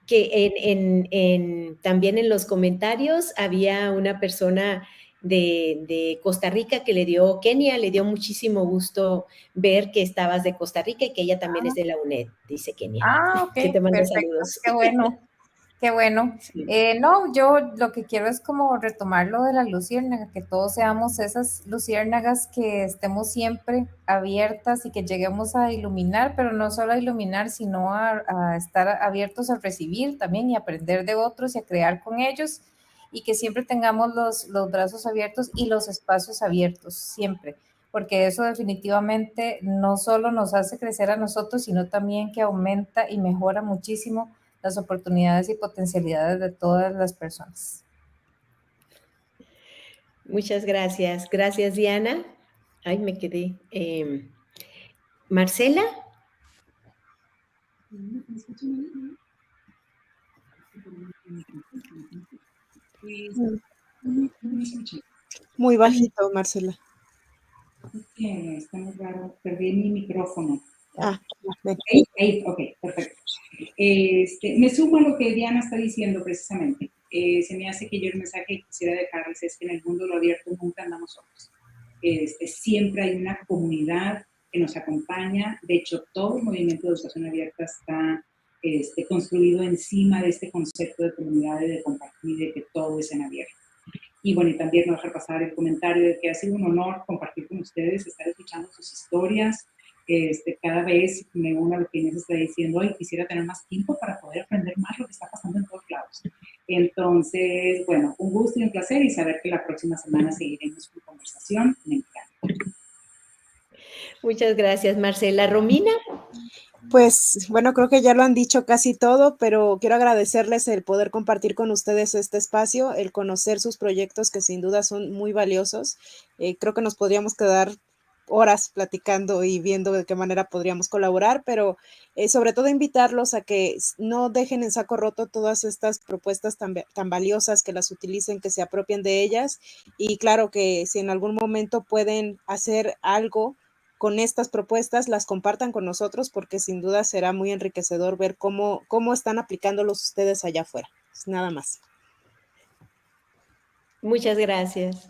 que también en los comentarios había una persona de Costa Rica que Kenia, le dio muchísimo gusto ver que estabas de Costa Rica y que ella también es de la UNED, dice Kenia. Ok, Que te manda perfecto, saludos. qué bueno. Qué bueno. Sí. No, yo lo que quiero es como retomar lo de la luciérnaga, que todos seamos esas luciérnagas que estemos siempre abiertas y que lleguemos a iluminar, pero no solo a iluminar, sino a estar abiertos a recibir también y aprender de otros y a crear con ellos, y que siempre tengamos los brazos abiertos y los espacios abiertos, siempre, porque eso definitivamente no solo nos hace crecer a nosotros, sino también que aumenta y mejora muchísimo las oportunidades y potencialidades de todas las personas. Muchas gracias. Gracias, Diana. Ay, me quedé. Marcela. Muy bajito, Marcela. Está muy raro, perdí mi micrófono. Ahí, ok, perfecto. Me sumo a lo que Diana está diciendo precisamente. Se me hace que yo el mensaje que quisiera dejarles es que en el mundo de lo abierto nunca andamos solos. Siempre hay una comunidad que nos acompaña. De hecho, todo el movimiento de educación abierta está construido encima de este concepto de comunidad y de compartir, de que todo es en abierto. Y bueno, y también no dejar pasar el comentario de que ha sido un honor compartir con ustedes, estar escuchando sus historias. Cada vez me uno a lo que Inés está diciendo, hoy quisiera tener más tiempo para poder aprender más lo que está pasando en todos lados. Entonces, bueno, un gusto y un placer, y saber que la próxima semana seguiremos con conversación. Me encanta. Muchas gracias, Marcela. ¿Romina? Pues bueno, creo que ya lo han dicho casi todo, pero quiero agradecerles el poder compartir con ustedes este espacio, el conocer sus proyectos que sin duda son muy valiosos. Creo que nos podríamos quedar horas platicando y viendo de qué manera podríamos colaborar, pero sobre todo invitarlos a que no dejen en saco roto todas estas propuestas tan valiosas, que las utilicen, que se apropien de ellas, y claro que si en algún momento pueden hacer algo con estas propuestas, las compartan con nosotros, porque sin duda será muy enriquecedor ver cómo están aplicándolos ustedes allá afuera. Pues nada más. Muchas gracias.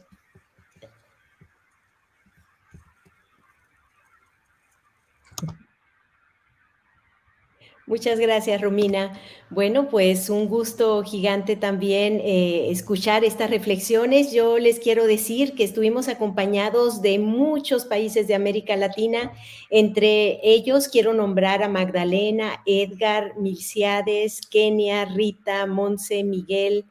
Muchas gracias, Romina. Bueno, pues un gusto gigante también escuchar estas reflexiones. Yo les quiero decir que estuvimos acompañados de muchos países de América Latina. Entre ellos quiero nombrar a Magdalena, Edgar, Milciades, Kenia, Rita, Monse, Miguel,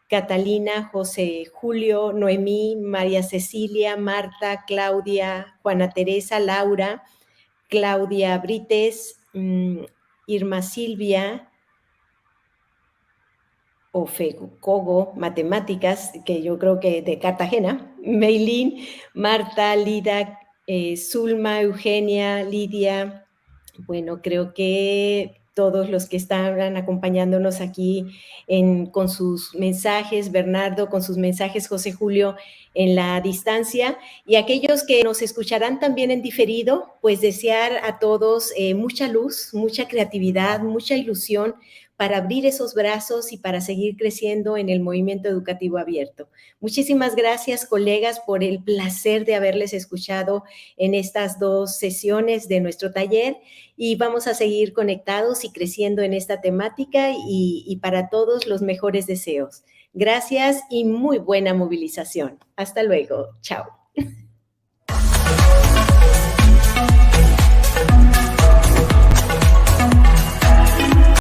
Catalina, José Julio, Noemí, María Cecilia, Marta, Claudia, Juana Teresa, Laura, Claudia Brites, Irma Silvia, Ofecogo, matemáticas, que yo creo que de Cartagena, Meilín, Marta, Lida, Zulma, Eugenia, Lidia. Bueno, creo que todos los que están acompañándonos aquí con sus mensajes, Bernardo con sus mensajes, José Julio en la distancia, y aquellos que nos escucharán también en diferido, pues desear a todos mucha luz, mucha creatividad, mucha ilusión para abrir esos brazos y para seguir creciendo en el movimiento educativo abierto. Muchísimas gracias, colegas, por el placer de haberles escuchado en estas 2 sesiones de nuestro taller, y vamos a seguir conectados y creciendo en esta temática, y para todos los mejores deseos. Gracias y muy buena movilización. Hasta luego. Chao.